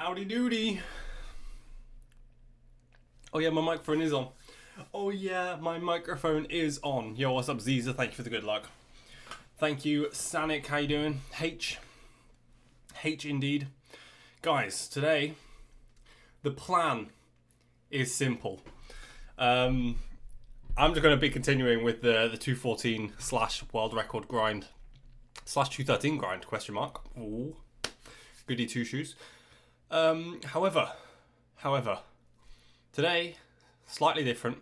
Howdy doody. Oh yeah, my microphone is on. Oh yeah, my microphone is on. Yo, what's up, Ziza? Thank you for the good luck. Thank you, Sanic. How you doing? H indeed. Guys, today the plan is simple. I'm just going to be continuing with the 214 / world record grind / 213 grind question mark. Ooh, goody two shoes. However, today slightly different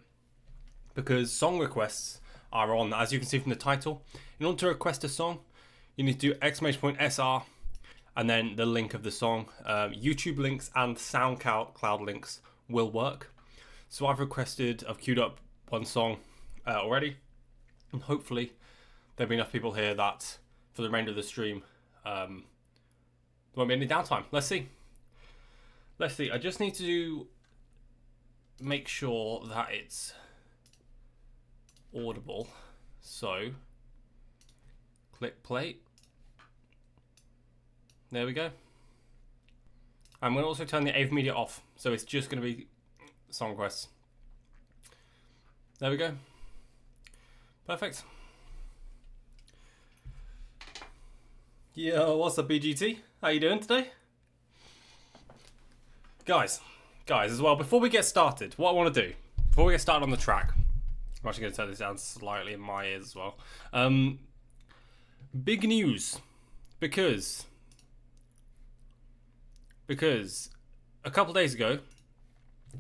because song requests are on. As you can see from the title, in order to request a song, you need to do !SR and then the link of the song. YouTube links and SoundCloud links will work. So I've queued up one song already, and hopefully there'll be enough people here that for the remainder of the stream there won't be any downtime. Let's see. I just need to make sure that it's audible. So click play. There we go. I'm going to also turn the AV media off, so it's just going to be song requests. There we go. Perfect. Yo, what's up, BGT? How you doing today? Guys, as well, before we get started, what I want to do, before we get started on the track, I'm actually going to turn this down slightly in my ears as well. Big news, because a couple days ago,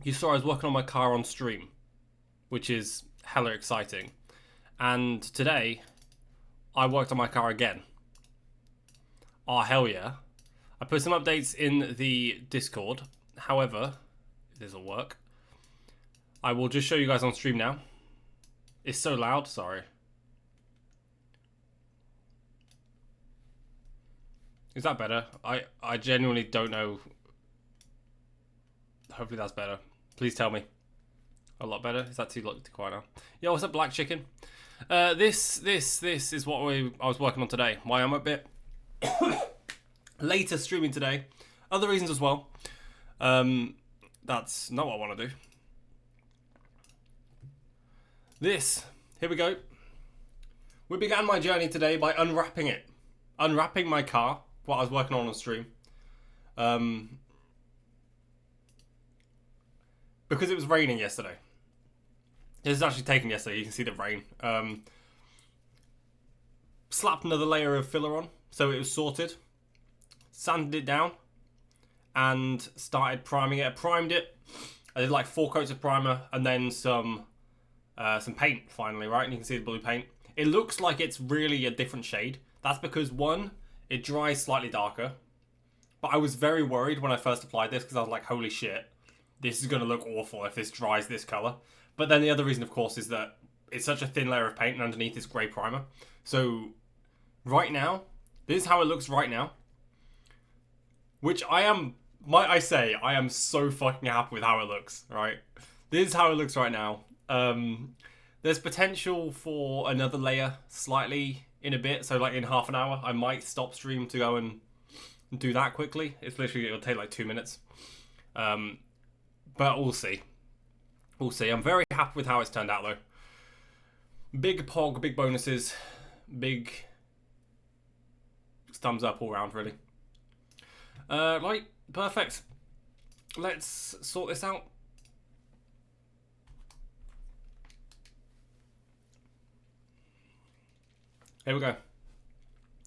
you saw I was working on my car on stream, which is hella exciting. And today, I worked on my car again. Oh, hell yeah. I put some updates in the Discord. However, this will work. I will just show you guys on stream now. It's so loud, sorry. Is that better? I genuinely don't know. Hopefully that's better. Please tell me. A lot better? Is that too quiet now? Yo, what's up, Black Chicken? This is what I was working on today. Why I'm a bit later streaming today. Other reasons as well. That's not what I want to do. Here we go. We began my journey today by unwrapping it. Unwrapping my car, what I was working on stream. Because it was raining yesterday. This is actually taken yesterday, you can see the rain. Slapped another layer of filler on, so it was sorted. Sanded it down. And started priming it. I primed it. I did like 4 coats of primer and then some paint finally, right? And you can see the blue paint. It looks like it's really a different shade. That's because, one, it dries slightly darker. But I was very worried when I first applied this because I was like, holy shit, this is going to look awful if this dries this color. But then the other reason, of course, is that it's such a thin layer of paint and underneath is grey primer. So right now, this is how it looks right now. Which might I say, I am so fucking happy with how it looks, right? This is how it looks right now. There's potential for another layer slightly in a bit. So like in half an hour, I might stop stream to go and do that quickly. It'll take like 2 minutes. But we'll see. I'm very happy with how it's turned out though. Big pog, big bonuses, big thumbs up all around really. Right, perfect. Let's sort this out. Here we go.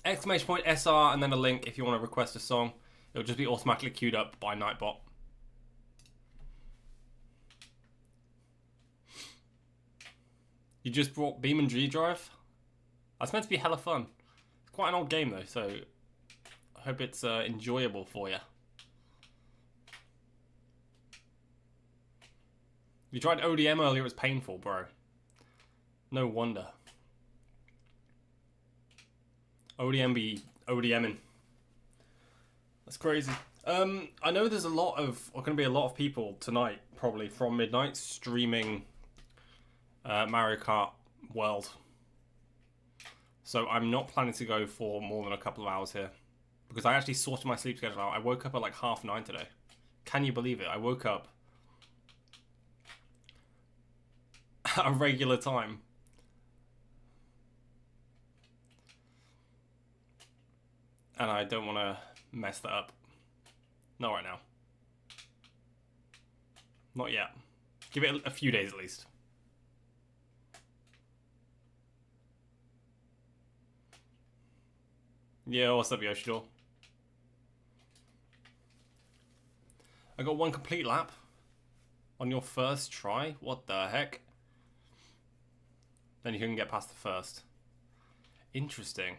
!SR and then a link if you want to request a song. It'll just be automatically queued up by Nightbot. You just brought Beam and G Drive? That's meant to be hella fun. It's quite an old game though, so I hope it's enjoyable for you. You tried ODM earlier, it was painful, bro. No wonder. ODM be ODMing. That's crazy. I know there's going to be a lot of people tonight, probably from midnight, streaming Mario Kart World. So I'm not planning to go for more than a couple of hours here. Because I actually sorted my sleep schedule out. I woke up at like 9:30 today. Can you believe it? I woke up at a regular time. And I don't want to mess that up. Not right now. Not yet. Give it a few days at least. Yeah, what's up, Yoshidor? I got one complete lap on your first try? What the heck? Then you couldn't get past the first. Interesting.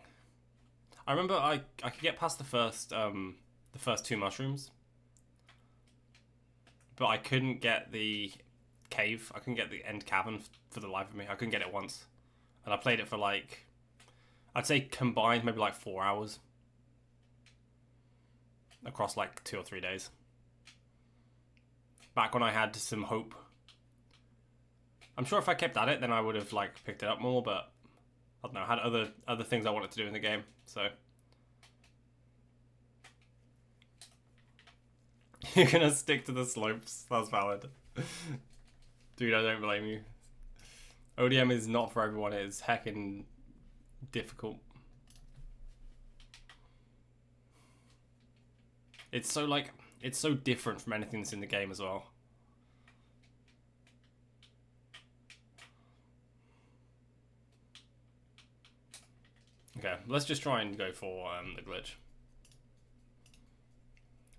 I remember I could get past the first 2 mushrooms. But I couldn't get the cave. I couldn't get the end cavern for the life of me. I couldn't get it once. And I played it for like, I'd say combined maybe like 4 hours. Across like 2 or 3 days. Back when I had some hope. I'm sure if I kept at it, then I would have like picked it up more, but I don't know, I had other things I wanted to do in the game, so. You're gonna stick to the slopes, that's valid. Dude, I don't blame you. ODM is not for everyone, it is heckin' difficult. It's so different from anything that's in the game as well. Okay, let's just try and go for the glitch.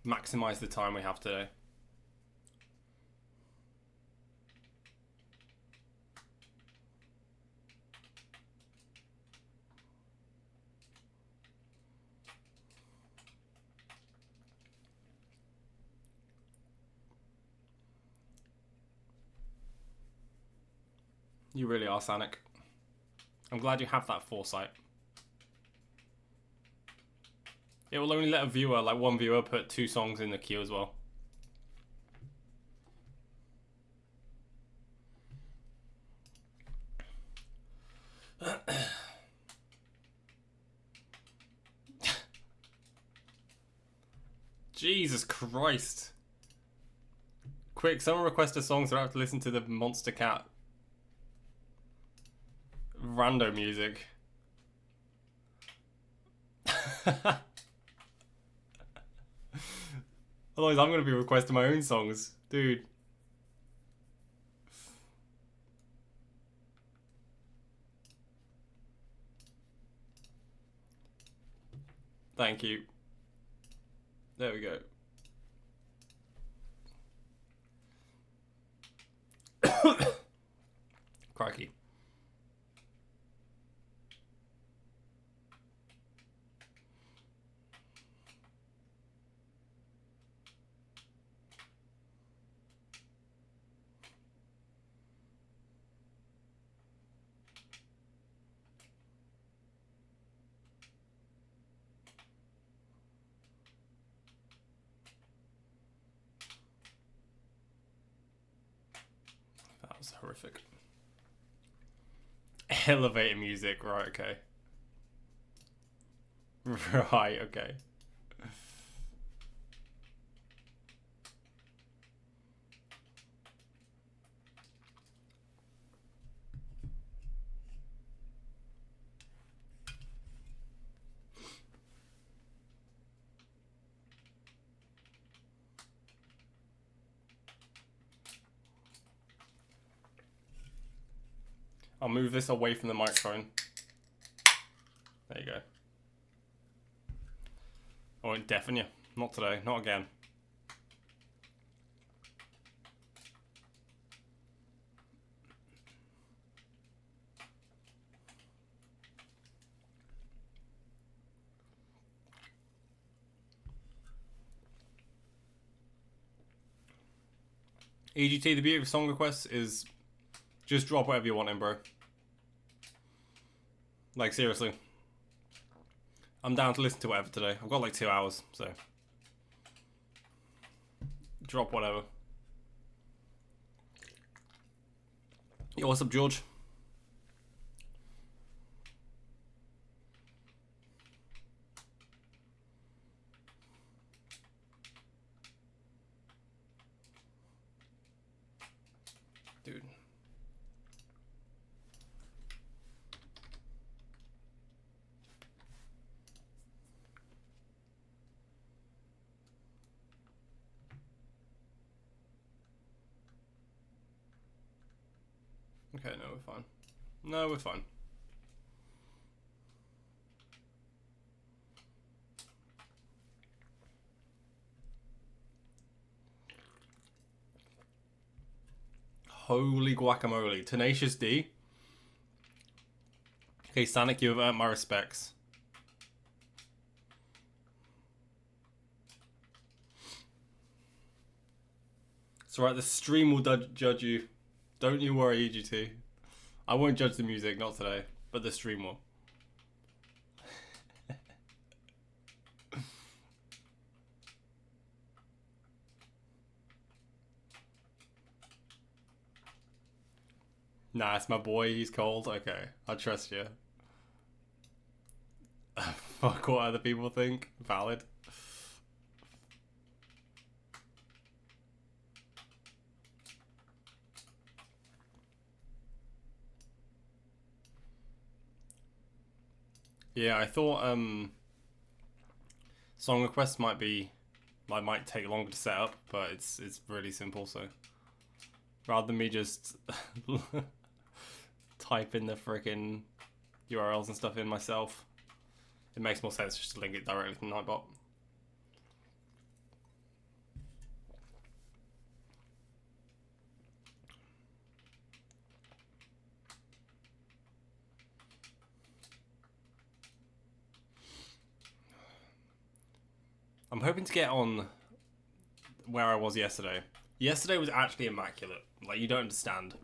Maximize the time we have today. You really are, Sanic. I'm glad you have that foresight. It will only let a viewer, like one viewer, put 2 songs in the queue as well. Jesus Christ. Quick, someone request a song so I have to listen to the Monster Cat rando music. Otherwise I'm going to be requesting my own songs. Dude. Thank you. There we go. Crikey. That was horrific. Elevator music, right, okay. Right, okay. I'll move this away from the microphone. There you go. I won't deafen you. Not today. Not again. EGT, the beauty of song requests is just drop whatever you want in, bro. Like, seriously. I'm down to listen to whatever today. I've got like 2 hours, so. Drop whatever. Yo, what's up, George? Okay, no, we're fine. No, we're fine. Holy guacamole. Tenacious D. Okay, Sonic, you have earned my respects. It's alright, the stream will judge you. Don't you worry, EGT. I won't judge the music, not today, but the stream will. Nah, it's my boy, he's cold. Okay, I trust you. Fuck what other people think. Valid. Yeah, I thought song requests might take longer to set up, but it's really simple, so rather than me just type in the freaking URLs and stuff in myself, it makes more sense just to link it directly to Nightbot. I'm hoping to get on where I was yesterday. Yesterday was actually immaculate. Like, you don't understand.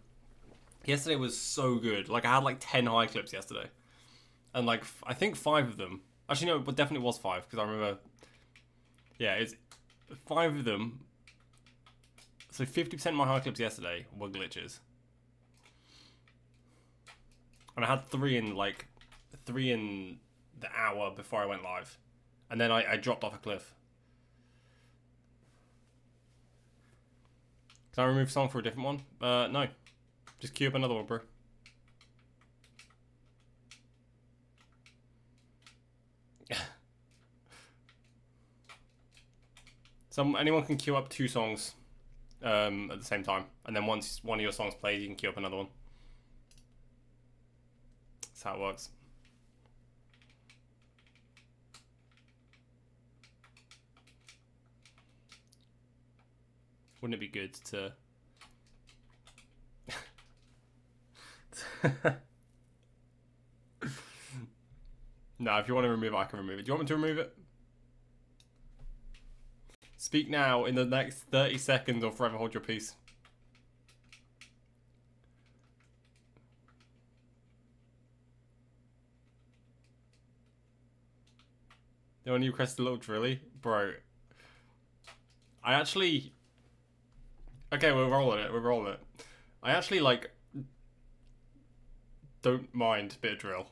Yesterday was so good. Like, I had like 10 high clips yesterday. And like, I think 5 of them. Actually, no, it definitely was 5. Because I remember. Yeah, it's 5 of them. So 50% of my high clips yesterday were glitches. And I had 3 in the hour before I went live. And then I dropped off a cliff. Can I remove song for a different one? No. Just queue up another one, bro. Anyone can queue up 2 songs at the same time. And then once one of your songs plays, you can queue up another one. That's how it works. Wouldn't it be good to... No, if you want to remove it, I can remove it. Do you want me to remove it? Speak now in the next 30 seconds or forever hold your peace. The one you pressed the little drilly? Bro. I actually... Okay, we're rolling it. We're rolling it. I actually, like... don't mind a bit of drill.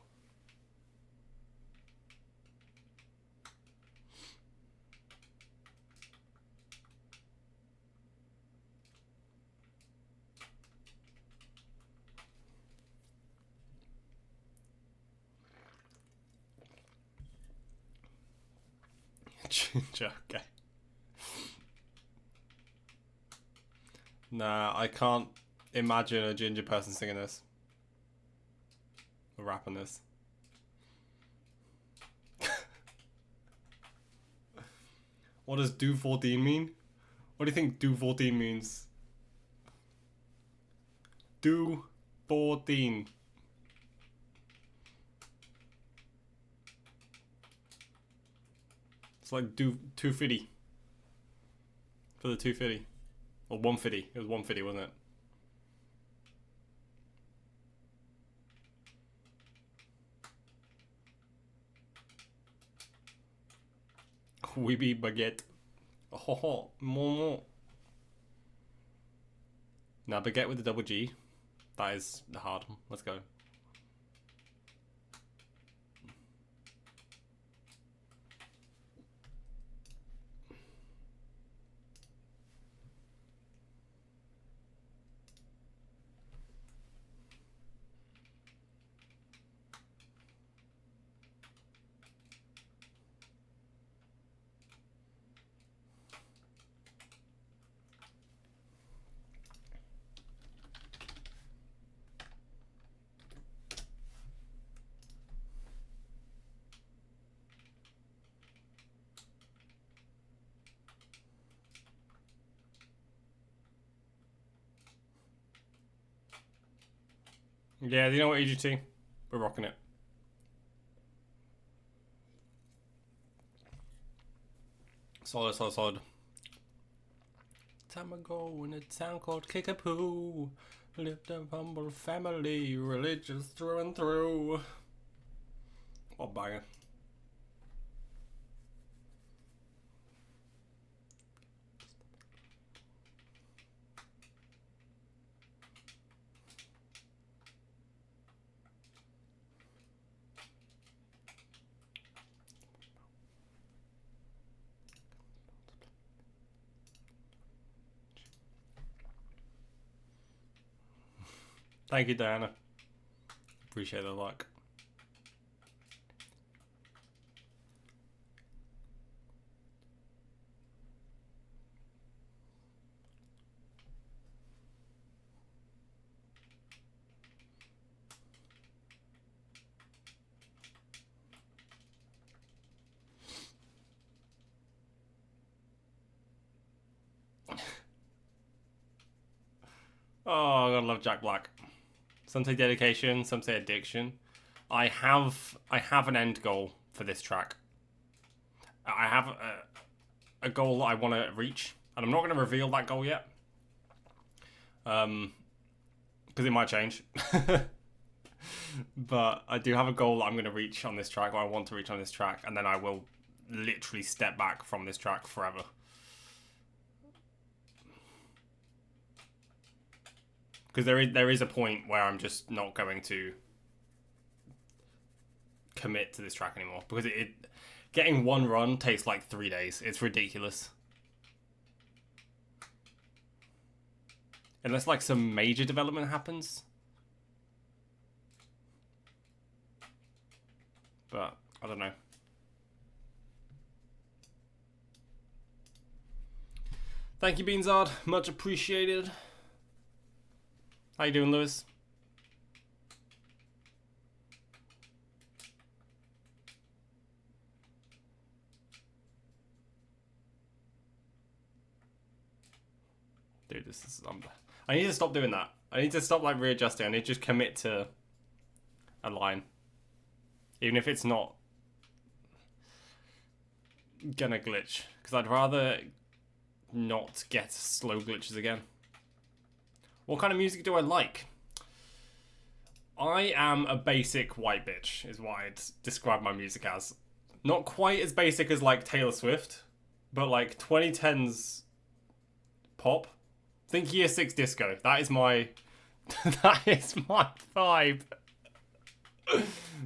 Ginger, okay. Nah, I can't imagine a ginger person singing this. Or rapping this. What does DOFORDEEN mean? What do you think DOFORDEEN means? DOFORDEEN. It's like 250 for the 250 or 150. It was 150, wasn't it? We be baguette. Oh, more. Now baguette with the double G. That is the hard one. Let's go. Yeah, you know what, EGT? We're rocking it. Solid, solid, solid. Time ago in a town called Kickapoo, lived a humble family, religious through and through. What banger. Thank you, Diana. Appreciate the luck. Oh, I gotta love Jack Black. Some say dedication, some say addiction. I have an end goal for this track. I have a goal that I want to reach, and I'm not going to reveal that goal yet, because it might change. But I do have a goal that I'm going to reach on this track, or I want to reach on this track, and then I will literally step back from this track forever. Because there is a point where I'm just not going to commit to this track anymore. Because getting one run takes like 3 days. It's ridiculous. Unless like some major development happens. But I don't know. Thank you, Beanzard. Much appreciated. How you doing, Lewis? Dude, this is... I need to stop doing that. I need to stop like readjusting. I need to just commit to a line. Even if it's not gonna glitch. Because I'd rather not get slow glitches again. What kind of music do I like? I am a basic white bitch, is what I'd describe my music as. Not quite as basic as like Taylor Swift, but like 2010s pop. Think Year 6 disco. That is my that is my vibe.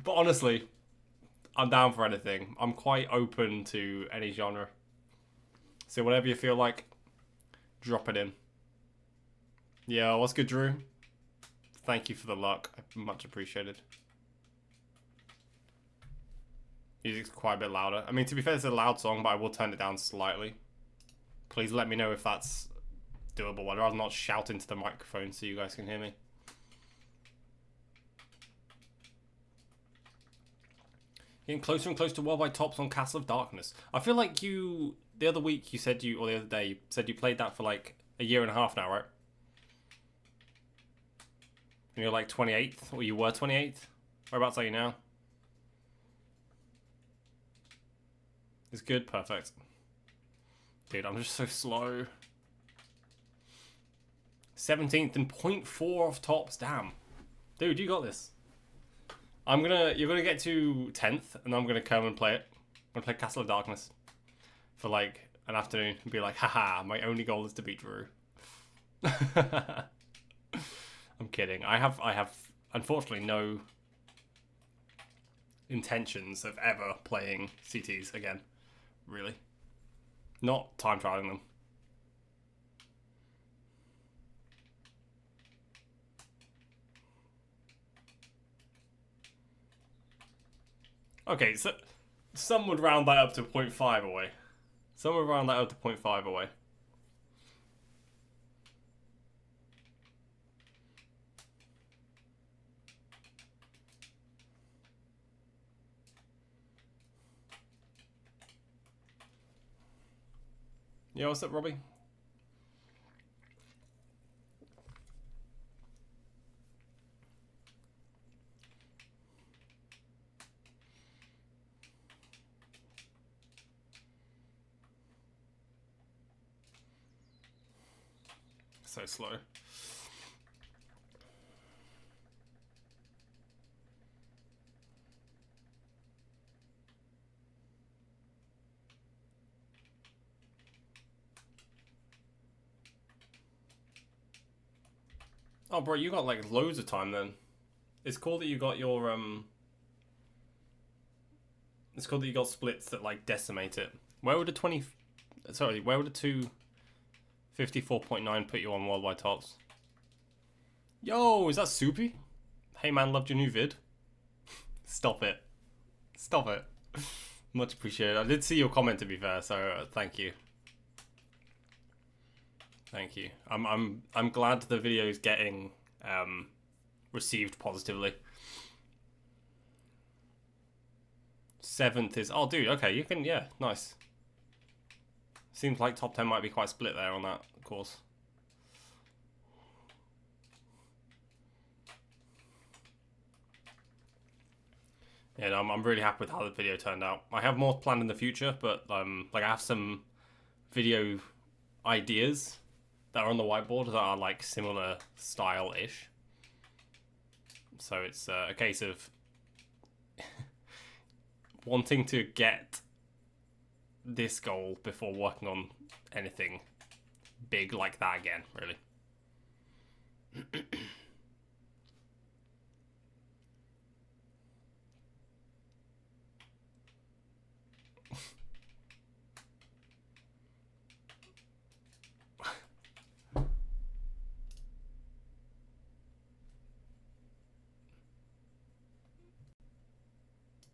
But honestly, I'm down for anything. I'm quite open to any genre. So whatever you feel like, drop it in. Yeah, what's good, Drew? Thank you for the luck. Much appreciated. Music's quite a bit louder. I mean, to be fair, it's a loud song, but I will turn it down slightly. Please let me know if that's doable. I'd rather not shout into the microphone so you guys can hear me. Getting closer and closer to worldwide tops on Castle of Darkness. I feel like you, the other week you said or the other day, you said you played that for like a year and a half now, right? And you're like 28th, or you were 28th? Whereabouts are you now? It's good, perfect. Dude, I'm just so slow. 17th and 0.4 off tops, damn. Dude, you got this. You're gonna get to 10th, and I'm gonna come and play it. I'm gonna play Castle of Darkness for like an afternoon and be like, haha, my only goal is to beat Drew. I'm kidding. I have unfortunately no intentions of ever playing CTs again. Really. Not time trialing them. Okay, so some would round that up to 0.5 away. Some would round that up to 0.5 away. Yeah, what's up, Robbie? So slow. Oh, bro, you got like loads of time then. It's cool that you got your It's cool that you got splits that like decimate it. Where would a 20? Sorry, where would a 254.9 put you on worldwide tops? Yo, is that Soupy? Hey man, loved your new vid. Stop it. Stop it. Much appreciated. I did see your comment, to be fair, so thank you. Thank you. I'm glad the video is getting received positively. 7th is... Oh, dude, okay, you can... Yeah, nice. Seems like top 10 might be quite split there on that course. Yeah, no, I'm really happy with how the video turned out. I have more planned in the future, but like I have some video ideas that are on the whiteboard that are like similar style-ish. So it's a case of wanting to get this goal before working on anything big like that again, really.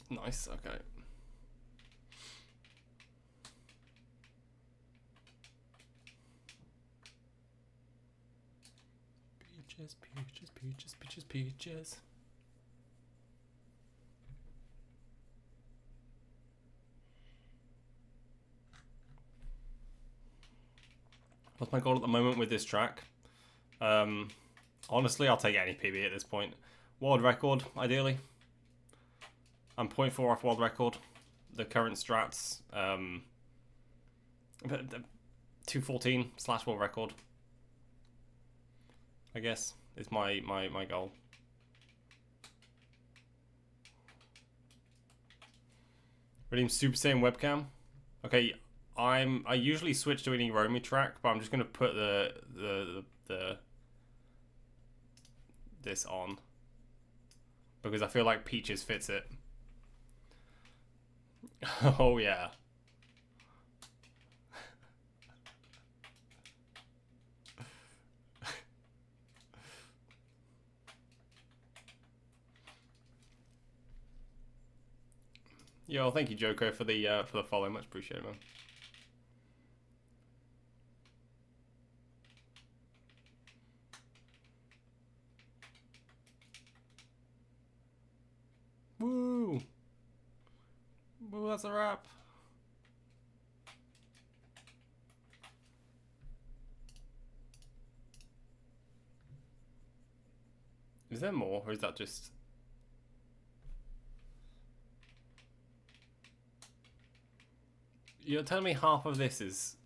Nice, okay. Peaches, peaches, peaches, peaches, peaches. What's my goal at the moment with this track? Honestly, I'll take any PB at this point. World record, ideally. I'm 0.4 off world record. The current strats, 214 / world record, I guess, is my goal. Redeem Super Saiyan webcam. Okay, I usually switch to any Romy track, but I'm just gonna put this on because I feel like Peaches fits it. Oh yeah. Yo, thank you, Joko, for the follow. Much appreciated, man. Woo! Woo, that's a wrap. Is there more, or is that just... You're telling me half of this is...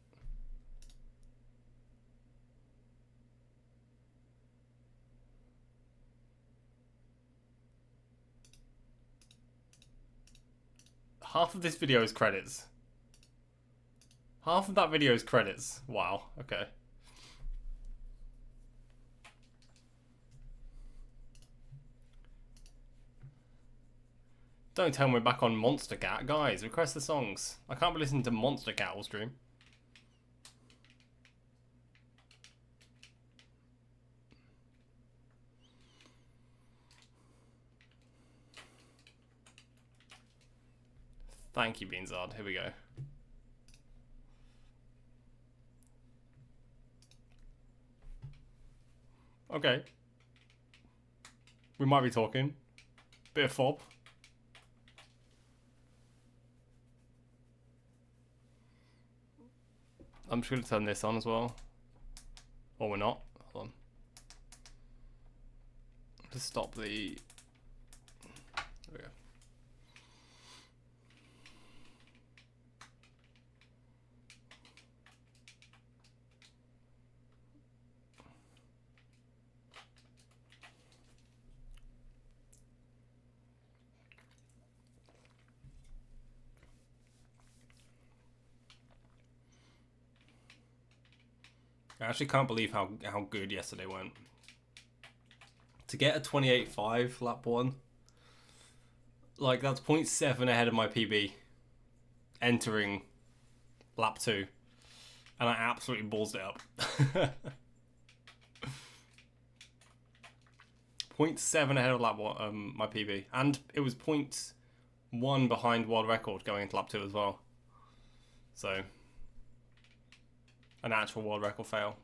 Half of this video is credits. Half of that video is credits. Wow, okay. Don't tell me we're back on Monster Cat. Guys, request the songs. I can't be listening to Monster Cat all stream. Thank you, Beanzard. Here we go. Okay. We might be talking. Bit of fob. I'm just going to turn this on as well. Or we're not. Hold on. Just stop the... There we go. I actually can't believe how good yesterday went. To get a 28.5 lap 1, like that's 0.7 ahead of my PB entering lap 2, and I absolutely ballsed it up. 0.7 ahead of lap 1, my PB, and it was 0.1 behind world record going into lap 2 as well. So an actual world record fail.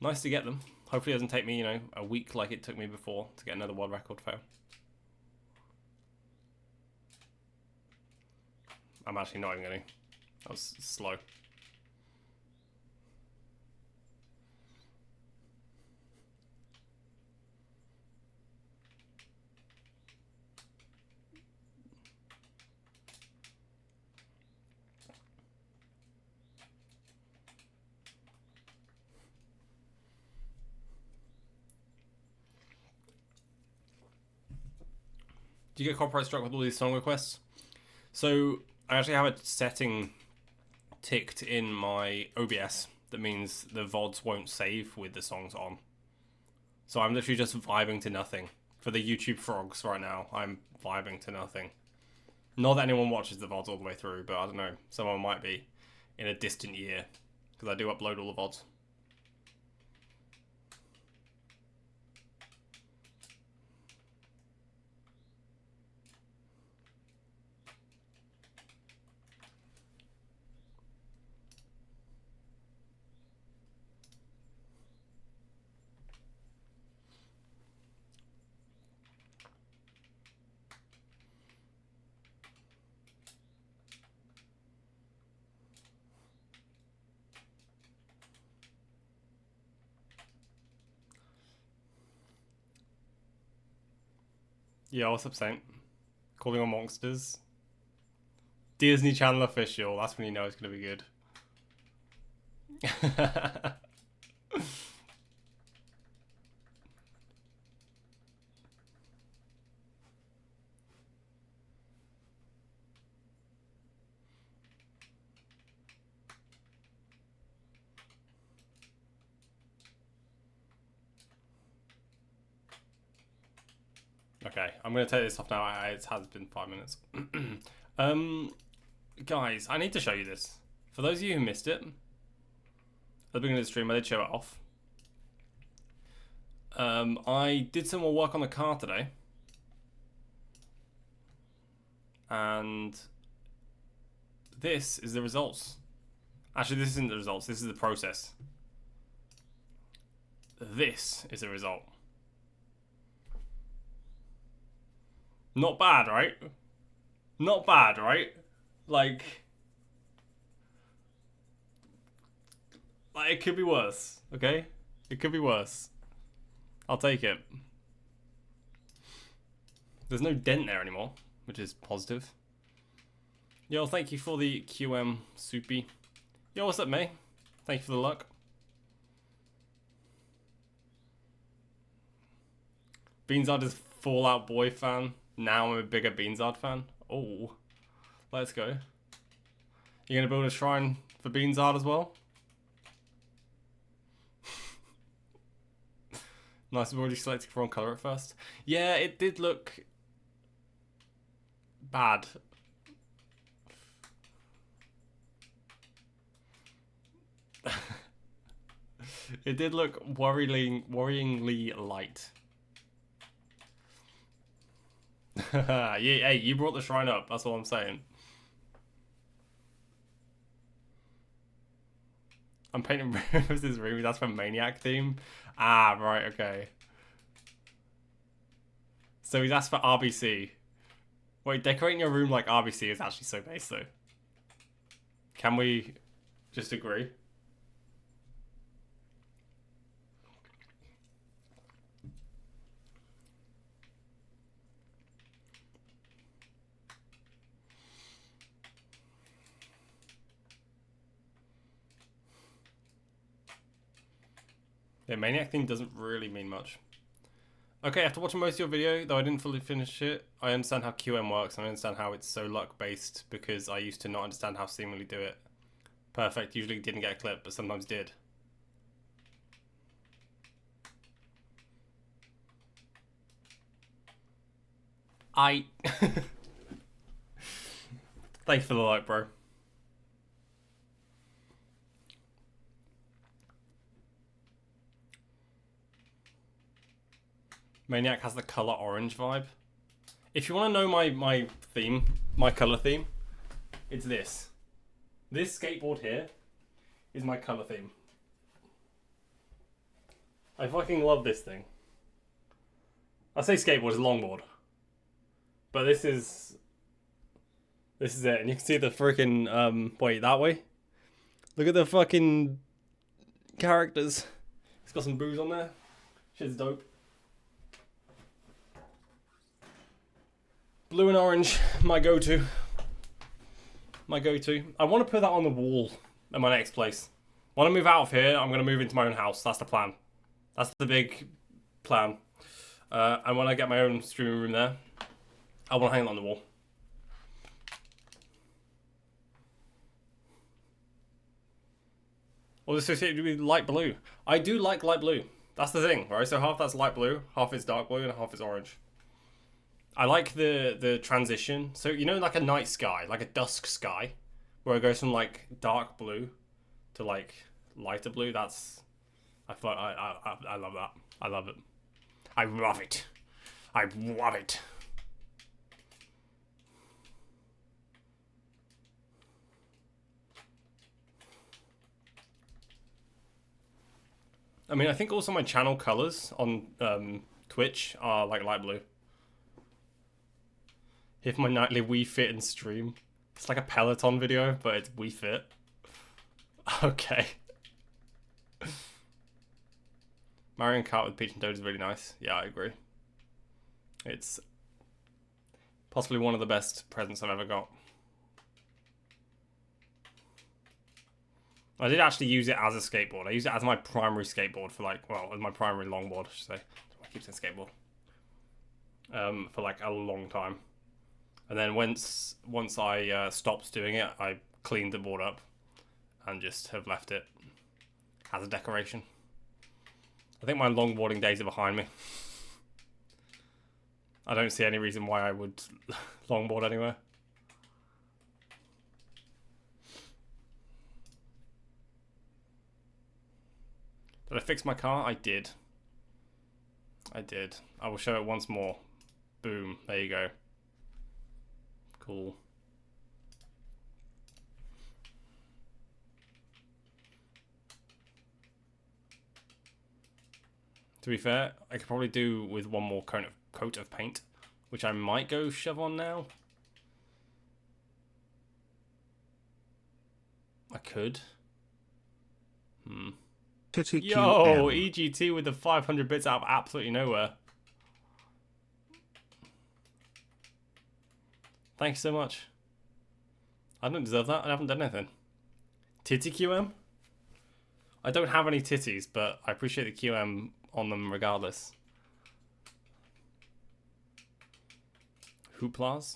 Nice to get them. Hopefully it doesn't take me, a week like it took me before to get another world record fail. I'm actually not even going to. That was slow. Do you get copyright struck with all these song requests? So I actually have a setting ticked in my OBS that means the VODs won't save with the songs on. So I'm literally just vibing to nothing. For the YouTube frogs right now, I'm vibing to nothing. Not that anyone watches the VODs all the way through, but I don't know. Someone might be in a distant year, because I do upload all the VODs. Yeah, what's up, Saint? Calling on monsters. Disney Channel official. That's when you know it's going to be good. Okay, I'm going to take this off now. It has been 5 minutes. Guys, I need to show you this. For those of you who missed it, at the beginning of the stream, I did show it off. I did some more work on the car today. And this is the results. Actually, this isn't the results. This is the process. This is the result. Not bad, right? Not bad, right? Like it could be worse, okay? It could be worse. I'll take it. There's no dent there anymore, which is positive. Yo, thank you for the QM soupy. Yo, what's up, May? Thank you for the luck. Beanzard is Fallout Boy fan. Now I'm a bigger Beanzard fan. Oh, let's go. You gonna build a shrine for Beanzard as well? Nice, we've already selected the wrong colour at first. Yeah, it did look bad. It did look worryingly light. Yeah, hey, you brought the shrine up. That's all I'm saying. I'm painting Rivers' room. That's for Maniac theme. Ah, right, okay. So he's asked for RBC. Wait, decorating your room like RBC is actually so base, though. Can we just agree? Yeah, Maniac theme doesn't really mean much. Okay, after watching most of your video, though I didn't fully finish it, I understand how QM works, and I understand how it's so luck-based, because I used to not understand how seemingly do it. Perfect, usually didn't get a clip, but sometimes did. Thank you for the like, bro. Maniac has the color orange vibe. If you want to know my theme, my color theme, it's this. This skateboard here is my color theme. I fucking love this thing. I say skateboard is longboard, but this is it, and you can see the freaking wait, that way. Look at the fucking characters. It's got some booze on there. Shit's dope. Blue and orange, my go-to. My go-to. I want to put that on the wall at my next place. When I move out of here, I'm going to move into my own house. That's the plan. That's the big plan. And when I get my own streaming room there, I want to hang it on the wall. Well, associated with light blue. I do like light blue. That's the thing, right? So half that's light blue, half is dark blue, and half is orange. I like the transition. So, you know, like a night sky, like a dusk sky, where it goes from, like, dark blue to, like, lighter blue. That's... I love that. I love it. I love it. I love it. I mean, I think also my channel colors on Twitch are, like, light blue. If my nightly Wii Fit and stream. It's like a Peloton video, but it's Wii Fit. Okay. Mario Kart with Peach and Toad is really nice. Yeah, I agree. It's possibly one of the best presents I've ever got. I did actually use it as a skateboard. I used it as my primary skateboard for like, well, as my primary longboard, I should say. I keep saying skateboard. For like a long time. And then once I stopped doing it, I cleaned the board up and just have left it as a decoration. I think my longboarding days are behind me. I don't see any reason why I would longboard anywhere. Did I fix my car? I did. I did. I will show it once more. Boom. There you go. Cool. To be fair, I could probably do with one more coat of paint, which I might go shove on now. I could. Yo, EGT with the 500 bits out of absolutely nowhere. Thanks so much. I don't deserve that. I haven't done anything. Titty QM? I don't have any titties, but I appreciate the QM on them regardless. Hooplas?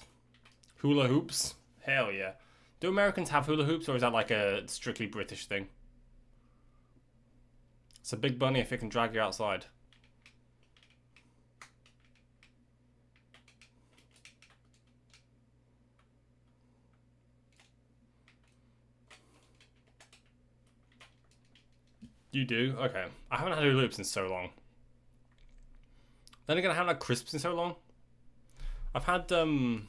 Hula hoops? Hell yeah. Do Americans have hula hoops, or is that like a strictly British thing? It's a big bunny if it can drag you outside. You do? Okay. I haven't had hula hoops in so long. Then again, I haven't had crisps in so long. I've had, like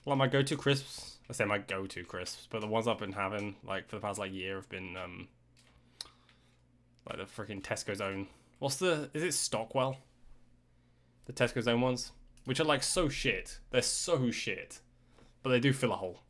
my go-to crisps. I say my go-to crisps, but the ones I've been having, like, for the past, like, year have been, like the freaking Tesco's own. Is it Stockwell? The Tesco's own ones? Which are, like, so shit. They're so shit. But they do fill a hole.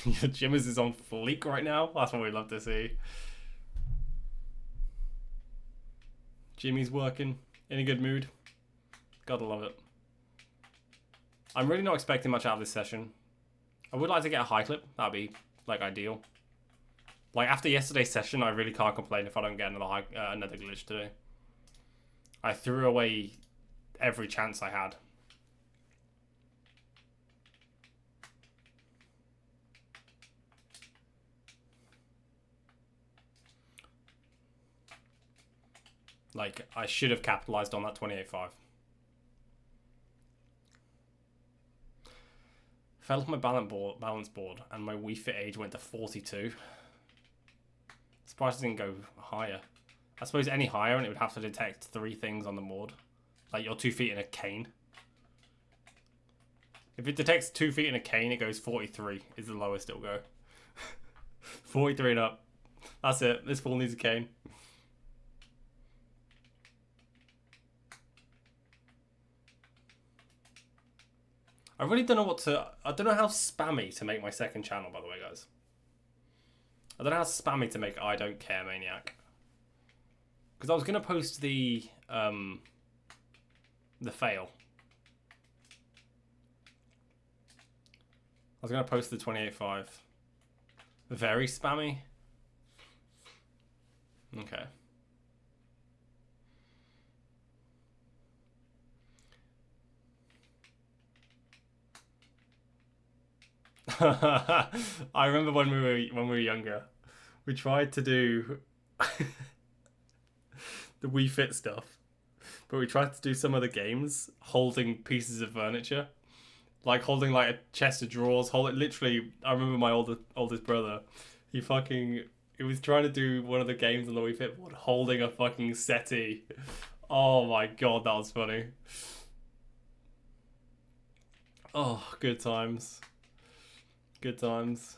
Your Jimmers is on fleek right now. That's what we love to see. Jimmy's working. In a good mood. Gotta love it. I'm really not expecting much out of this session. I would like to get a high clip. That'd be, like, ideal. Like, after yesterday's session, I really can't complain if I don't get another glitch today. I threw away every chance I had. Like, I should have capitalized on that 28.5. Fell off my balance board and my Wii Fit age went to 42. Surprised it didn't go higher. I suppose any higher and it would have to detect 3 things on the board. Like your 2 feet in a cane. If it detects 2 feet in a cane, it goes 43 is the lowest it'll go. 43 and up. That's it. This ball needs a cane. I really don't know what to... I don't know how spammy to make my second channel, by the way, guys. I don't know how spammy to make I Don't Care Maniac. Because I was going to post the fail. I was going to post the 28.5. Very spammy? Okay. I remember when we were younger, we tried to do the Wii Fit stuff, but we tried to do some of the games holding pieces of furniture, like holding like a chest of drawers. Literally, I remember my oldest brother, he was trying to do one of the games on the Wii Fit board holding a fucking settee. Oh my god, that was funny. Oh, good times. Good times.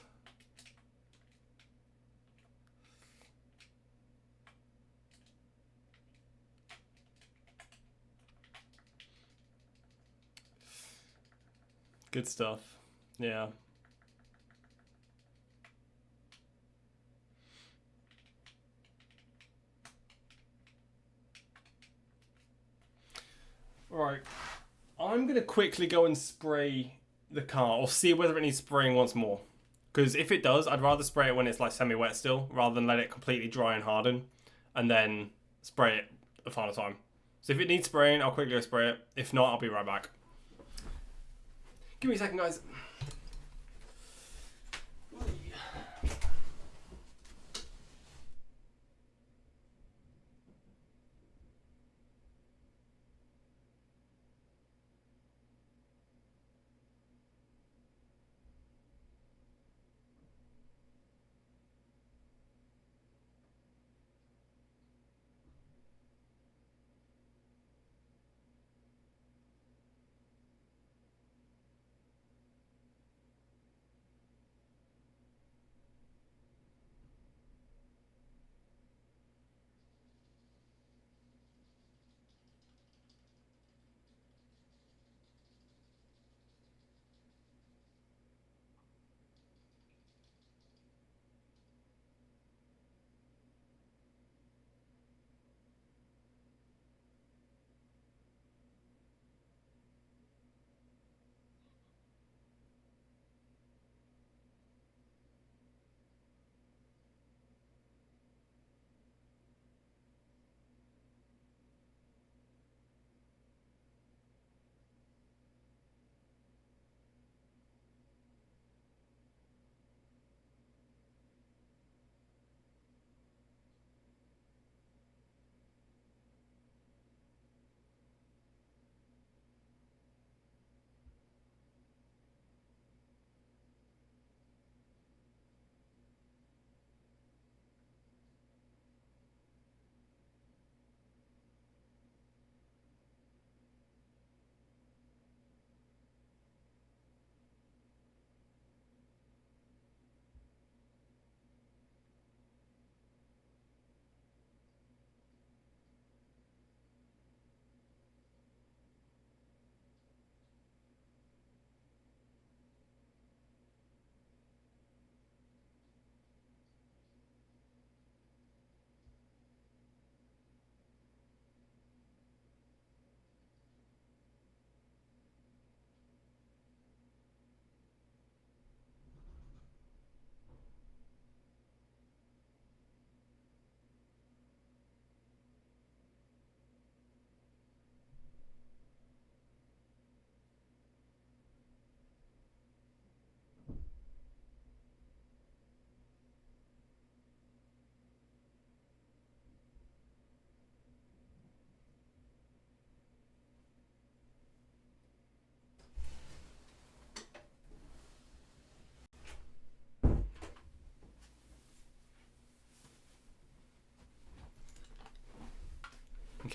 Good stuff. Yeah. Right. I'm going to quickly go and spray the car or see whether it needs spraying once more. Because if it does, I'd rather spray it when it's like semi-wet still, rather than let it completely dry and harden, and then spray it the final time. So if it needs spraying, I'll quickly go spray it. If not, I'll be right back. Give me a second, guys.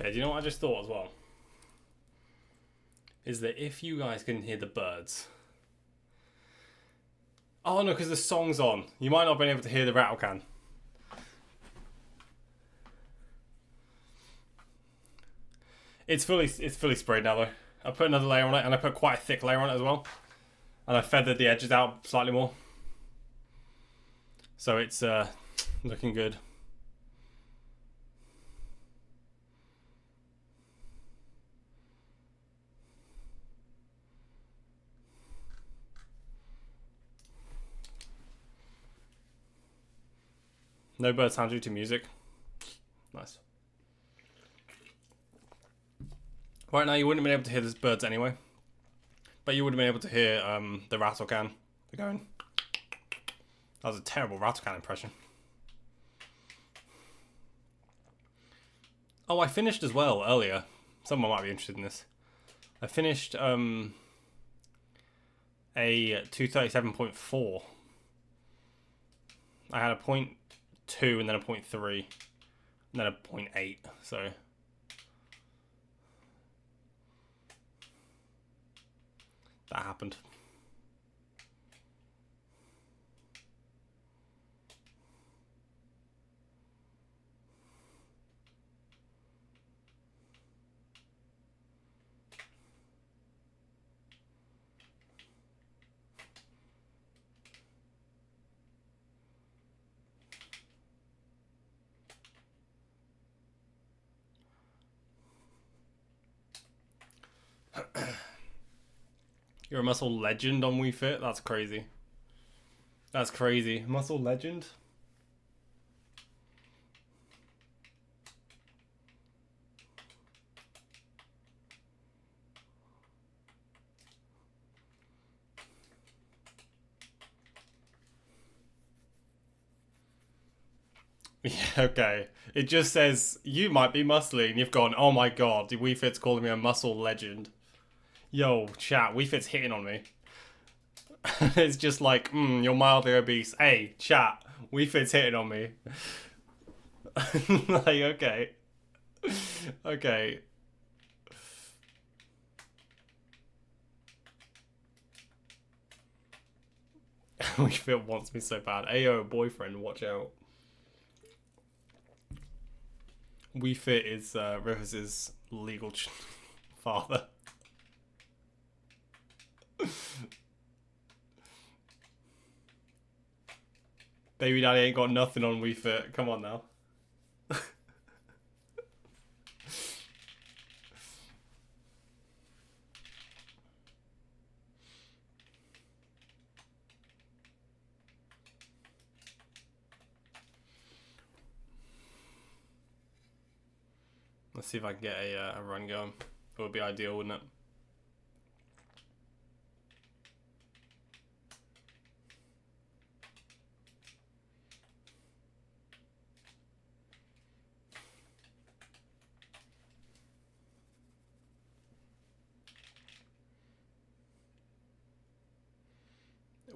Okay, do you know what I just thought as well? Is that if you guys can hear the birds... Oh no, because the song's on. You might not be able to hear the rattle can. It's fully sprayed now though. I put another layer on it, and I put quite a thick layer on it as well. And I feathered the edges out slightly more. So it's looking good. No bird sound due to music. Nice. Right now you wouldn't have been able to hear the birds anyway. But you would have been able to hear the rattle can. They're going. That was a terrible rattle can impression. Oh, I finished as well earlier. Someone might be interested in this. I finished a 237.4. I had a 0.2 and then a 0.3 and then a 0.8. So that happened. You're a muscle legend on Wii Fit? That's crazy. That's crazy. Muscle legend? Yeah, okay. It just says, you might be muscly, and you've gone, oh my god, Wii Fit's calling me a muscle legend. Yo, chat, Wii Fit's hitting on me. It's just like, you're mildly obese. Hey, chat, Wii Fit's hitting on me. Like, okay. Okay. Wii Fit wants me so bad. Ayo, boyfriend, watch out. Wii Fit is Rivers' legal father. Baby daddy ain't got nothing on Wii Fit. Come on now. Let's see if I can get a run going. It would be ideal, wouldn't it?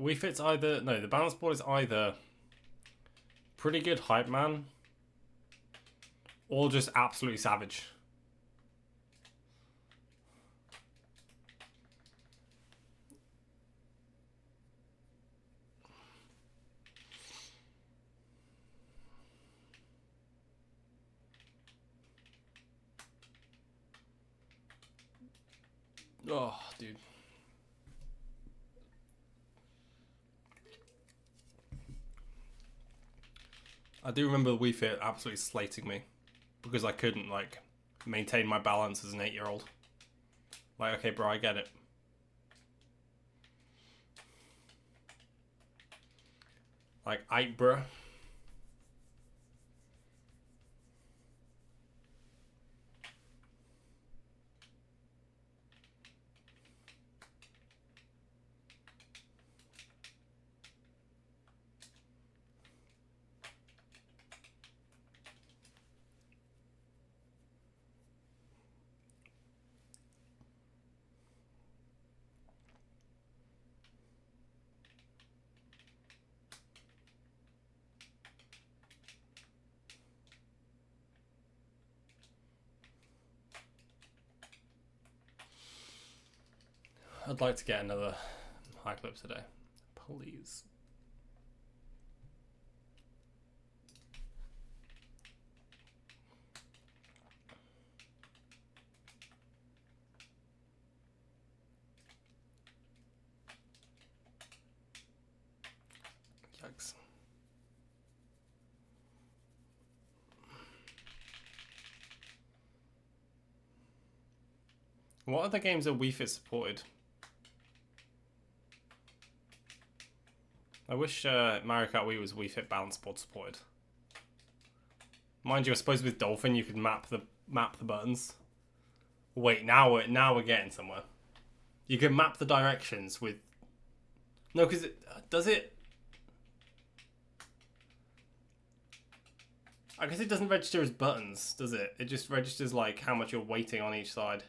Wii Fit's either... No, the balance board is either pretty good hype man or just absolutely savage. Oh, dude. I do remember the Wii Fit absolutely slating me because I couldn't, like, maintain my balance as an 8-year-old. Like, okay, bro, I get it. Like, aight, bro. I'd like to get another high clip today. Please. Yikes. What other games are Wii Fit supported? I wish Mario Kart Wii was Wii Fit balance board supported. Mind you, I suppose with Dolphin you could map the buttons. Wait, now we're getting somewhere. You can map the directions with. No, because does it? I guess it doesn't register as buttons, does it? It just registers like how much you're waiting on each side.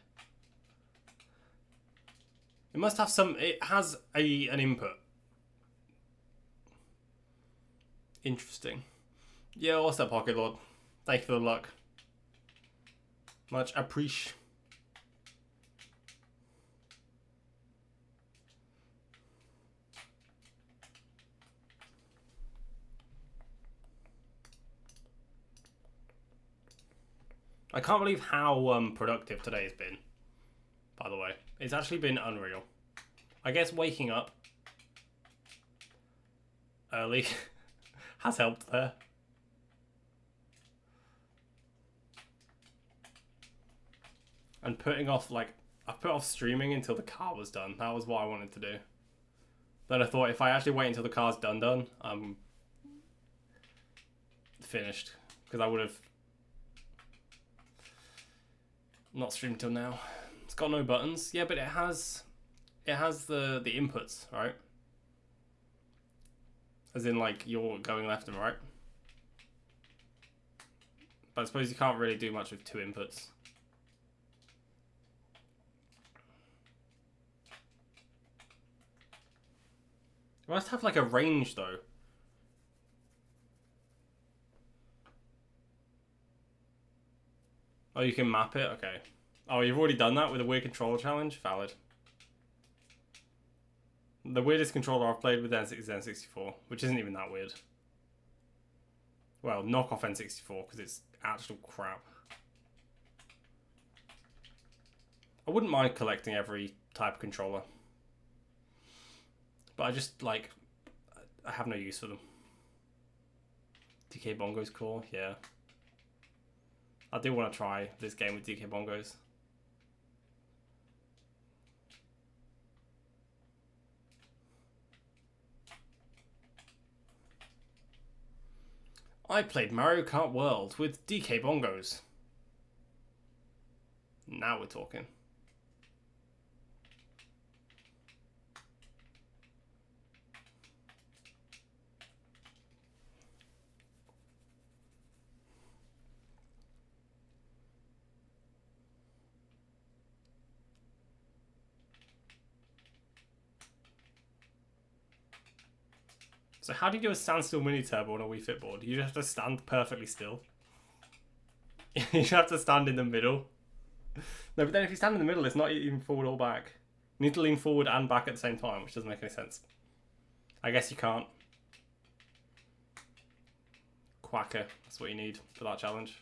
It must have some. It has an input. Interesting. Yeah, what's up, Pocket Lord? Thank you for the luck. Much appreciate. I can't believe how productive today has been. By the way, it's actually been unreal. I guess waking up early has helped there. And putting off, like, I put off streaming until the car was done. That was what I wanted to do. Then I thought if I actually wait until the car's done, I'm finished. Because I would have not streamed till now. It's got no buttons. Yeah, but it has the inputs, right? As in, like, you're going left and right. But I suppose you can't really do much with two inputs. It must have, like, a range, though. Oh, you can map it? Okay. Oh, you've already done that with a weird controller challenge? Valid. The weirdest controller I've played with is N64, which isn't even that weird. Well, knock off N64, because it's actual crap. I wouldn't mind collecting every type of controller. But I just, like, I have no use for them. DK Bongo's cool, yeah. I do want to try this game with DK Bongos. I played Mario Kart World with DK Bongos. Now we're talking. So how do you do a standstill mini turbo on a Wii Fit board? You just have to stand perfectly still. You have to stand in the middle. No, but then if you stand in the middle, it's not even forward or back. You need to lean forward and back at the same time, which doesn't make any sense. I guess you can't. Quacker, that's what you need for that challenge.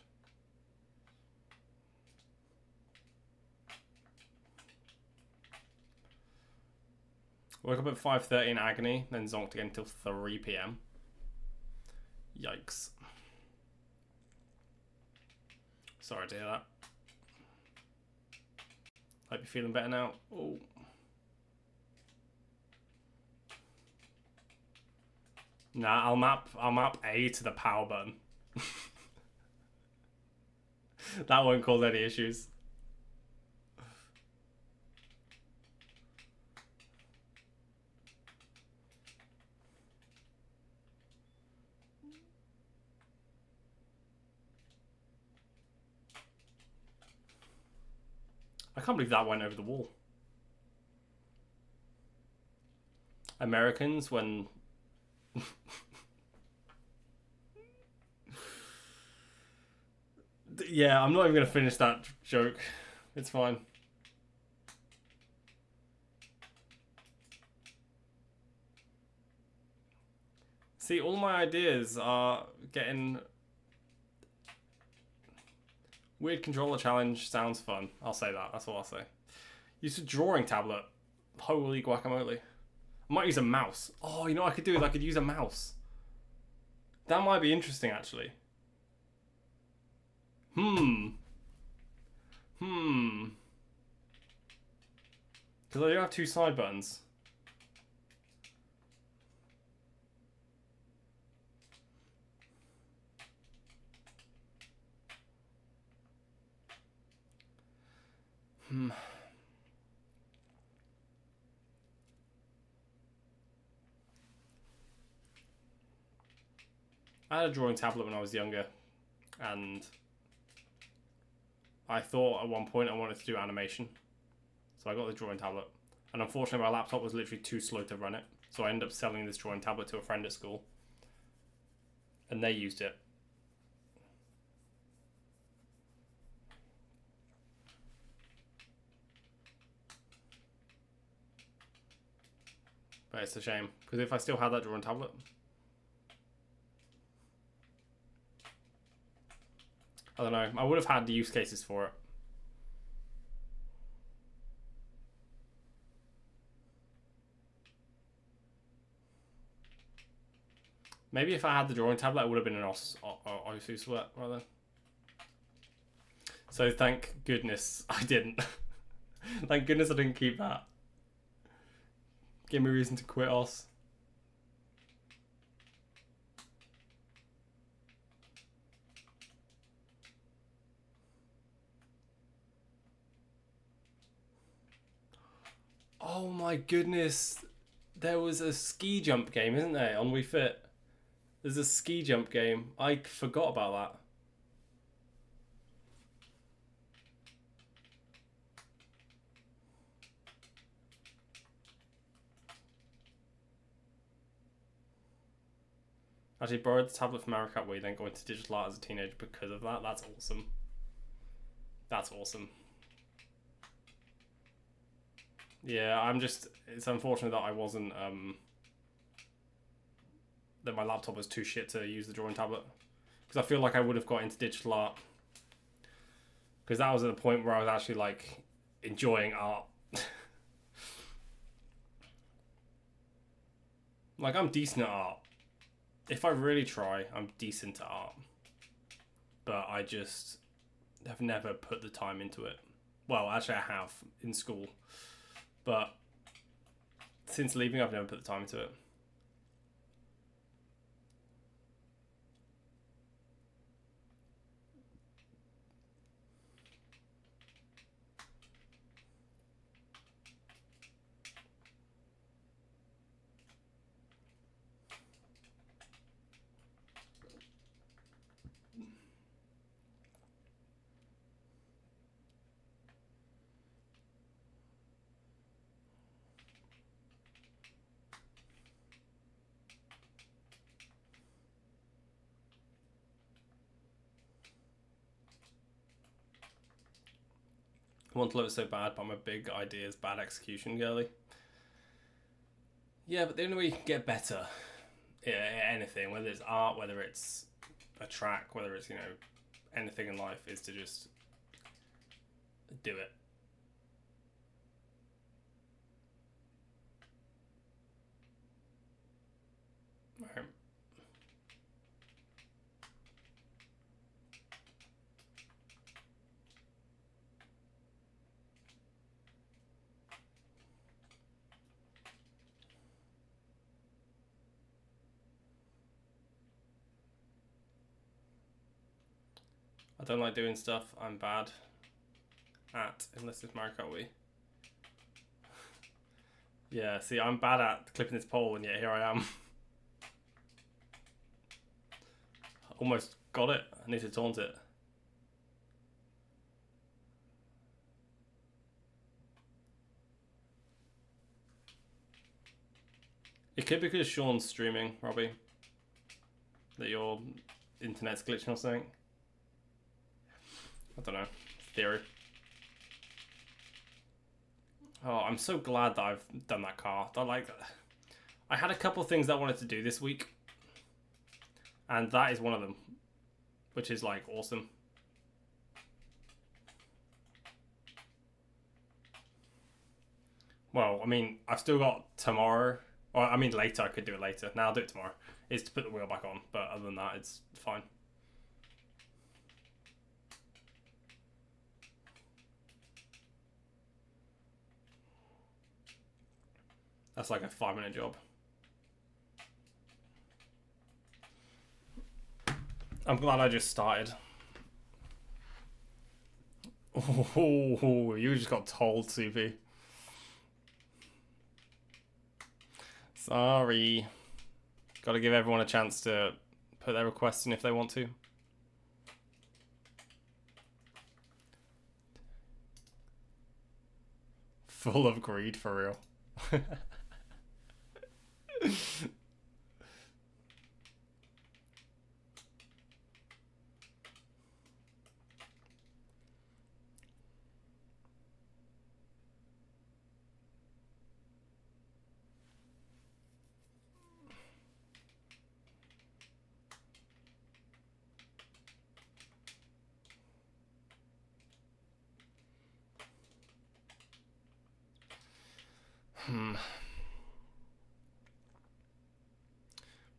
Woke up at 5:30 in agony, then zonked again until 3 PM. Yikes. Sorry to hear that. Hope you're feeling better now. Oh. Nah, I'll map A to the power button. That won't cause any issues. I can't believe that went over the wall. Americans, when... Yeah, I'm not even going to finish that joke. It's fine. See, all my ideas are getting... Weird controller challenge sounds fun. I'll say that. That's all I'll say. Use a drawing tablet. Holy guacamole. I might use a mouse. Oh, you know what I could do is I could use a mouse. That might be interesting, actually. Because I do have two side buttons. I had a drawing tablet when I was younger, and I thought at one point I wanted to do animation. So I got the drawing tablet, and unfortunately my laptop was literally too slow to run it. So I ended up selling this drawing tablet to a friend at school, and they used it. But it's a shame, because if I still had that drawing tablet, I don't know, I would have had the use cases for it. Maybe if I had the drawing tablet, it would have been an Osu sweat rather. So thank goodness I didn't. Thank goodness I didn't keep that. Give me a reason to quit OS. Oh my goodness. There was a ski jump game, isn't there, on Wii Fit? There's a ski jump game. I forgot about that. Actually borrowed the tablet from Mario Kart Wii, then go into digital art as a teenager because of that. That's awesome. That's awesome. Yeah, it's unfortunate that I wasn't, that my laptop was too shit to use the drawing tablet. Because I feel like I would have got into digital art. Because that was at the point where I was actually, like, enjoying art. Like, I'm decent at art. If I really try, I'm decent at art. But I just have never put the time into it. Well, actually I have in school. But since leaving, I've never put the time into it. I want to look so bad, but my big idea is bad execution, girly. Yeah, but the only way you can get better at anything, whether it's art, whether it's a track, whether it's, you know, anything in life, is to just do it. Right. I don't like doing stuff I'm bad at, unless it's Mario Kart Wii. Yeah, see, I'm bad at clipping this pole, and yet here I am. Almost got it. I need to taunt it. It could be because Sean's streaming, Robbie. That your internet's glitching or something. I don't know. Theory. Oh, I'm so glad that I've done that car. I had a couple of things that I wanted to do this week. And that is one of them, which is like awesome. Well, I mean, I've still got tomorrow. Or, I mean, later. I could do it later. Now I'll do it tomorrow. Is to put the wheel back on. But other than that, it's fine. That's like a 5-minute job. I'm glad I just started. Oh, you just got told, Soupy. Sorry. Got to give everyone a chance to put their requests in if they want to. Full of greed, for real.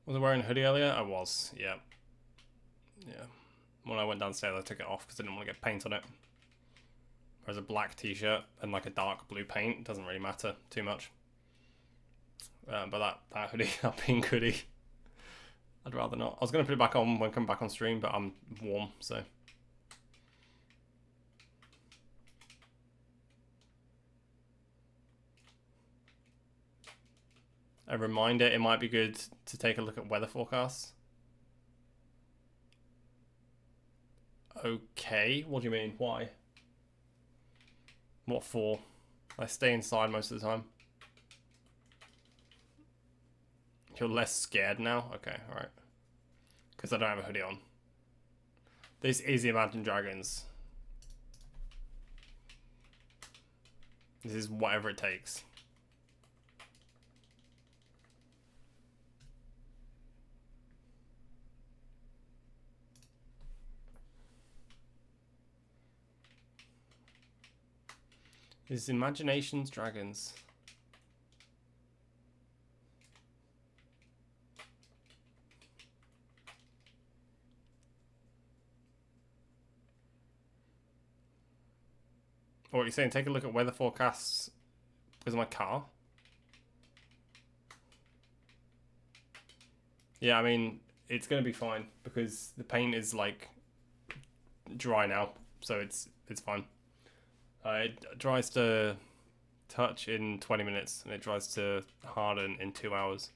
Was I wearing a hoodie earlier? I was, yeah. Yeah. When I went downstairs, I took it off because I didn't want to get paint on it. Whereas a black t-shirt and like a dark blue paint doesn't really matter too much. But that hoodie, that pink hoodie, I'd rather not. I was going to put it back on when I come back on stream, but I'm warm, so... A reminder, it might be good to take a look at weather forecasts. Okay, what do you mean? Why? What for? I stay inside most of the time. You're less scared now? Okay, alright. Because I don't have a hoodie on. This is Imagine Dragons. This is whatever it takes. This is Imagination's Dragons. What are you saying? Take a look at weather forecasts because of my car? Yeah, I mean, it's going to be fine because the paint is like dry now, so it's fine. It dries to touch in 20 minutes and it dries to harden in 2 hours.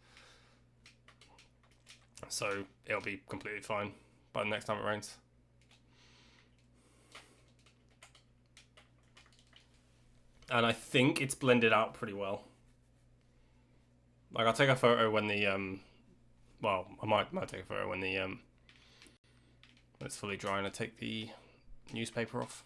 So it'll be completely fine by the next time it rains. And I think it's blended out pretty well. Like, I'll take a photo when the, well, I might take a photo when the, when it's fully dry and I take the newspaper off.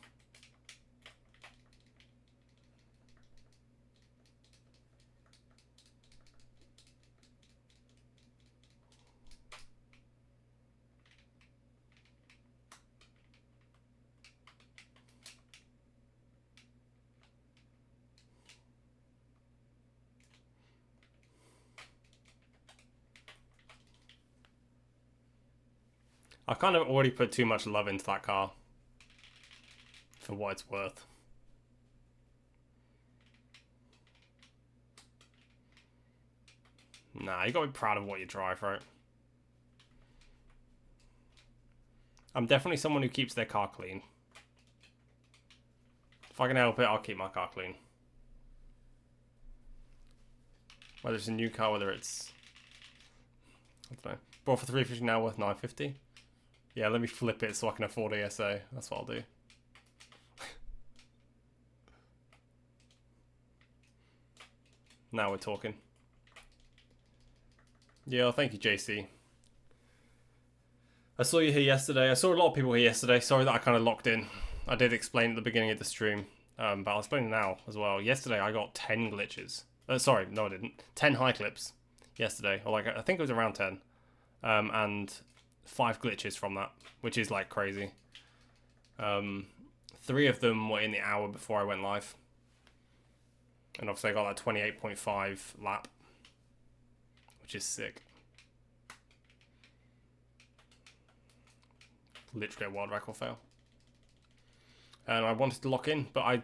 I've kind of already put too much love into that car for what it's worth. Nah, you gotta be proud of what you drive, right? I'm definitely someone who keeps their car clean. If I can help it, I'll keep my car clean. Whether it's a new car, whether it's... I don't know. Bought for $350 now, worth $950. Yeah, let me flip it so I can afford ESA. That's what I'll do. Now we're talking. Yeah, thank you, JC. I saw you here yesterday. I saw a lot of people here yesterday. Sorry that I kind of locked in. I did explain at the beginning of the stream, but I'll explain now as well. Yesterday I got 10 glitches. Sorry, no I didn't. 10 high clips yesterday. Or like, I think it was around 10. And 5 glitches from that, which is like crazy. 3 of them were in the hour before I went live. And obviously I got that 28.5 lap, which is sick. Literally a world record fail. And I wanted to lock in, but I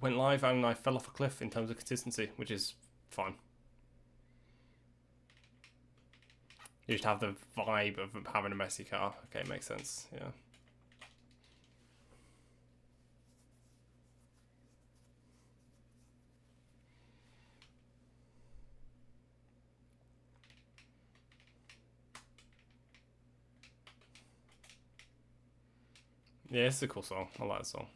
went live and I fell off a cliff in terms of consistency, which is fine. You just have the vibe of having a messy car. Okay, makes sense, yeah. Yeah, it's a cool song. I like the song.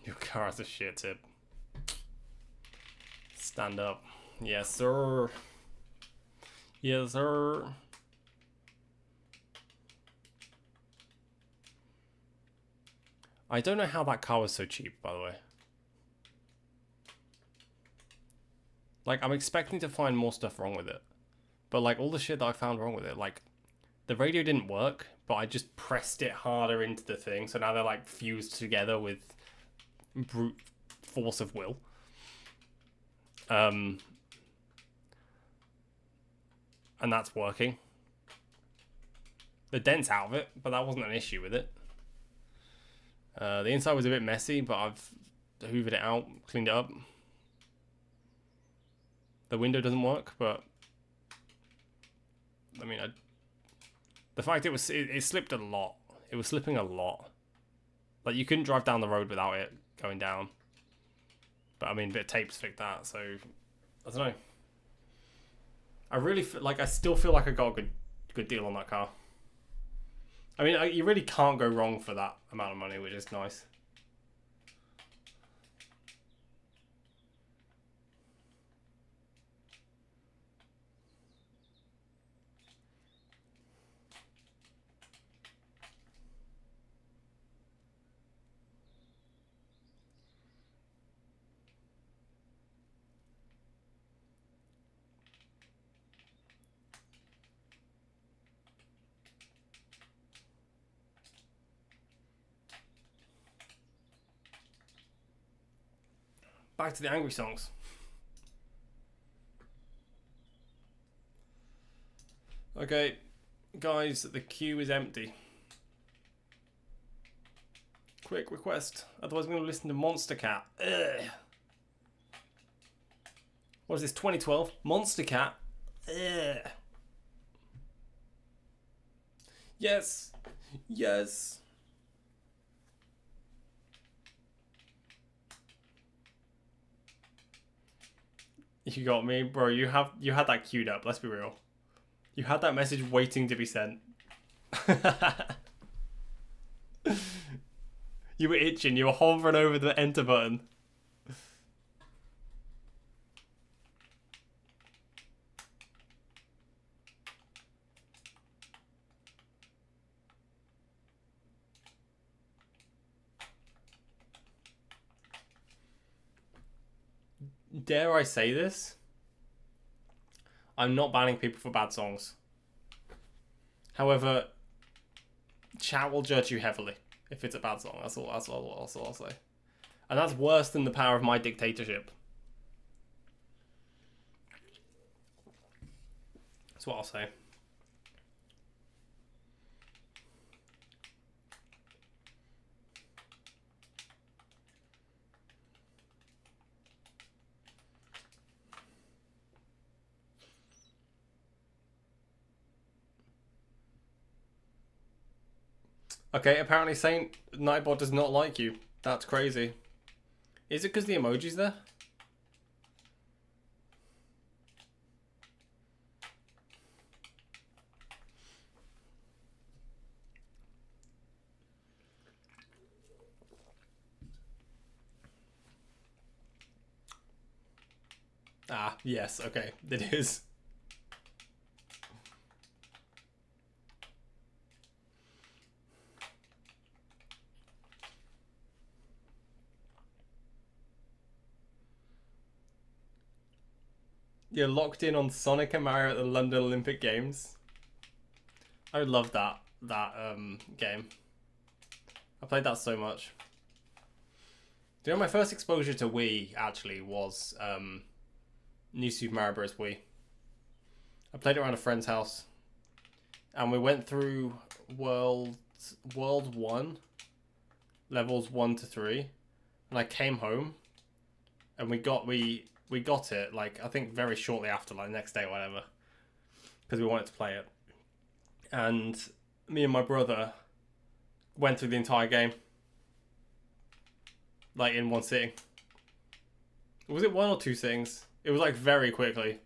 Your car has a shit tip. Stand up. Yes, sir. Yes, sir. I don't know how that car was so cheap, by the way. Like, I'm expecting to find more stuff wrong with it. But, like, all the shit that I found wrong with it, like, the radio didn't work, but I just pressed it harder into the thing. So now they're, like, fused together with brute force of will. And that's working. The dent's out of it, but that wasn't an issue with it. The inside was a bit messy, but I've hoovered it out, cleaned it up. The window doesn't work, but I mean, the fact it slipped a lot. It was slipping a lot. Like, you couldn't drive down the road without it going down. But I mean, a bit of tape's fixed that, so I don't know. I really feel like I still feel like I got a good deal on that car. I mean, you really can't go wrong for that amount of money, which is nice. Back to the angry songs. Okay, guys, the queue is empty. Quick request. Otherwise, I'm going to listen to Monster Cat. Ugh. What is this, 2012? Monster Cat? Ugh. Yes. Yes. You got me, bro. You had that queued up. Let's be real. You had that message waiting to be sent. You were itching. You were hovering over the enter button. Dare I say this? I'm not banning people for bad songs. However, chat will judge you heavily if it's a bad song. That's all I'll say. And that's worse than the power of my dictatorship. That's what I'll say. Okay, apparently Saint Nightbot does not like you. That's crazy. Is it because the emoji's there? Ah, yes, okay, it is. You're locked in on Sonic and Mario at the London Olympic Games. I love that game. I played that so much. Do you know my first exposure to Wii actually was New Super Mario Bros. Wii. I played it around a friend's house, and we went through World 1, levels 1 to 3, and I came home, and we got it like I think very shortly after, like the next day or whatever, because we wanted to play it, and me and my brother went through the entire game, like in one sitting. Was it 1 or 2 sittings? It was like very quickly.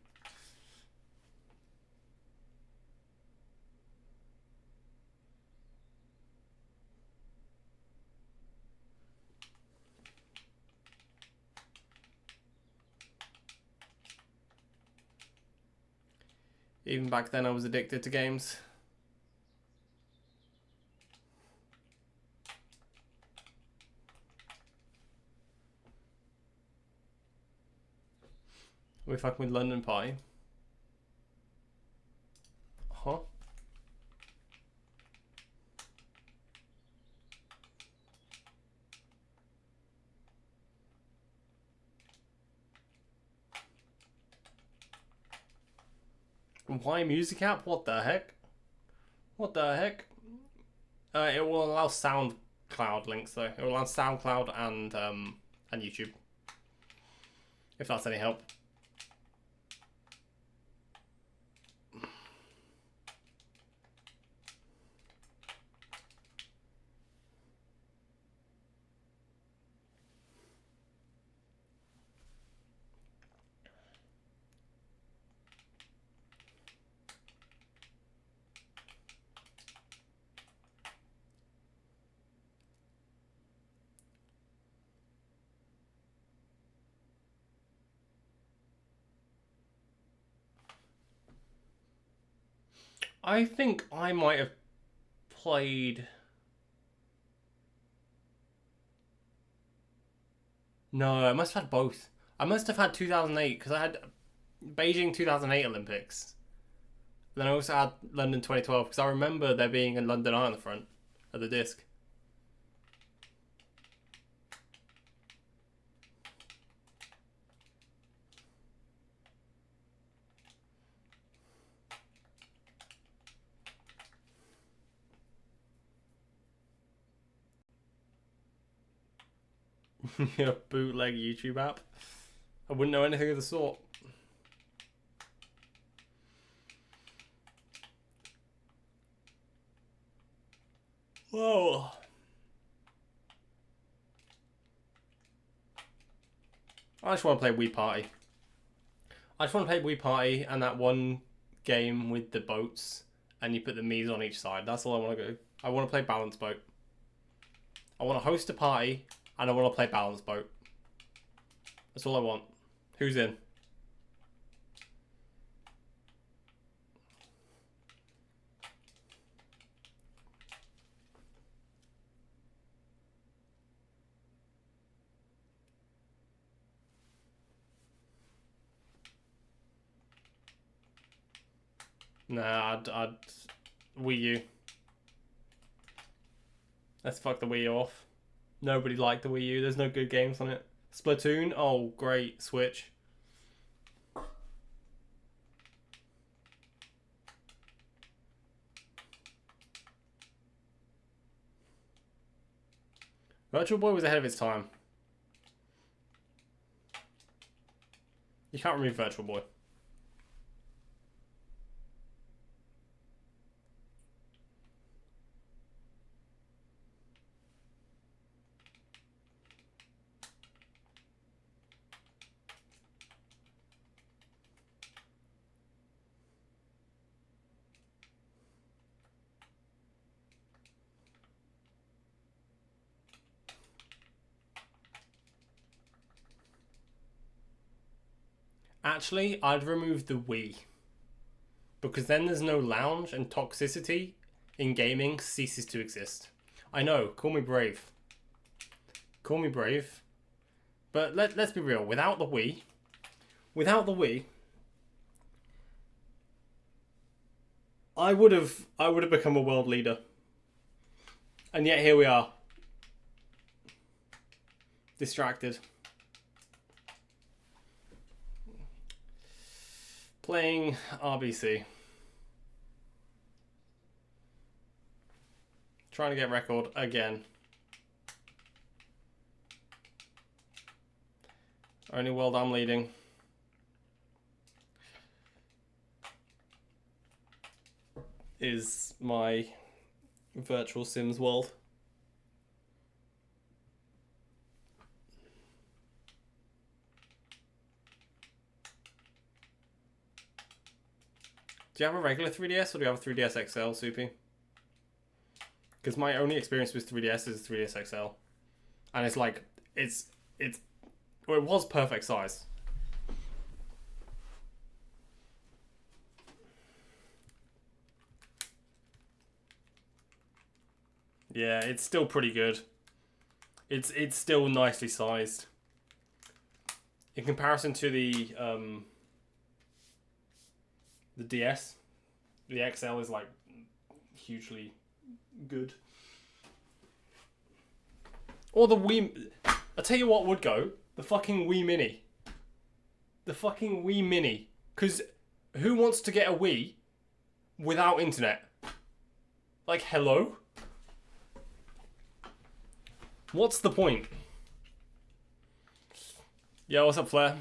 Even back then I was addicted to games. We're fucking with London Pie. Huh? Why music app? What the heck? What the heck? It will allow SoundCloud links though. It will allow SoundCloud and YouTube. If that's any help. I think I might have played... No, I must have had both. I must have had 2008 because I had Beijing 2008 Olympics. Then I also had London 2012 because I remember there being a London Eye on the front of the disc. A bootleg YouTube app. I wouldn't know anything of the sort. Whoa. I just want to play Wii Party. I just want to play Wii Party and that one game with the boats and you put the Mii's on each side. That's all I want to go. I want to play Balance Boat. I want to host a party and I want to play Balance Boat. That's all I want. Who's in? Nah, I'd Wii U. Let's fuck the Wii U off. Nobody liked the Wii U. There's no good games on it. Splatoon? Oh, great. Switch. Virtual Boy was ahead of its time. You can't remove Virtual Boy. Actually, I'd remove the Wii. Because then there's no lounge and toxicity in gaming ceases to exist. I know, call me brave. Call me brave. But let's be real, without the Wii, I would have become a world leader. And yet here we are. Distracted. Playing RBC. Trying to get record again. Only world I'm leading. Is my virtual Sims world. Do you have a regular 3DS or do you have a 3DS XL, Soupy? Because my only experience with 3DS is 3DS XL. And it's like, well, it was perfect size. Yeah, it's still pretty good. It's still nicely sized. In comparison to the DS, the XL is like hugely good. Or the Wii. I'll tell you what would go. The fucking Wii Mini. The fucking Wii Mini. Because who wants to get a Wii without internet? Like, hello? What's the point? Yo, what's up, Flair?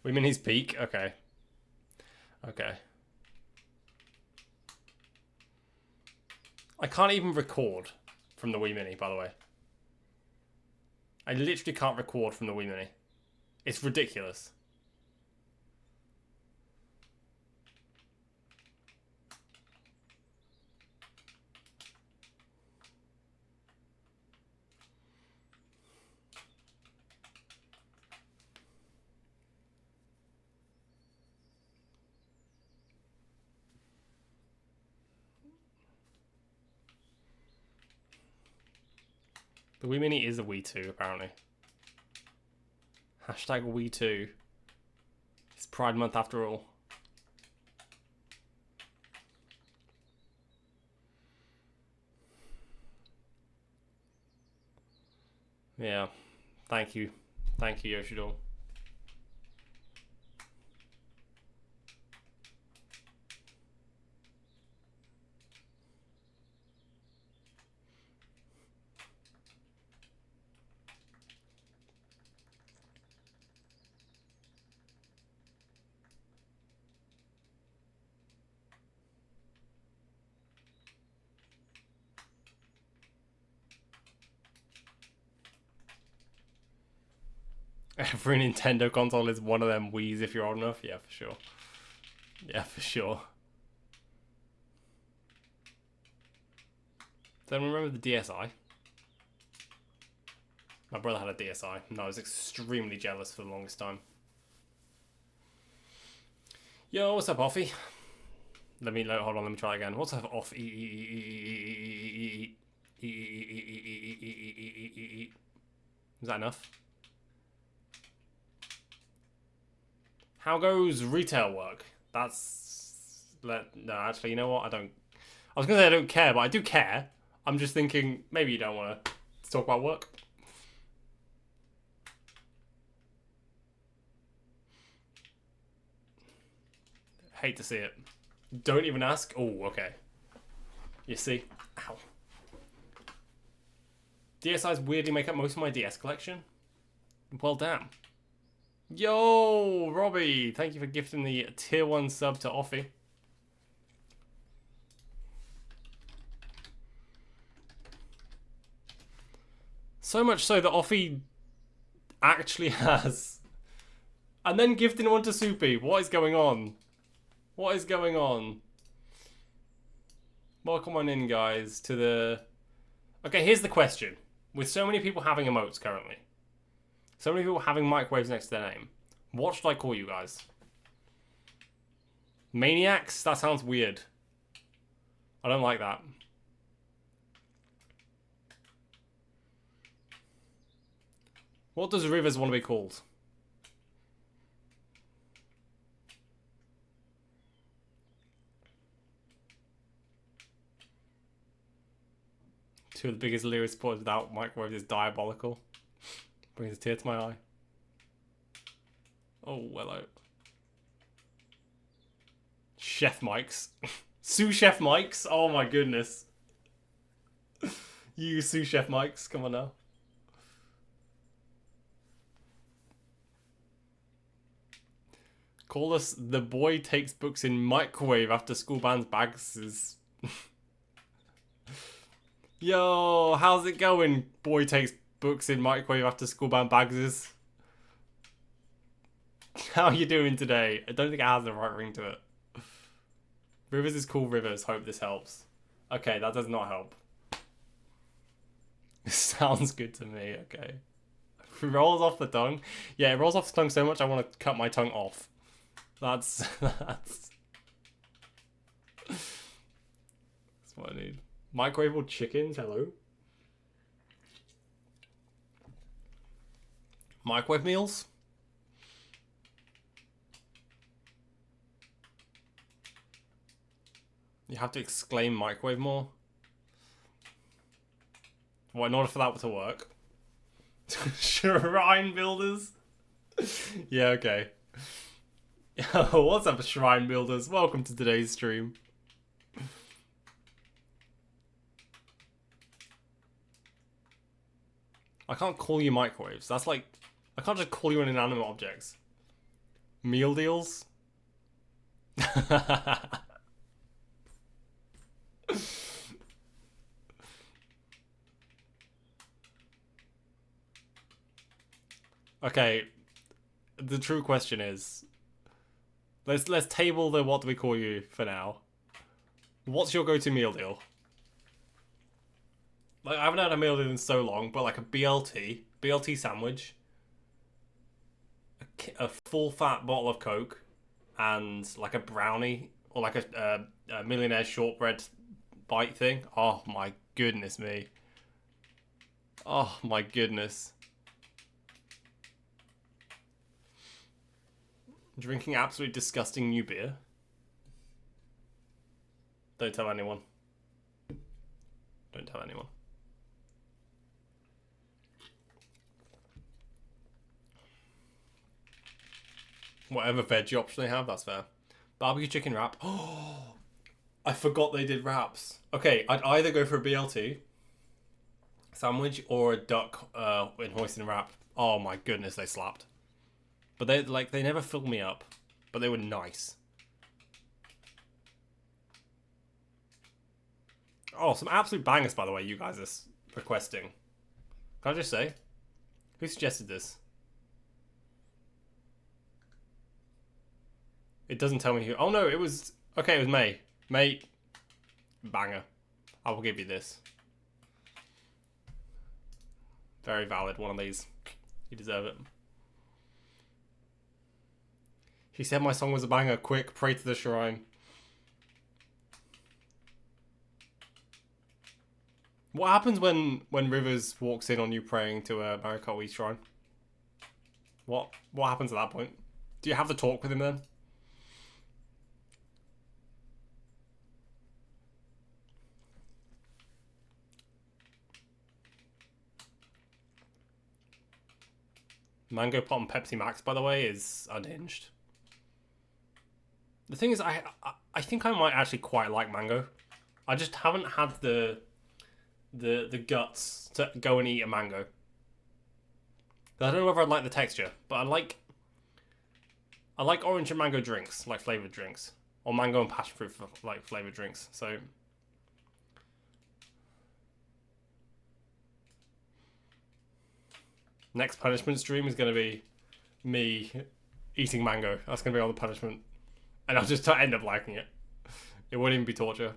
Wii Mini's peak? Okay. Okay. I can't even record from the Wii Mini, by the way. I literally can't record from the Wii Mini. It's ridiculous. The Wii Mini is a Wii 2, apparently. Hashtag Wii 2. It's Pride Month after all. Yeah. Thank you. Thank you, Yoshidor. Every Nintendo console is one of them Wii's if you're old enough. Yeah, for sure. Yeah, for sure. Then remember the DSi? My brother had a DSi, and I was extremely jealous for the longest time. Yo, what's up, Offie? Hold on, let me try again. What's up, off? Is that enough? How goes retail work? No, actually, you know what? I was gonna say I don't care, but I do care. I'm just thinking maybe you don't want to talk about work. Hate to see it. Don't even ask. Oh, okay. You see? Ow. DSi's weirdly make up most of my DS collection. Well, damn. Yo, Robbie. Thank you for gifting the tier 1 sub to Offie. So much so that Offie actually has. And then gifting one to Soupy. What is going on? What is going on? Welcome on in, guys, to the... Okay, here's the question. With so many people having emotes currently, so many people having microwaves next to their name, what should I call you guys? Maniacs? That sounds weird. I don't like that. What does Rivers want to be called? Two of the biggest lyric supporters without microwave is diabolical. Brings a tear to my eye. Oh, hello. Chef Mike's. Sous Chef Mike's? Oh my goodness. You Sous Chef Mike's, come on now. Call us the boy takes books in microwave after school bans bags. Yo, how's it going? Boy takes books in microwave after school ban bags. How are you doing today? I don't think it has the right ring to it. Rivers is cool, Rivers. Hope this helps. Okay, that does not help. Sounds good to me, okay. It rolls off the tongue. Yeah, it rolls off the tongue so much I want to cut my tongue off. That's what I need. Microwavable chickens, hello. Microwave meals? You have to exclaim microwave more. Well, in order for that to work. Shrine builders? Yeah, okay. What's up, shrine builders? Welcome to today's stream. I can't call you microwaves. That's like... I can't just call you inanimate objects. Meal deals? Okay. The true question is... Let's table the what do we call you for now. What's your go-to meal deal? Like, I haven't had a meal deal in so long, but like a BLT sandwich, a full fat bottle of Coke, and like a brownie or like a millionaire shortbread bite thing. Oh my goodness me. Oh my goodness. Drinking absolutely disgusting new beer. Don't tell anyone. Don't tell anyone. Whatever veggie option they have, that's fair. Barbecue chicken wrap. Oh, I forgot they did wraps. Okay, I'd either go for a BLT sandwich or a duck in hoisin wrap. Oh my goodness, they slapped. But they never filled me up, but they were nice. Oh, some absolute bangers, by the way, you guys are requesting. Can I just say? Who suggested this? It doesn't tell me who. Oh no, it was... Okay, it was May. May. Banger. I will give you this. Very valid, one of these. You deserve it. He said my song was a banger. Quick, pray to the shrine. What happens when Rivers walks in on you praying to a Marikot shrine? What happens at that point? Do you have to talk with him then? Mango Pot and Pepsi Max, by the way, is unhinged. The thing is, I think I might actually quite like mango. I just haven't had the guts to go and eat a mango. I don't know whether I'd like the texture, but I like orange and mango drinks, like flavored drinks, or mango and passion fruit for like flavored drinks. So next punishment stream is going to be me eating mango. That's going to be all the punishment. And I'll just end up liking it. It won't even be torture.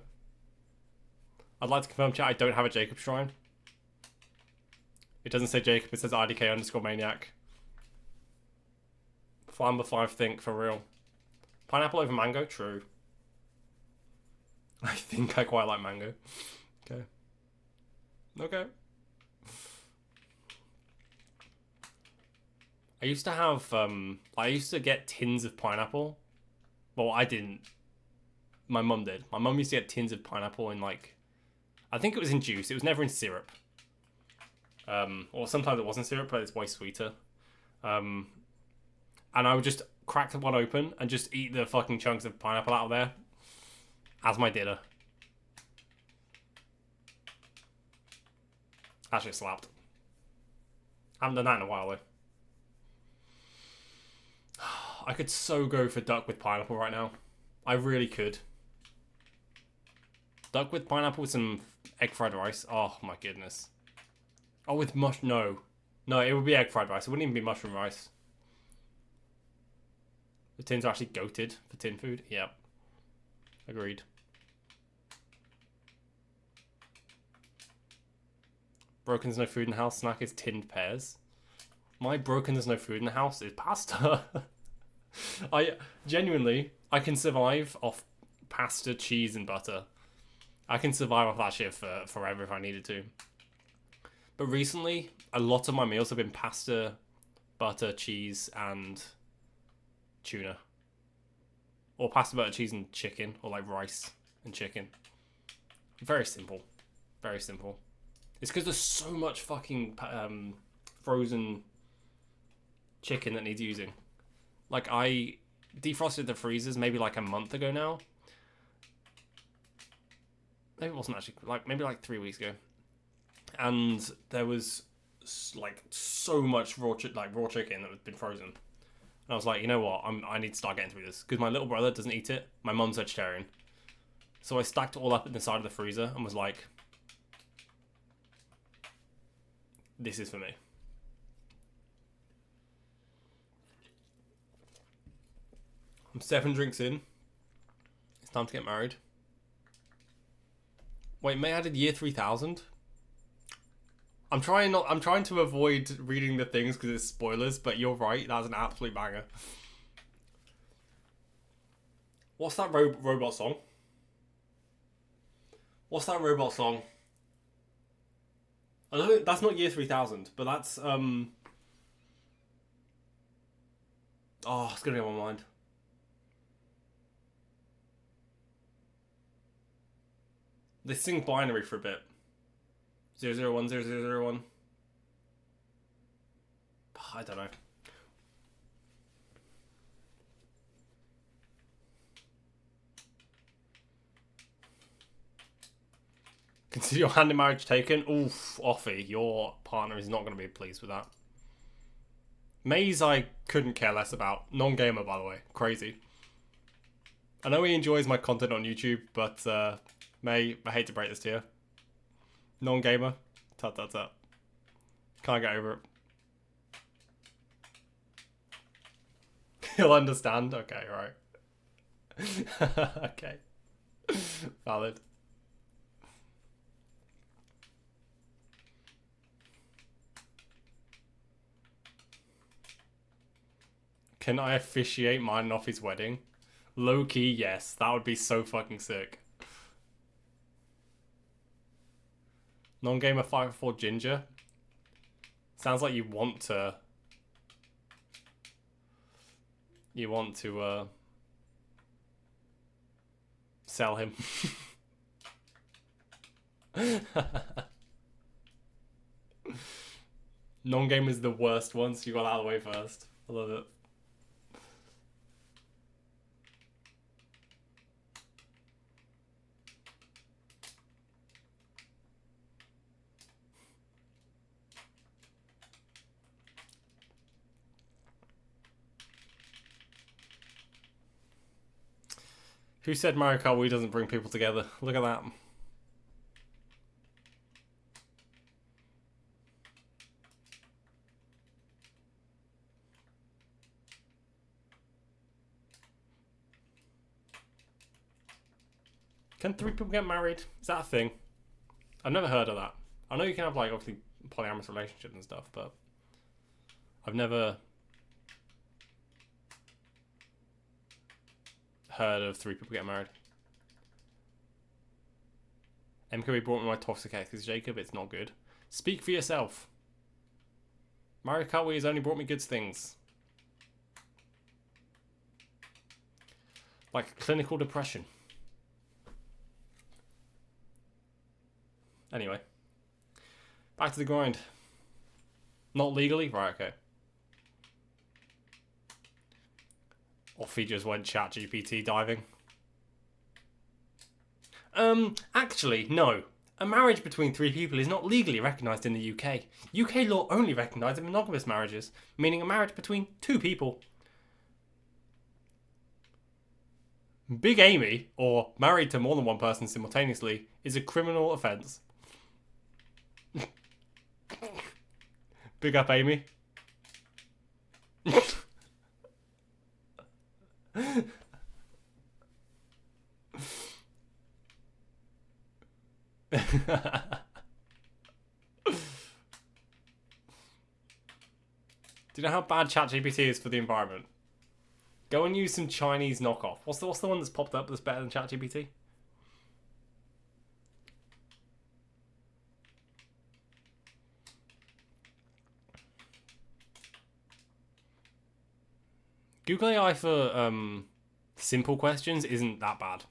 I'd like to confirm, chat, I don't have a Jacob shrine. It doesn't say Jacob, it says RDK_maniac. Flamber 5 think, for real. Pineapple over mango? True. I think I quite like mango. Okay. Okay. I used to have, I used to get tins of pineapple. Well, I didn't. My mum did. My mum used to get tins of pineapple in, like, I think it was in juice. It was never in syrup. Or sometimes it wasn't syrup, but it's way sweeter. And I would just crack the one open and just eat the fucking chunks of pineapple out of there as my dinner. Actually slapped. Haven't done that in a while though. I could so go for duck with pineapple right now. I really could. Duck with pineapple with some egg fried rice. Oh my goodness. Oh, with no. No, it would be egg fried rice. It wouldn't even be mushroom rice. The tins are actually goated for tin food. Yep. Agreed. Broken there's no food in the house snack is tinned pears. My broken there's no food in the house is pasta. I can survive off pasta, cheese, and butter. I can survive off that shit for forever if I needed to. But recently, a lot of my meals have been pasta, butter, cheese, and tuna. Or pasta, butter, cheese, and chicken. Or like rice and chicken. Very simple. Very simple. It's because there's so much fucking frozen chicken that needs using. Like, I defrosted the freezers maybe like a month ago now. Maybe it wasn't actually, maybe 3 weeks ago. And there was like so much raw chicken that had been frozen. And I was like, you know what? I need to start getting through this because my little brother doesn't eat it. My mum's vegetarian, so I stacked it all up in the side of the freezer and was like, "This is for me." I'm 7 drinks in. It's time to get married. Wait, May added year 3000. I'm trying to avoid reading the things because it's spoilers, but you're right. That's an absolute banger. What's that robot song? What's that robot song? I don't think, that's not year 3000, but that's oh, it's gonna be on my mind. They sing binary for a bit. 001, 0001. I don't know. Consider your hand in marriage taken. Oof, Offie, your partner is not going to be pleased with that. Maze, I couldn't care less about. Non-gamer, by the way. Crazy. I know he enjoys my content on YouTube, but May, I hate to break this to you. Non-gamer, tut. Can't get over it. He'll understand. Okay, right. Okay. Valid. Can I officiate mine off his wedding? Low-key, yes. That would be so fucking sick. Non-gamer 5 4 Ginger. Sounds like you want to sell him. Non-gamer is the worst one, so you got out of the way first. I love it. Who said Mario Kart Wii doesn't bring people together? Look at that. Can 3 people get married? Is that a thing? I've never heard of that. I know you can have, like, obviously polyamorous relationships and stuff, but I've never heard of 3 people getting married. MKB brought me my toxic exes, Jacob. It's not good. Speak for yourself. Mario Kart Wii has only brought me good things. Like clinical depression. Anyway. Back to the grind. Not legally? Right, okay. Offie just went ChatGPT diving. Actually, no. A marriage between 3 people is not legally recognised in the UK. UK law only recognises monogamous marriages, meaning a marriage between 2 people. Big Amy, or married to more than one person simultaneously, is a criminal offence. Big up, Amy. Do you know how bad ChatGPT is for the environment? Go and use some Chinese knockoff. What's the one that's popped up that's better than ChatGPT? Google AI for simple questions isn't that bad.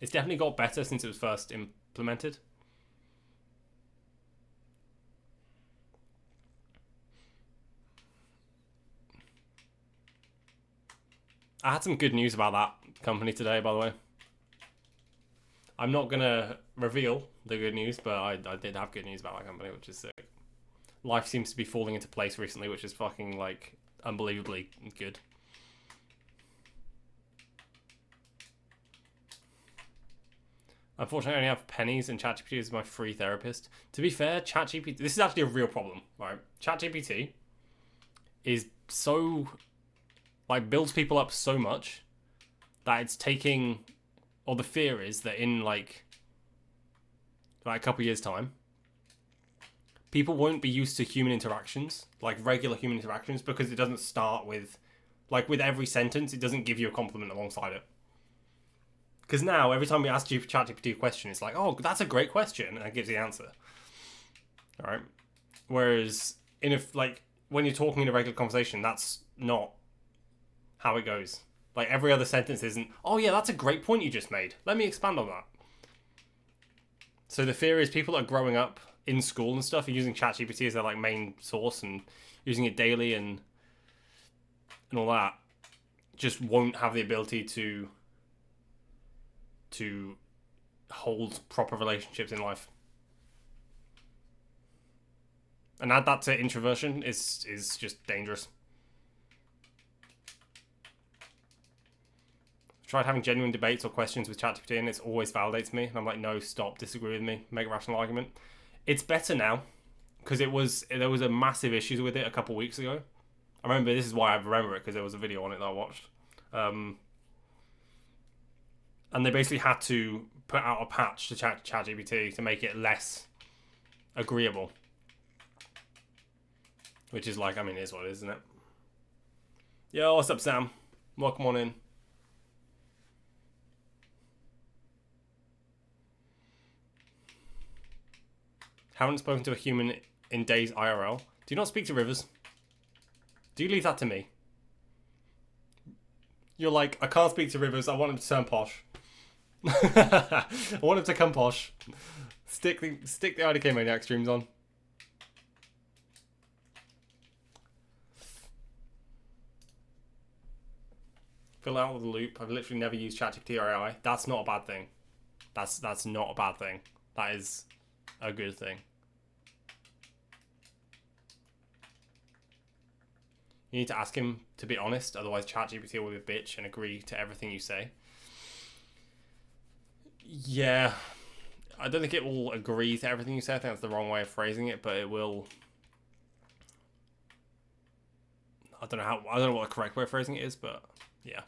It's definitely got better since it was first implemented. I had some good news about that company today, by the way. I'm not going to reveal the good news, but I did have good news about that company, which is sick. Life seems to be falling into place recently, which is fucking, like, unbelievably good. Unfortunately, I only have pennies, and ChatGPT is my free therapist. To be fair, ChatGPT... This is actually a real problem, right? ChatGPT is so... like, builds people up so much that it's taking... or the fear is that in, like a couple of years' time, people won't be used to human interactions, like regular human interactions, because it doesn't start with... like, with every sentence, it doesn't give you a compliment alongside it. Because now, every time we ask ChatGPT a question, it's like, oh, that's a great question, and it gives the answer. All right? Whereas, when you're talking in a regular conversation, that's not how it goes. Like, every other sentence isn't, oh yeah, that's a great point you just made. Let me expand on that. So the fear is people that are growing up in school and stuff are using ChatGPT as their, like, main source and using it daily and all that, just won't have the ability to hold proper relationships in life. And add that to introversion is just dangerous. I've tried having genuine debates or questions with ChatGPT and it always validates me. And I'm like, no, stop, disagree with me, make a rational argument. It's better now because there was a massive issue with it a couple weeks ago. I remember, this is why I remember it, because there was a video on it that I watched. And they basically had to put out a patch to ChatGPT to make it less agreeable. Which is like, I mean, it is what it is, isn't it? Yo, what's up, Sam? Welcome on in. Haven't spoken to a human in days IRL. Do you not speak to Rivers? Do you leave that to me? You're like, I can't speak to Rivers, I want him to turn posh. I want him to come posh. Stick the IDK Maniac streams on. Fill out the loop. I've literally never used ChatGPT or AI. That's not a bad thing. That's not a bad thing. That is a good thing. You need to ask him to be honest, otherwise ChatGPT will be a bitch and agree to everything you say. Yeah, I don't think it will agree to everything you say. I think that's the wrong way of phrasing it, but it will. I don't know what the correct way of phrasing it is, but yeah.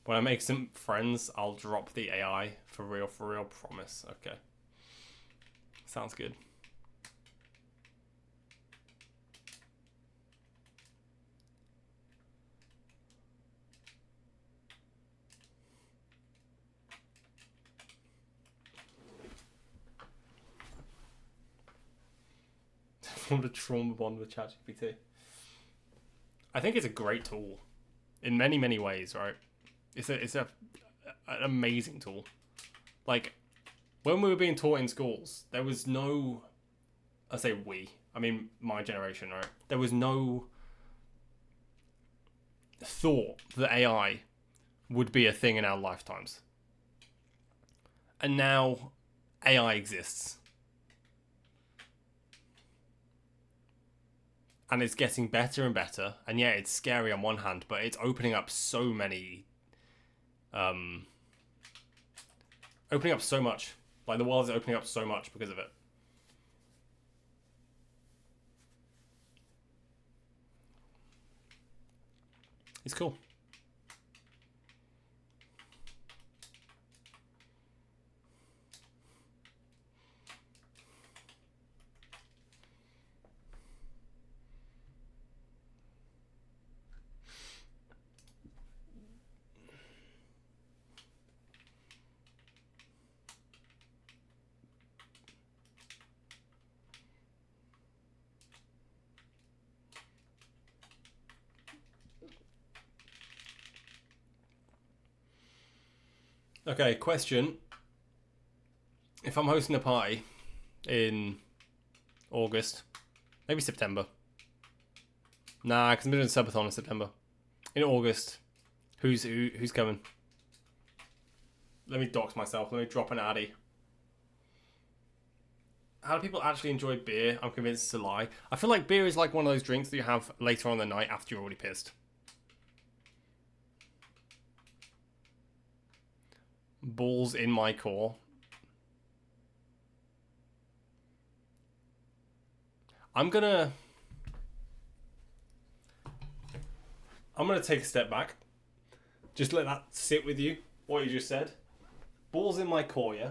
When I make some friends, I'll drop the AI for real, promise. Okay. Sounds good. Formed a trauma bond with ChatGPT. I think it's a great tool in many ways, right? It's a an amazing tool. Like, when we were being taught in schools, there was no... I say we. I mean, my generation, right? There was no thought that AI would be a thing in our lifetimes. And now AI exists. And it's getting better and better. And yeah, it's scary on one hand, but it's opening up so many... opening up so much. Like, the world is opening up so much because of it. It's cool. Okay, question. If I'm hosting a party in August, maybe September. Nah, because I'm doing a subathon in September. In August, who's coming? Let me dox myself. Let me drop an addy. How do people actually enjoy beer? I'm convinced it's a lie. I feel like beer is like one of those drinks that you have later on in the night after you're already pissed. Balls in my core. I'm gonna take a step back. Just let that sit with you, what you just said. Balls in my core, yeah?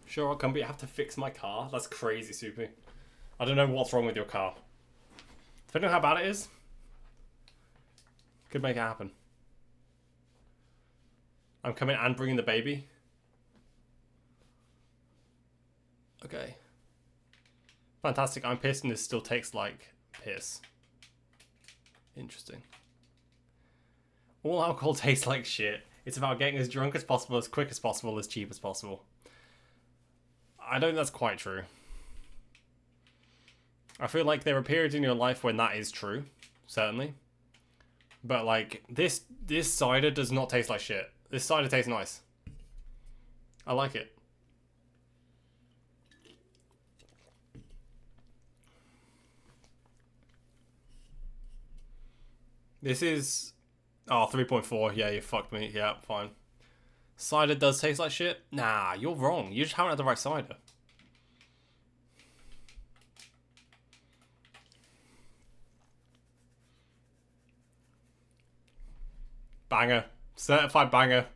Sure, I'll come, but you have to fix my car. That's crazy, Soupy. I don't know what's wrong with your car. Depending on how bad it is, could make it happen. I'm coming and bringing the baby. Okay. Fantastic. I'm pissed and this still tastes like piss. Interesting. All alcohol tastes like shit. It's about getting as drunk as possible, as quick as possible, as cheap as possible. I don't think that's quite true. I feel like there are periods in your life when that is true, certainly. But like this cider does not taste like shit. This cider tastes nice. I like it. This is 3.4. Yeah, you fucked me. Yeah, fine. Cider does taste like shit? Nah, you're wrong. You just haven't had the right cider. Banger. Certified banger.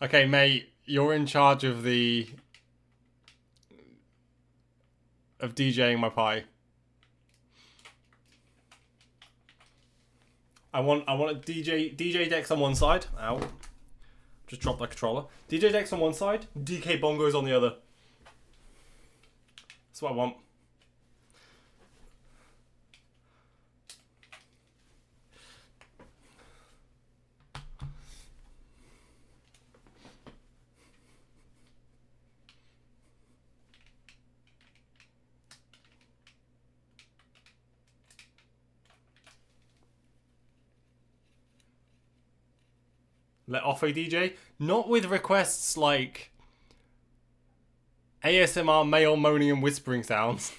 Okay, mate, you're in charge of DJing my pie. I want a DJ decks on one side. Ow. Just dropped the controller. DJ decks on one side, DK bongos on the other. That's what I want. Let off a DJ. Not with requests like ASMR male moaning and whispering sounds.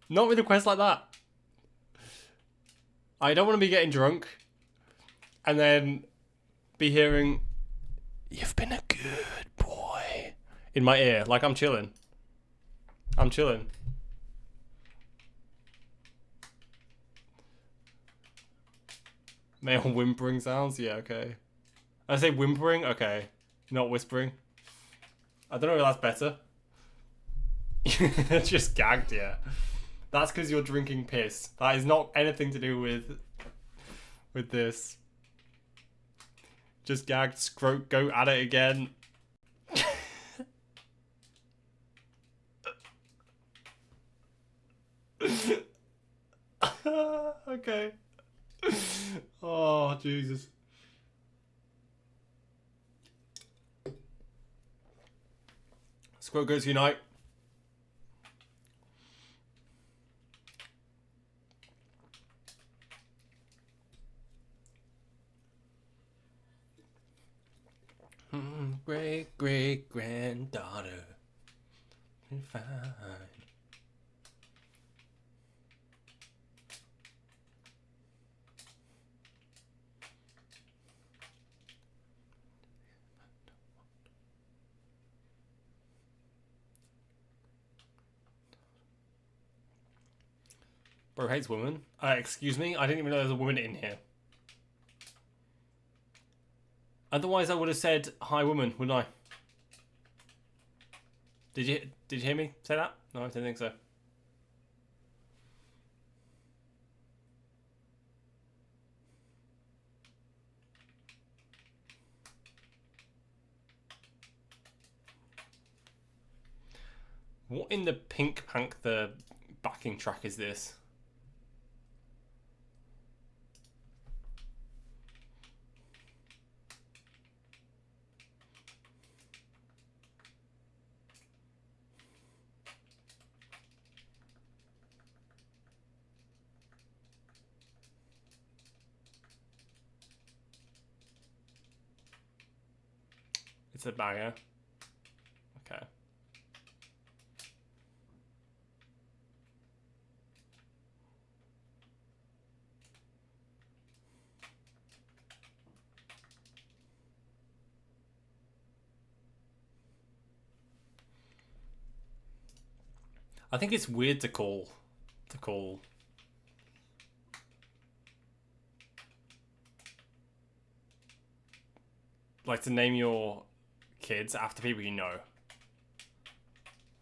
Not with requests like that. I don't want to be getting drunk and then be hearing, "You've been a good boy," in my ear. Like I'm chilling. I'm chilling. Male whimpering sounds? Yeah, okay. I say whimpering? Okay. Not whispering. I don't know if that's better. Just gagged, yeah. That's because you're drinking piss. That is not anything to do with this. Just gagged, scrote, go at it again. Okay. Oh, Jesus. Scrote goes unite. Great great granddaughter. Fine. Bro hates women. Excuse me? I didn't even know there was a woman in here. Otherwise I would have said, "Hi woman," wouldn't I? Did you hear me say that? No, I didn't think so. What in the Pink Panther backing track is this? It's a banger. Okay. I think it's weird to call like to name your kids after people you know.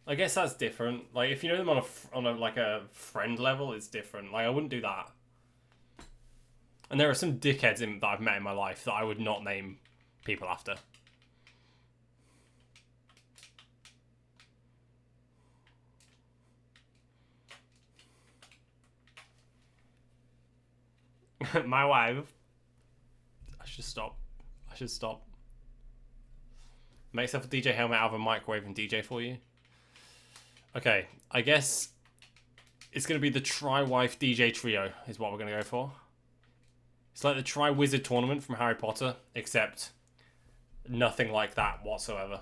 I guess that's different. Like if you know them on a like a friend level, it's different. Like I wouldn't do that. And there are some dickheads that I've met in my life that I would not name people after. My wife. I should stop. Make yourself a DJ helmet out of a microwave and DJ for you. Okay, I guess it's going to be the Tri-Wife DJ Trio is what we're going to go for. It's like the Tri-Wizard tournament from Harry Potter, except nothing like that whatsoever.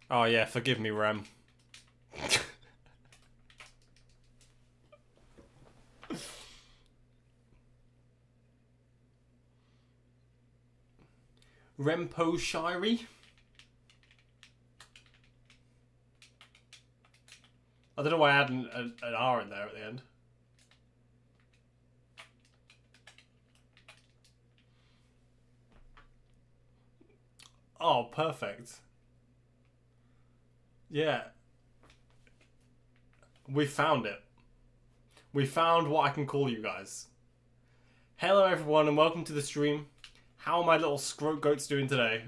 Oh yeah, forgive me, Rem. Rempo Shirey? I don't know why I had an R in there at the end. Oh, perfect. Yeah. We found it. We found what I can call you guys. Hello everyone and welcome to the stream. How are my little scrote goats doing today?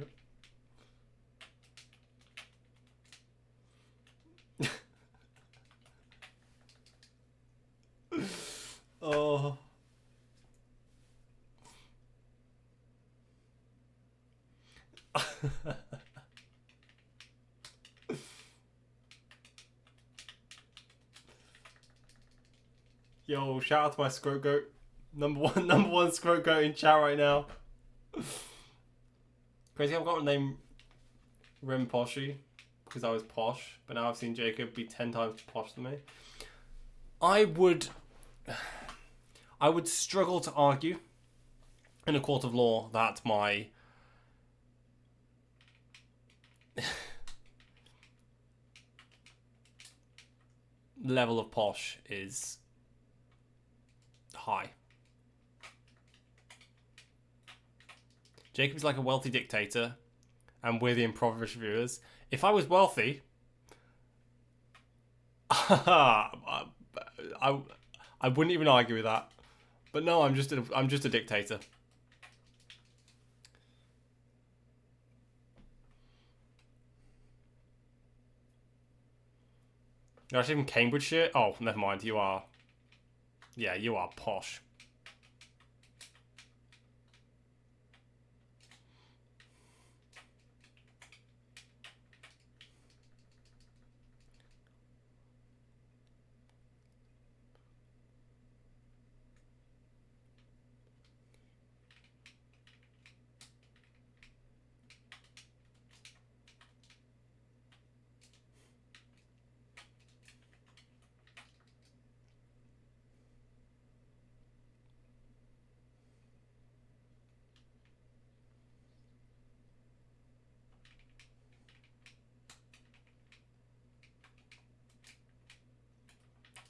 Yo, shout out to my scrote goat. Number one scrote goat in chat right now. Crazy, I've got a name Rimposhi because I was posh, but now I've seen Jacob be 10 times posh than me. I would struggle to argue in a court of law that my level of posh is high. Jacob's like a wealthy dictator, and we're the impoverished viewers. If I was wealthy, I wouldn't even argue with that. But no, I'm just a dictator. You're actually from Cambridgeshire? Oh, never mind. You are. Yeah, you are posh.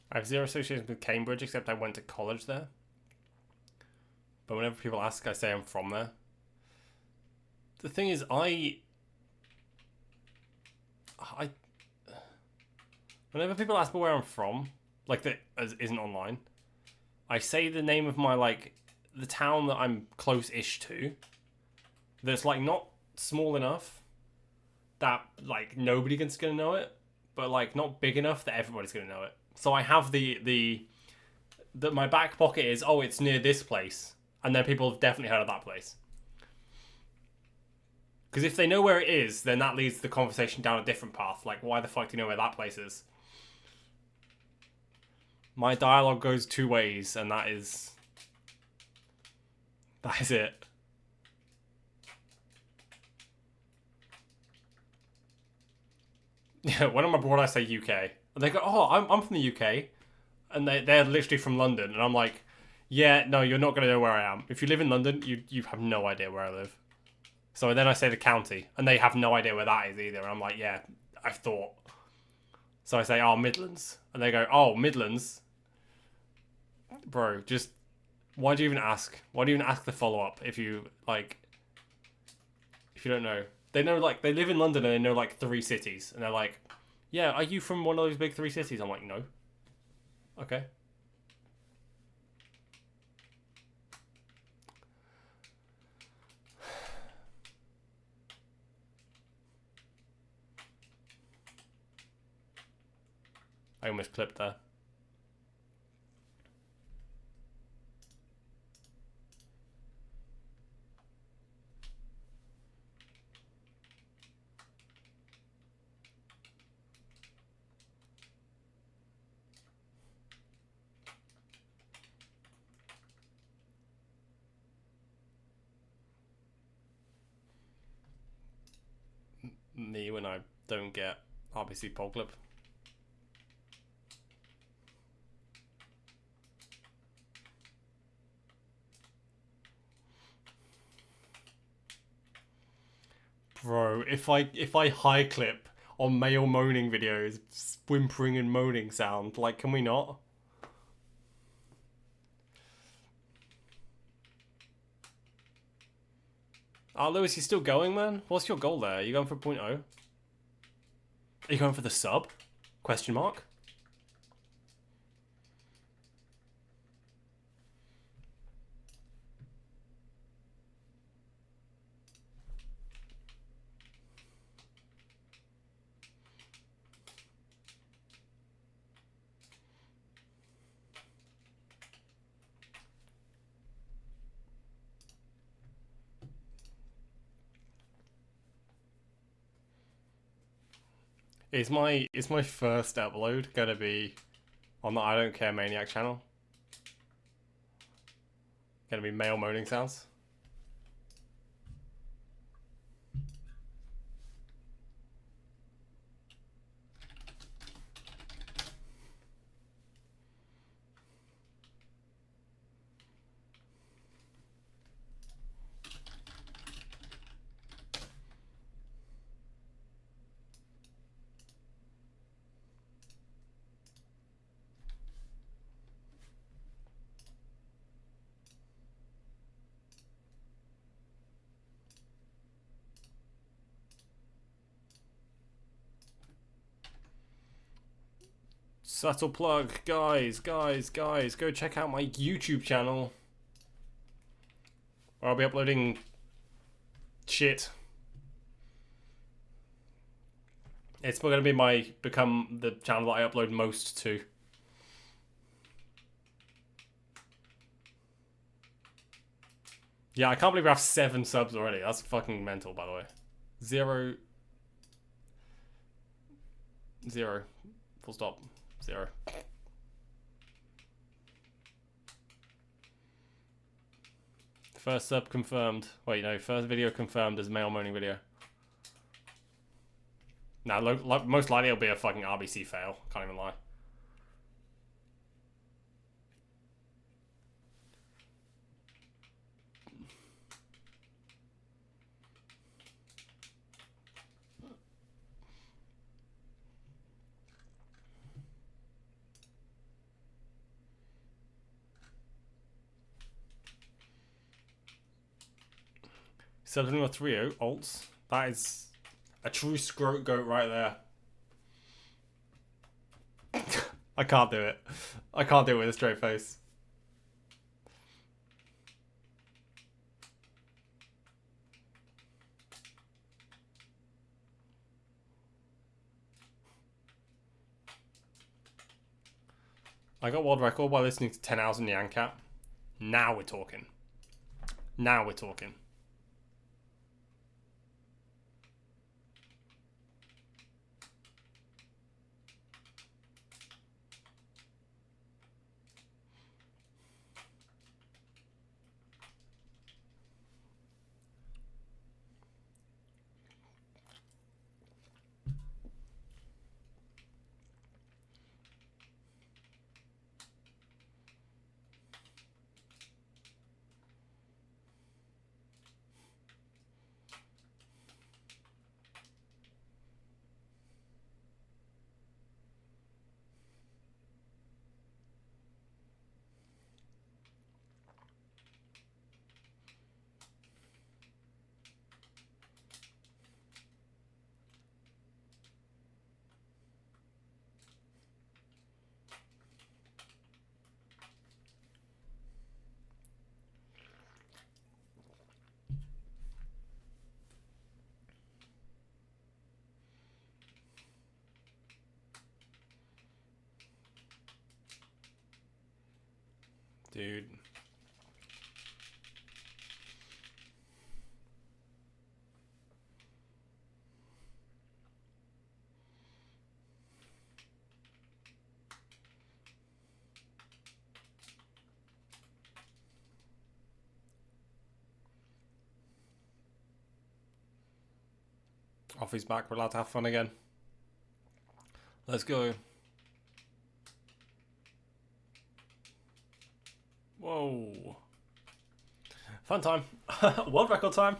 I have zero association with Cambridge, except I went to college there. But whenever people ask, I say I'm from there. The thing is, whenever people ask me where I'm from, like that isn't online, I say the name of my, like, the town that I'm close-ish to. That's, like, not small enough that, like, nobody's gonna know it, but, like, not big enough that everybody's gonna know it. So I have that my back pocket is, oh, it's near this place, and then people have definitely heard of that place. Because if they know where it is, then that leads the conversation down a different path. Like, why the fuck do you know where that place is? My dialogue goes two ways, and that is it. Yeah, when I'm abroad, I say UK. And they go, oh, I'm from the UK. And they're literally from London. And I'm like, yeah, no, you're not going to know where I am. If you live in London, you have no idea where I live. So then I say the county. And they have no idea where that is either. And I'm like, yeah, I've thought. So I say, oh, Midlands. And they go, oh, Midlands? Bro, just... Why do you even ask? Why do you even ask the follow-up if you, like... If you don't know? They know, like, they live in London and they know, like, 3 cities. And they're like, yeah, are you from one of those big 3 cities? I'm like, no. Okay. I almost clipped there. Me when I don't get RBC Pole Clip. Bro, if I high clip on male moaning videos, whimpering and moaning sound, like, can we not? Oh, Lewis, you still going, man? What's your goal there? Are you going for 0.0? Are you going for the sub? Question mark? Is my first upload gonna be on the I Don't Care Maniac channel? Gonna be male moaning sounds. Subtle plug, guys, go check out my YouTube channel, where I'll be uploading shit. It's going to be become the channel that I upload most to. Yeah, I can't believe we have 7 subs already. That's fucking mental, by the way. 0. Full stop. 0. First sub confirmed. Wait, no. First video confirmed as male moaning video. Nah, most likely it'll be a fucking RBC fail. Can't even lie. Subs or 3 alts. That is a true scrote goat right there. I can't do it. I can't do it with a straight face. I got world record by listening to 10 hours in the ANCAP. Now we're talking. Now we're talking. Dude. Off his back, we're allowed to have fun again. Let's go. Whoa. Fun time. World record time.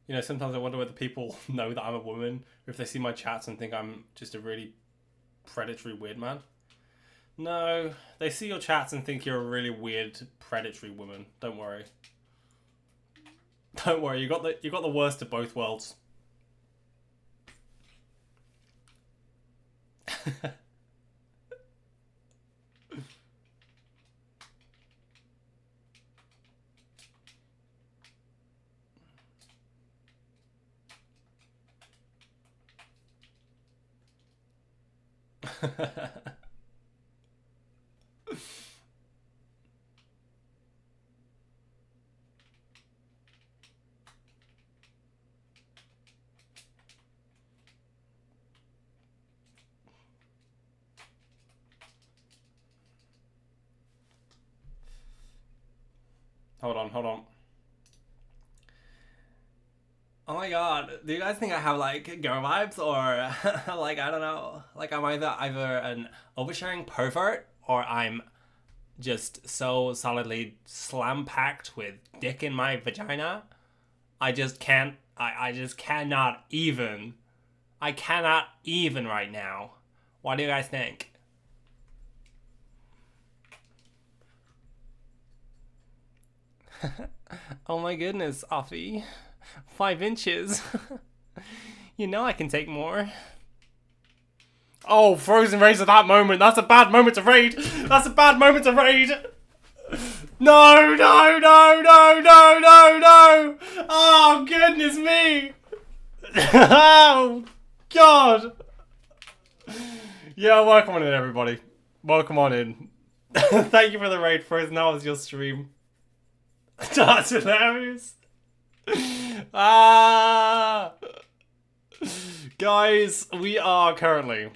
You know, sometimes I wonder whether people know that I'm a woman, or if they see my chats and think I'm just a really predatory weird man. No, they see your chats and think you're a really weird predatory woman. Don't worry. Don't worry, you got the worst of both worlds. Hold on. Oh my god, do you guys think I have like girl vibes or like I don't know, like I'm either an oversharing pervert or I'm just so solidly slam packed with dick in my vagina? I just can't. I just cannot even. I cannot even right now. What do you guys think? Oh my goodness, Offie. 5 inches. You know I can take more. Oh, Frozen raids at that moment. That's a bad moment to raid. That's a bad moment to raid. No. Oh, goodness me. Oh, God. Yeah, welcome on in, everybody. Welcome on in. Thank you for the raid, Frozen. That was your stream. That's hilarious. Guys, we are currently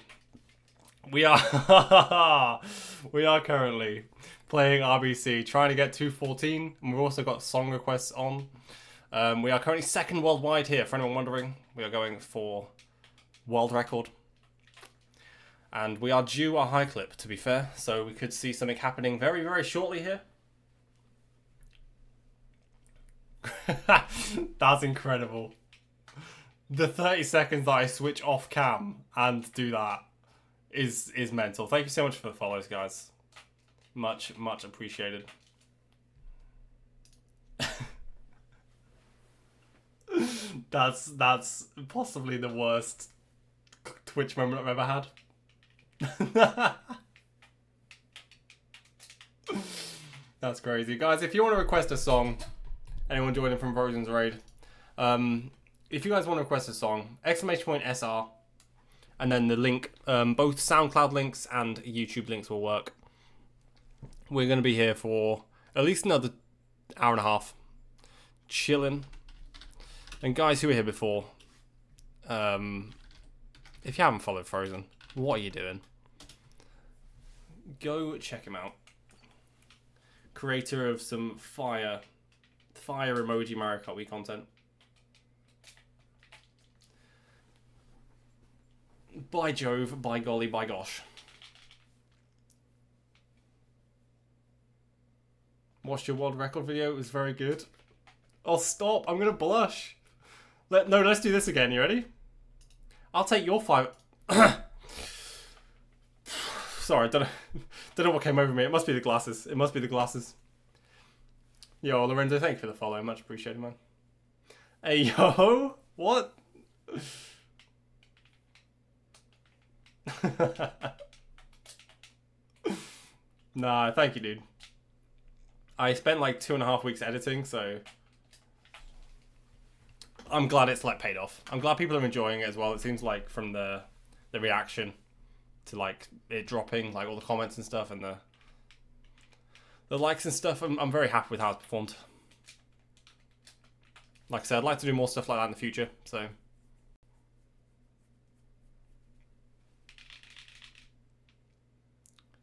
playing RBC, trying to get 214, and we've also got song requests on. We are currently second worldwide here, for anyone wondering. We are going for world record. And we are due a high clip, to be fair, so we could see something happening very, very shortly here. That's incredible. The 30 seconds that I switch off cam and do that is mental. Thank you so much for the follows, guys. Much appreciated. That's possibly the worst Twitch moment I've ever had. That's crazy. Guys, if you want to request a song, anyone joining from Frozen's raid, if you guys want to request a song, !SR, and then the link, both SoundCloud links and YouTube links will work. We're going to be here for at least another hour and a half, chilling. And guys who were here before, if you haven't followed Frozen, what are you doing? Go check him out. Creator of some fire emoji Mario Kart Wii content. By Jove, by golly, by gosh. Watched your world record video, it was very good. Oh, stop, I'm gonna blush. No, let's do this again, you ready? I'll take your 5... Sorry, don't know what came over me. It must be the glasses. It must be the glasses. Yo, Lorenzo, thank you for the follow. Much appreciated, man. Hey, yo, what? Nah, thank you, dude. I spent like 2.5 weeks editing, so I'm glad it's like paid off. I'm glad people are enjoying it as well. It seems like from the reaction to like it dropping, like all the comments and stuff, and the likes and stuff. I'm very happy with how it's performed. Like I said, I'd like to do more stuff like that in the future. So.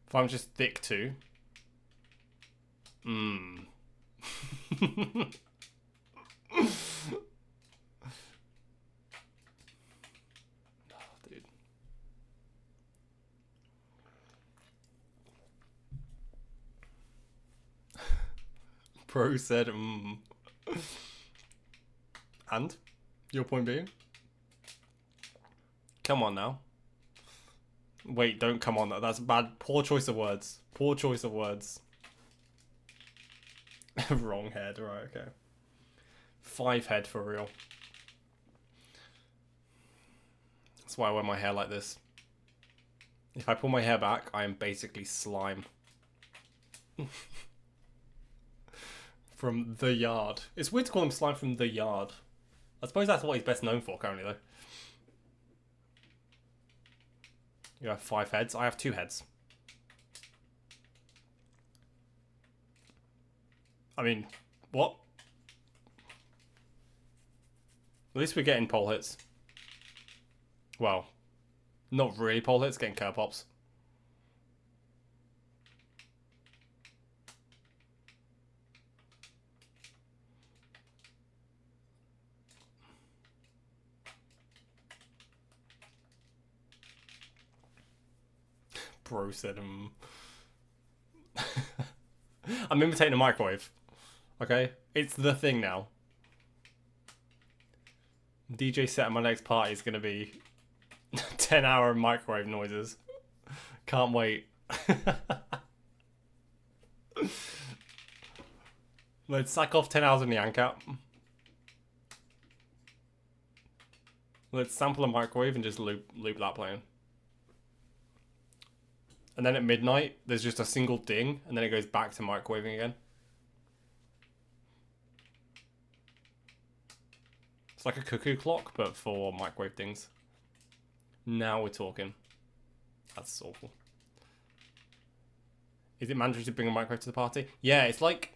If I'm just thick too. Oh, dude. Pro said, And? Your point being? Come on now. Wait, don't come on. That's bad. Poor choice of words. Poor choice of words. Wrong head. Right, okay. 5 head for real. That's why I wear my hair like this. If I pull my hair back, I am basically slime. From The Yard. It's weird to call him slime from The Yard. I suppose that's what he's best known for currently, though. You have 5 heads. I have 2 heads. I mean, what? At least we're getting pole hits. Well, not really pole hits, getting curb pops. Bro said, I'm imitating a microwave. Okay? It's the thing now. DJ set at my next party is going to be 10-hour microwave noises. Can't wait. Let's sack off 10 hours on the ANCAP. Let's sample a microwave and just loop that playing. And then at midnight, there's just a single ding, and then it goes back to microwaving again. It's like a cuckoo clock, but for microwave things. Now we're talking. That's awful. Is it mandatory to bring a microwave to the party? Yeah, it's like...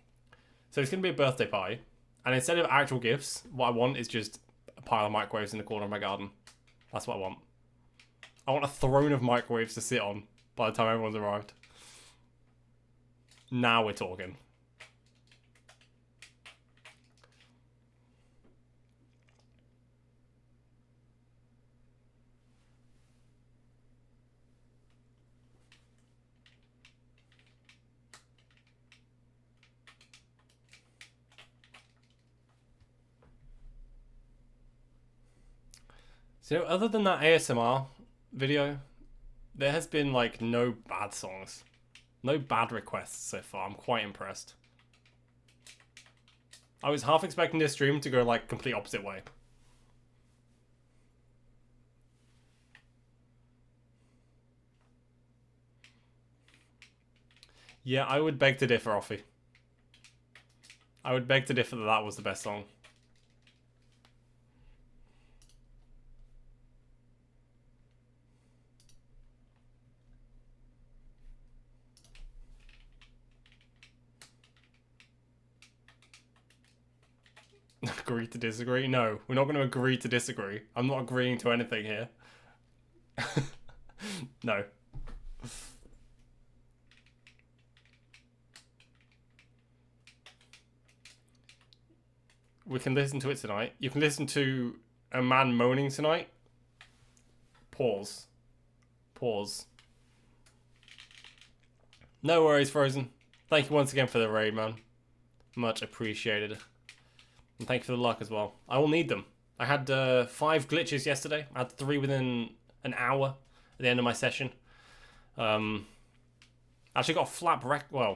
So it's going to be a birthday party. And instead of actual gifts, what I want is just a pile of microwaves in the corner of my garden. That's what I want. I want a throne of microwaves to sit on by the time everyone's arrived. Now we're talking. So other than that ASMR video, there has been like no bad songs. No bad requests so far. I'm quite impressed. I was half expecting this stream to go like complete opposite way. Yeah, I would beg to differ, Offie. I would beg to differ that that was the best song. Agree to disagree? No, we're not going to agree to disagree. I'm not agreeing to anything here. No. We can listen to it tonight. You can listen to a man moaning tonight. Pause. Pause. No worries, Frozen. Thank you once again for the raid, man. Much appreciated. And thank you for the luck as well. I will need them. I had 5 glitches yesterday. I had 3 within an hour at the end of my session. Actually got a flap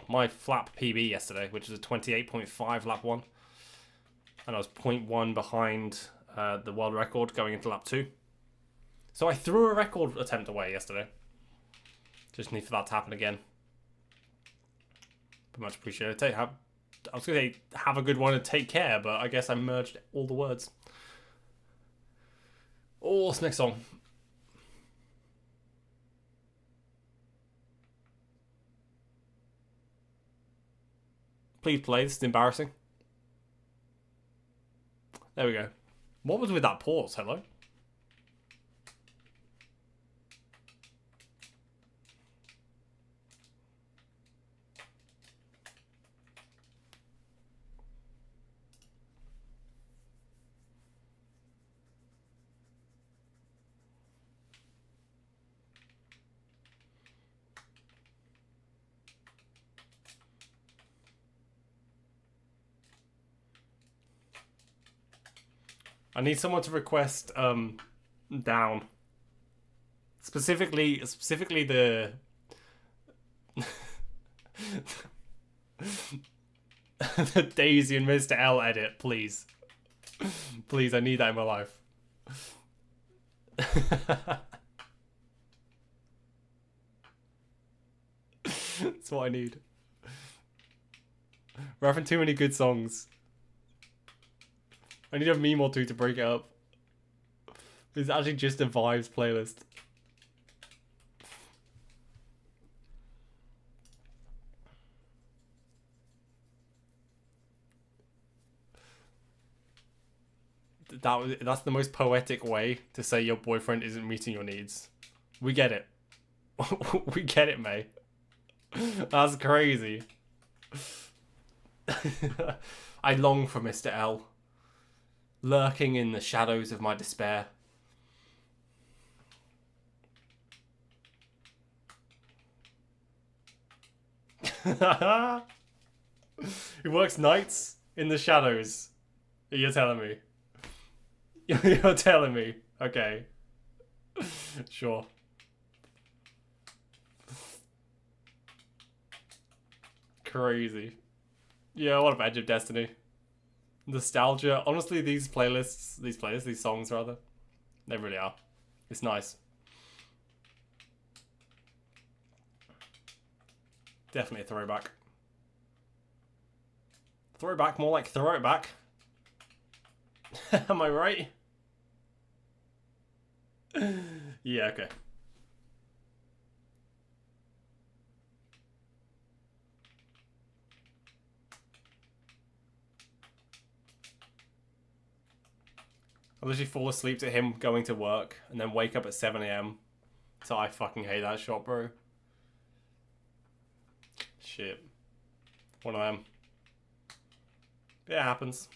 my flap PB yesterday, which is a 28.5 lap 1. And I was 0.1 behind the world record going into lap 2. So I threw a record attempt away yesterday. Just need for that to happen again. But much appreciated. I was going to say, have a good one and take care, but I guess I merged all the words. Oh, what's the next song? Please play, this is embarrassing. There we go. What was with that pause? Hello? I need someone to request down. Specifically the the Daisy and Mr. L edit, please. Please, I need that in my life. That's what I need. We're having too many good songs. I need a meme or two to break it up. It's actually just a vibes playlist. That's the most poetic way to say your boyfriend isn't meeting your needs. We get it. We get it, May. That's crazy. I long for Mr. L, lurking in the shadows of my despair. He works nights in the shadows. You're telling me. You're telling me. Okay. Sure. Crazy. Yeah, what about Edge of Destiny? Nostalgia. Honestly, these songs rather, they really are. It's nice. Definitely a throwback. Throwback, more like throw it back. Am I right? Yeah, okay. I literally fall asleep to him going to work and then wake up at 7 AM. So I fucking hate that shot, bro. Shit. One of them. It happens.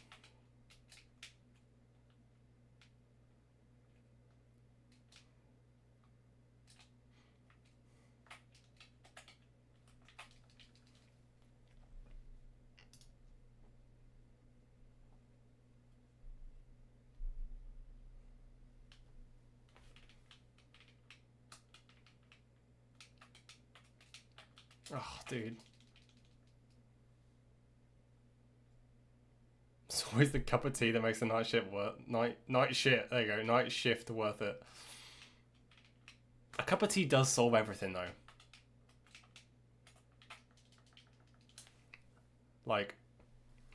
Oh, dude. It's always the cup of tea that makes the night shift worth night shit. There you go, night shift worth it. A cup of tea does solve everything though. Like,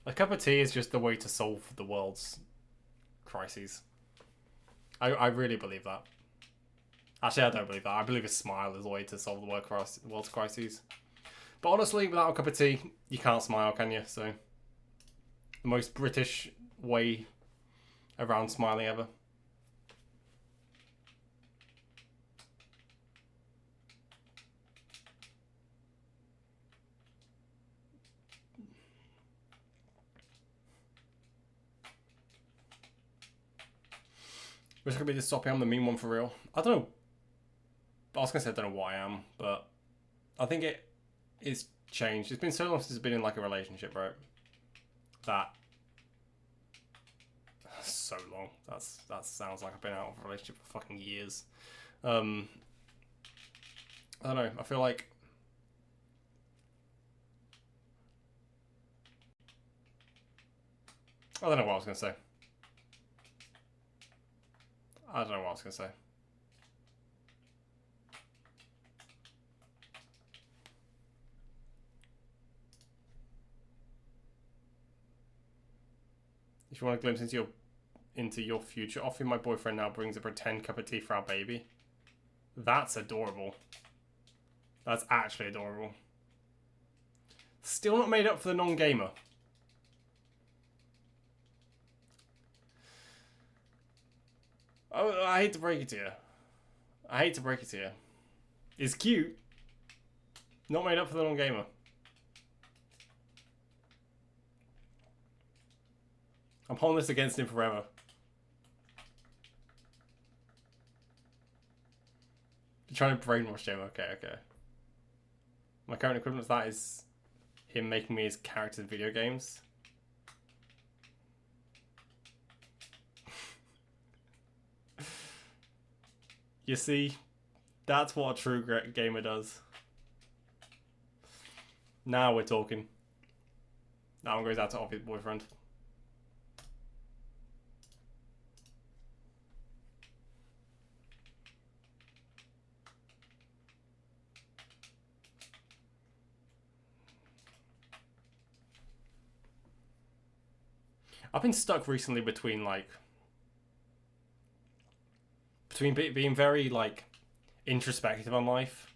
a cup of tea is just the way to solve the world's crises. I really believe that. Actually, I don't believe that. I believe a smile is the way to solve the world's crises. But honestly, without a cup of tea, you can't smile, can you? So, the most British way around smiling ever. Wish I could be this soppy. I'm the mean one for real. I don't know. I was gonna say I don't know what I am, but I think it is changed. It's been so long since I've been in like a relationship, right? That so long. That sounds like I've been out of a relationship for fucking years. I don't know. I feel like I don't know what I was gonna say. I don't know what I was gonna say. If you want a glimpse into your future, offering my boyfriend now brings a pretend cup of tea for our baby. That's adorable. That's actually adorable. Still not made up for the non-gamer. Oh, I hate to break it to you. I hate to break it to you. It's cute. Not made up for the non-gamer. I'm holding this against him forever. You're trying to brainwash him. Okay, okay. My current equivalent of that is him making me his characters in video games. You see, that's what a true gamer does. Now we're talking. That one goes out to obvious boyfriend. I've been stuck recently between being very like introspective on life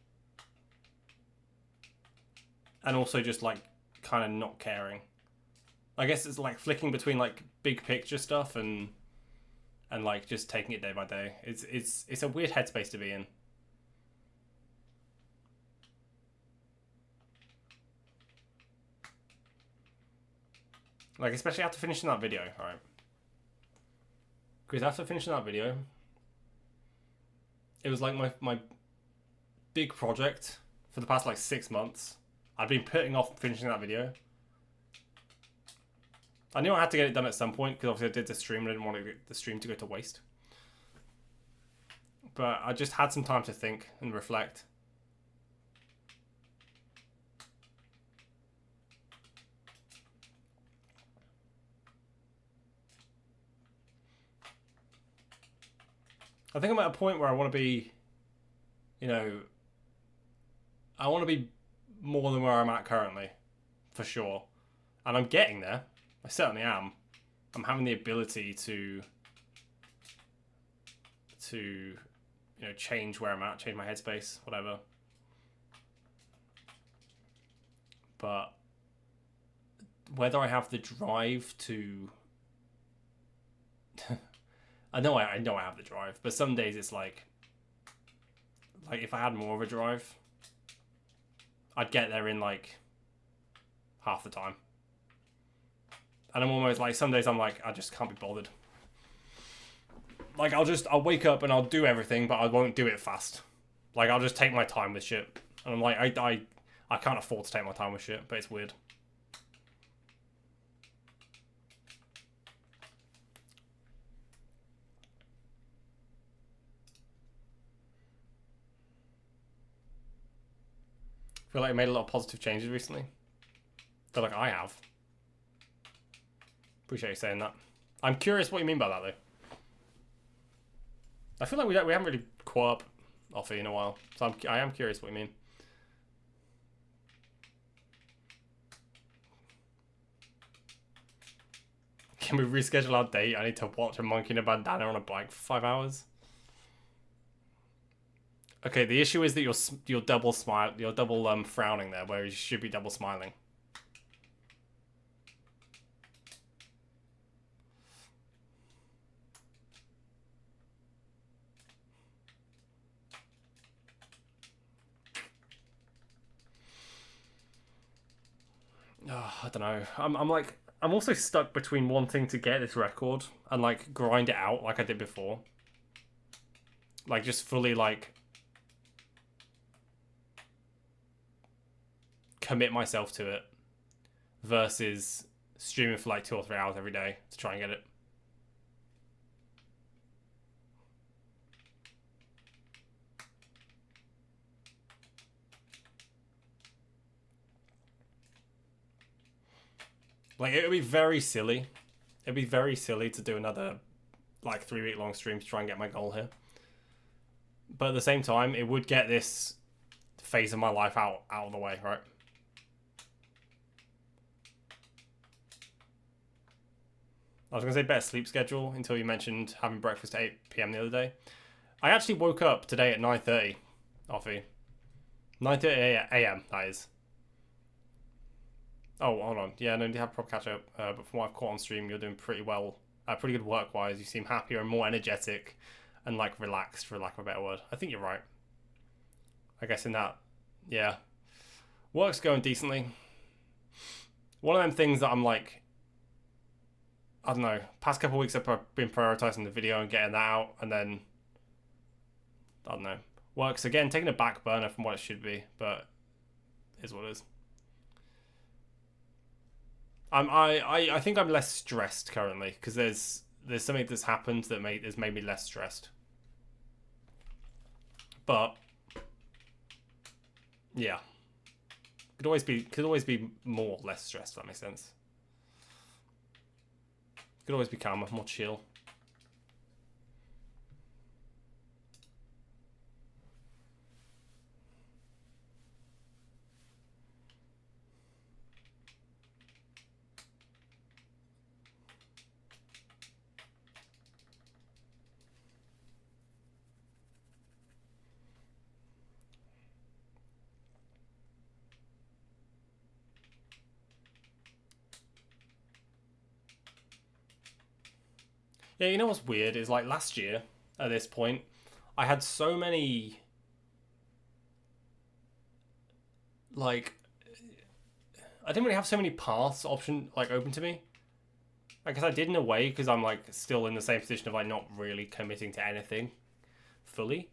and also just like kind of not caring. I guess it's like flicking between like big picture stuff and like just taking it day by day. It's a weird headspace to be in. Like especially after finishing that video, right? Because after finishing that video, it was like my big project for the past like 6 months. I'd been putting off finishing that video. I knew I had to get it done at some point because obviously I did the stream and I didn't want the stream to go to waste. But I just had some time to think and reflect. I think I'm at a point where I want to be, you know, I want to be more than where I'm at currently, for sure. And I'm getting there. I certainly am. I'm having the ability to you know, change where I'm at, change my headspace, whatever. But whether I have the drive to I know I have the drive, but some days it's like if I had more of a drive, I'd get there in like half the time. And I'm almost like, some days I'm like, I just can't be bothered. Like I'll wake up and I'll do everything, but I won't do it fast. Like I'll just take my time with shit. And I'm like, I can't afford to take my time with shit, but it's weird. I feel like I made a lot of positive changes recently. I feel like I have. Appreciate you saying that. I'm curious what you mean by that, though. I feel like we haven't really caught up, Offie, in a while. So I am curious what you mean. Can we reschedule our date? I need to watch a monkey in a bandana on a bike for 5 hours. Okay, the issue is that you're double frowning there, where you should be double smiling. Oh, I don't know. I'm also stuck between wanting to get this record and like grind it out like I did before. Like just fully like commit myself to it versus streaming for like 2 or 3 hours every day to try and get it. Like it would be very silly. It'd be very silly to do another like 3-week long stream to try and get my goal here. But at the same time, it would get this phase of my life out of the way, right? I was going to say better sleep schedule until you mentioned having breakfast at 8 PM the other day. I actually woke up today at 9:30, Offie. 9:30 AM, that is. Oh, hold on. Yeah, no, you have a proper catch up. But from what I've caught on stream, you're doing pretty well. Pretty good work-wise. You seem happier and more energetic and, like, relaxed, for lack of a better word. I think you're right. I guess in that, yeah. Work's going decently. One of them things that I'm, like, I don't know, past couple of weeks I've been prioritising the video and getting that out, and then, I don't know. Work's, again, taking a back burner from what it should be, but it is what it is. I think I'm less stressed currently because there's something that's happened that has made me less stressed. But yeah, could always be more less stressed. If that makes sense. Could always be calmer, more chill. Yeah, you know what's weird is like last year at this point, I had so many like I didn't really have so many paths option like open to me. I guess I did in a way because I'm like still in the same position of like not really committing to anything fully.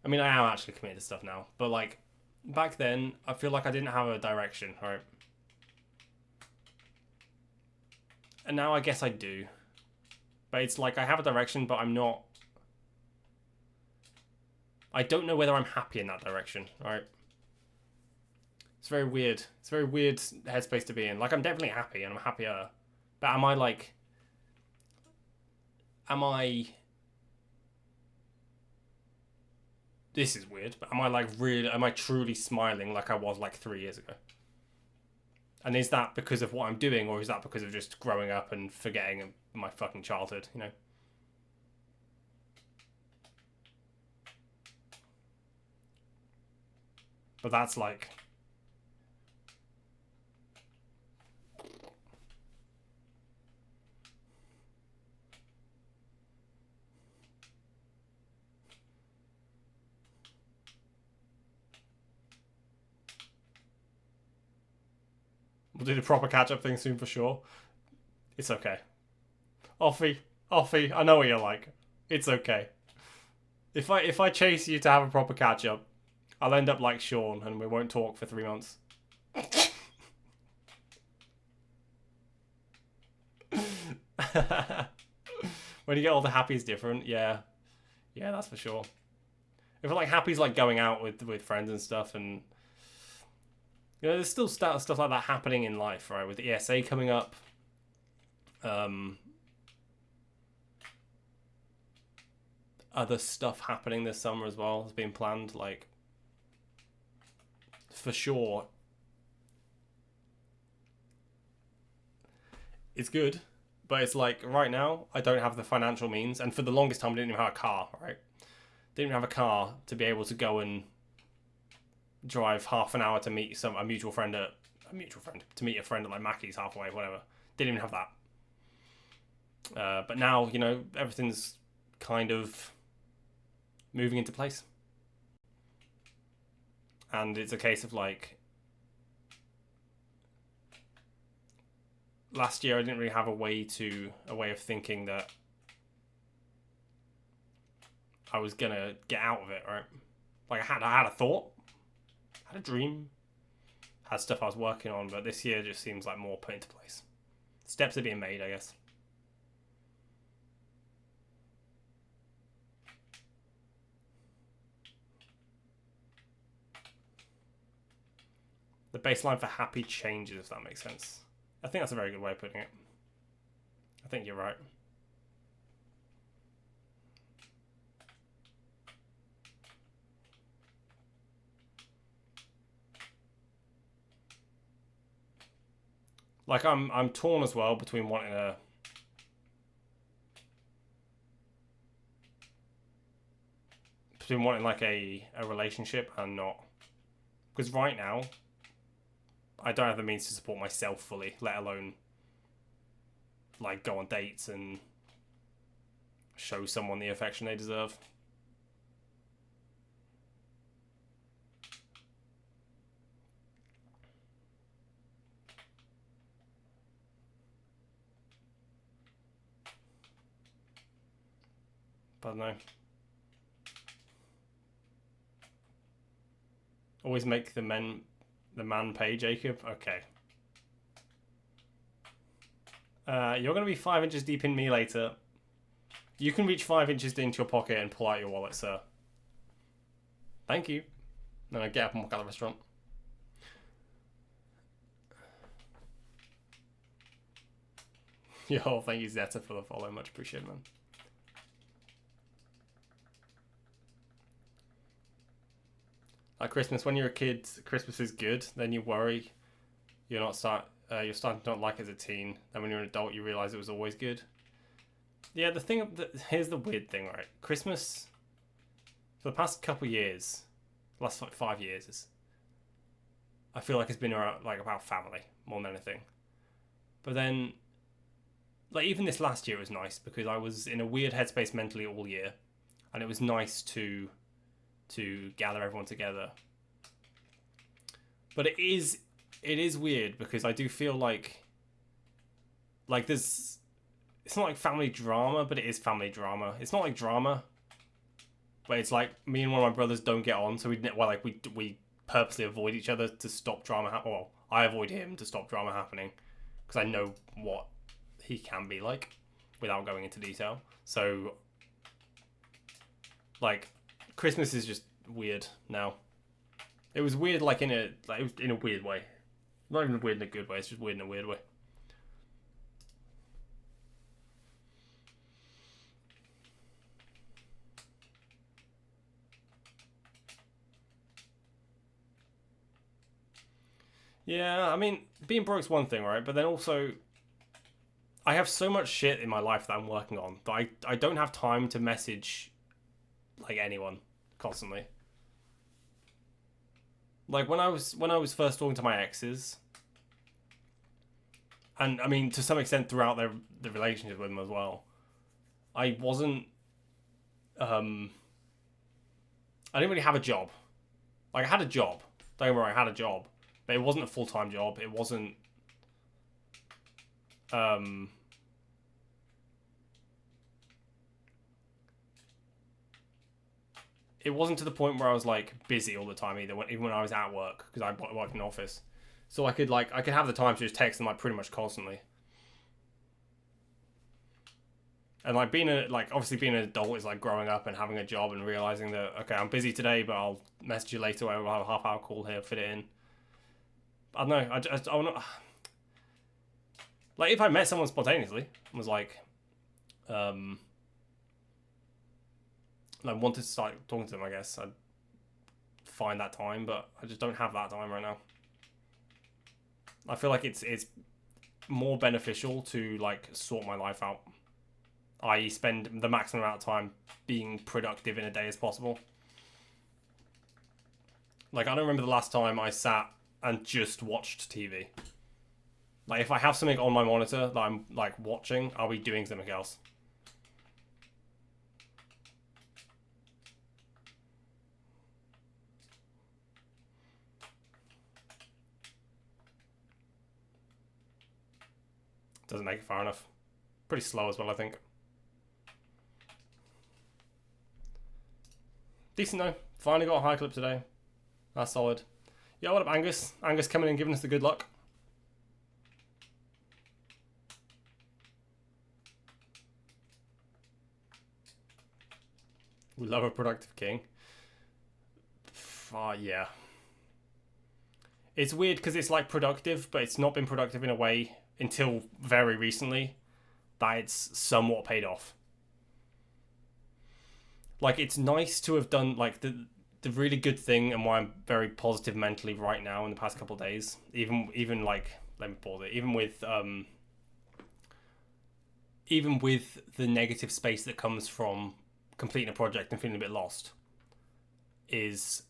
I mean, I am actually committed to stuff now, but like back then, I feel like I didn't have a direction, right? And now I guess I do. But it's like I have a direction, but I'm not. I don't know whether I'm happy in that direction, right? It's very weird. It's a very weird headspace to be in. Like, I'm definitely happy and I'm happier. But am I like. Am I. This is weird, but am I like really. Am I truly smiling like I was like 3 years ago? And is that because of what I'm doing, or is that because of just growing up and forgetting my fucking childhood, you know? But that's like... We'll do the proper catch-up thing soon for sure. It's okay. Offie, I know what you're like. It's okay. If I chase you to have a proper catch-up, I'll end up like Sean and we won't talk for 3 months. When you get older, happy's different. Yeah, that's for sure. If like happy's like going out with friends and stuff, and you know, there's still stuff like that happening in life, right? With the ESA coming up, other stuff happening this summer as well has been planned. Like, for sure, it's good, but it's like right now I don't have the financial means, and for the longest time I didn't even have a car. Right, didn't even have a car to be able to go and drive half an hour to meet a mutual friend to meet a friend at like Mackey's halfway, whatever. Didn't even have that. But now, you know, everything's kind of moving into place, and it's a case of like last year I didn't really have a way of thinking that I was gonna get out of it, right? Like I had a thought, had a dream, had stuff I was working on, but this year just seems like more put into place. Steps are being made, I guess. The baseline for happy changes, if that makes sense. I think that's a very good way of putting it. I think you're right. Like I'm torn as well between wanting like a relationship and not. Because right now I don't have the means to support myself fully, let alone like go on dates and show someone the affection they deserve. But no. Always make the man pay, Jacob. Okay. You're going to be 5 inches deep in me later. You can reach 5 inches into your pocket and pull out your wallet, sir. Thank you. Then I get up and walk out of the restaurant. Yo, thank you, Zeta, for the follow. Much appreciated, man. Like Christmas, when you're a kid, Christmas is good. Then you worry you're starting to not like it as a teen. And when you're an adult, you realize it was always good. Yeah, here's the weird thing, right? Christmas, for the past couple years, last like 5 years, I feel like it's been about family more than anything. But then like even this last year was nice because I was in a weird headspace mentally all year, and it was nice to gather everyone together. But it is weird because I do feel like there's, it's not like family drama, but it is family drama. It's not like drama, but it's like me and one of my brothers don't get on, so we purposely avoid each other to stop drama. Well, I avoid him to stop drama happening because I know what he can be like without going into detail. So like Christmas is just weird now. It was weird like in a weird way. Not even weird in a good way, it's just weird in a weird way. Yeah, I mean, being broke's one thing, right? But then also, I have so much shit in my life that I'm working on that I don't have time to message, like, anyone constantly. Like, when I was first talking to my exes, and, I mean, to some extent throughout the relationship with them as well, I wasn't, I didn't really have a job. Like, I had a job. Don't get me wrong, I had a job. But it wasn't a full-time job. It wasn't... It wasn't to the point where I was, like, busy all the time either, even when I was at work, because I worked in an office. So I could have the time to just text them, like, pretty much constantly. And, like, obviously being an adult is, like, growing up and having a job and realizing that, okay, I'm busy today, but I'll message you later, we'll have a half-hour call here, fit it in. I don't know. I want to... Like, if I met someone spontaneously and was like, wanted to start talking to them, I guess I'd find that time, but I just don't have that time right now. I feel like it's more beneficial to, like, sort my life out, i.e. spend the maximum amount of time being productive in a day as possible. Like, I don't remember the last time I sat and just watched TV. Like, if I have something on my monitor that I'm, like, watching, I'll be doing something else. Doesn't make it far enough. Pretty slow as well, I think. Decent though. Finally got a high clip today. That's solid. Yo, what up, Angus? Angus coming in giving us the good luck. We love a productive king. Yeah. It's weird because it's like productive, but it's not been productive in a way until very recently that it's somewhat paid off. Like, it's nice to have done, like, the really good thing and why I'm very positive mentally right now in the past couple of days, even like, let me pause it, even with the negative space that comes from completing a project and feeling a bit lost, is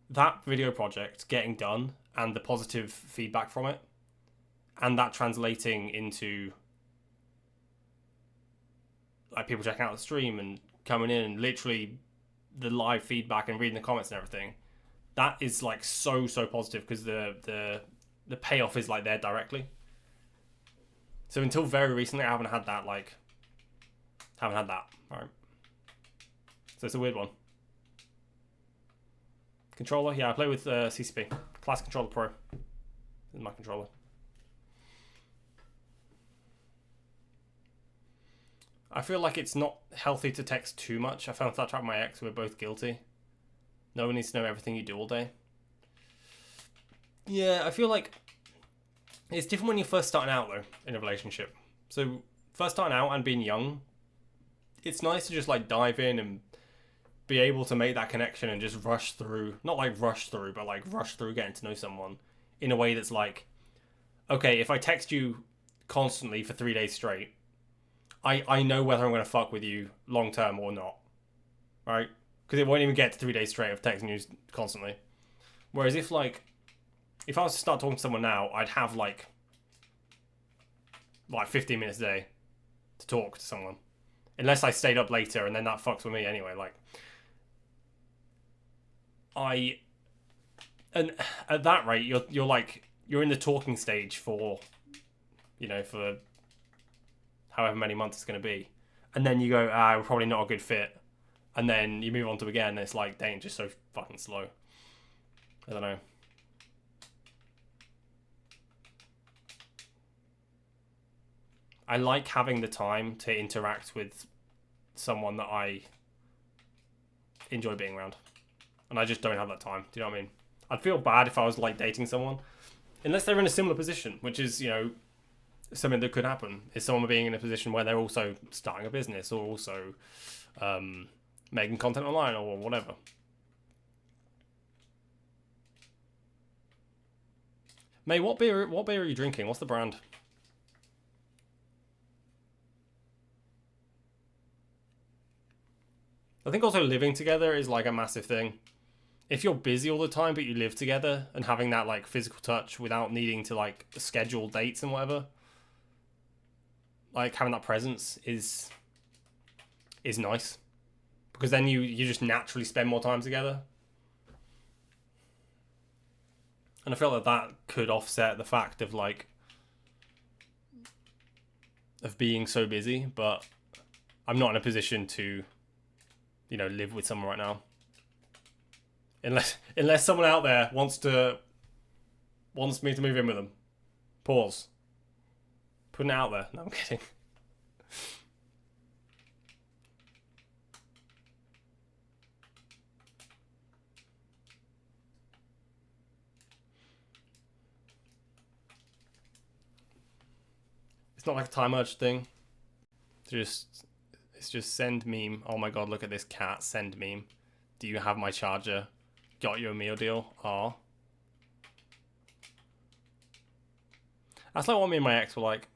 that video project getting done and the positive feedback from it, and that translating into, like, people checking out the stream and coming in and literally the live feedback and reading the comments and everything. That is, like, so positive because the payoff is, like, there directly. So until very recently, I haven't had that. Right? So it's a weird one. Controller, yeah, I play with CCP. Class Controller Pro. This is my controller. I feel like it's not healthy to text too much. I found that with my ex, we're both guilty. No one needs to know everything you do all day. Yeah, I feel like it's different when you're first starting out, though, in a relationship. So, first starting out and being young, it's nice to just, like, dive in and be able to make that connection and just rush through. Not, like, rush through, but, like, rush through getting to know someone in a way that's like, okay, if I text you constantly for 3 days straight, I know whether I'm going to fuck with you long term or not, right? Because it won't even get to 3 days straight of texting you constantly. Whereas if I was to start talking to someone now, I'd have, like, like 15 minutes a day to talk to someone, unless I stayed up later, and then that fucks with me anyway. Like, and at that rate, you're in the talking stage for, for however many months it's going to be, and then you go, we're probably not a good fit, and then you move on to again, and it's like, dang, just so fucking slow. I don't know. I like having the time to interact with someone that I enjoy being around, and I just don't have that time. Do you know what I mean? I'd feel bad if I was like dating someone, unless they're in a similar position, which is, something that could happen, is someone being in a position where they're also starting a business or also making content online or whatever. May, what beer are you drinking? What's the brand? I think also living together is like a massive thing. If you're busy all the time but you live together, and having that like physical touch without needing to like schedule dates and whatever, like having that presence is nice, because then you just naturally spend more time together. And I feel that could offset the fact of like of being so busy, but I'm not in a position to live with someone right now. Unless someone out there wants me to move in with them. Pause. Putting it out there. No, I'm kidding. It's not like a time urge thing. It's just send meme. Oh my god, look at this cat. Send meme. Do you have my charger? Got you a meal deal. Aw. That's like what me and my ex were like.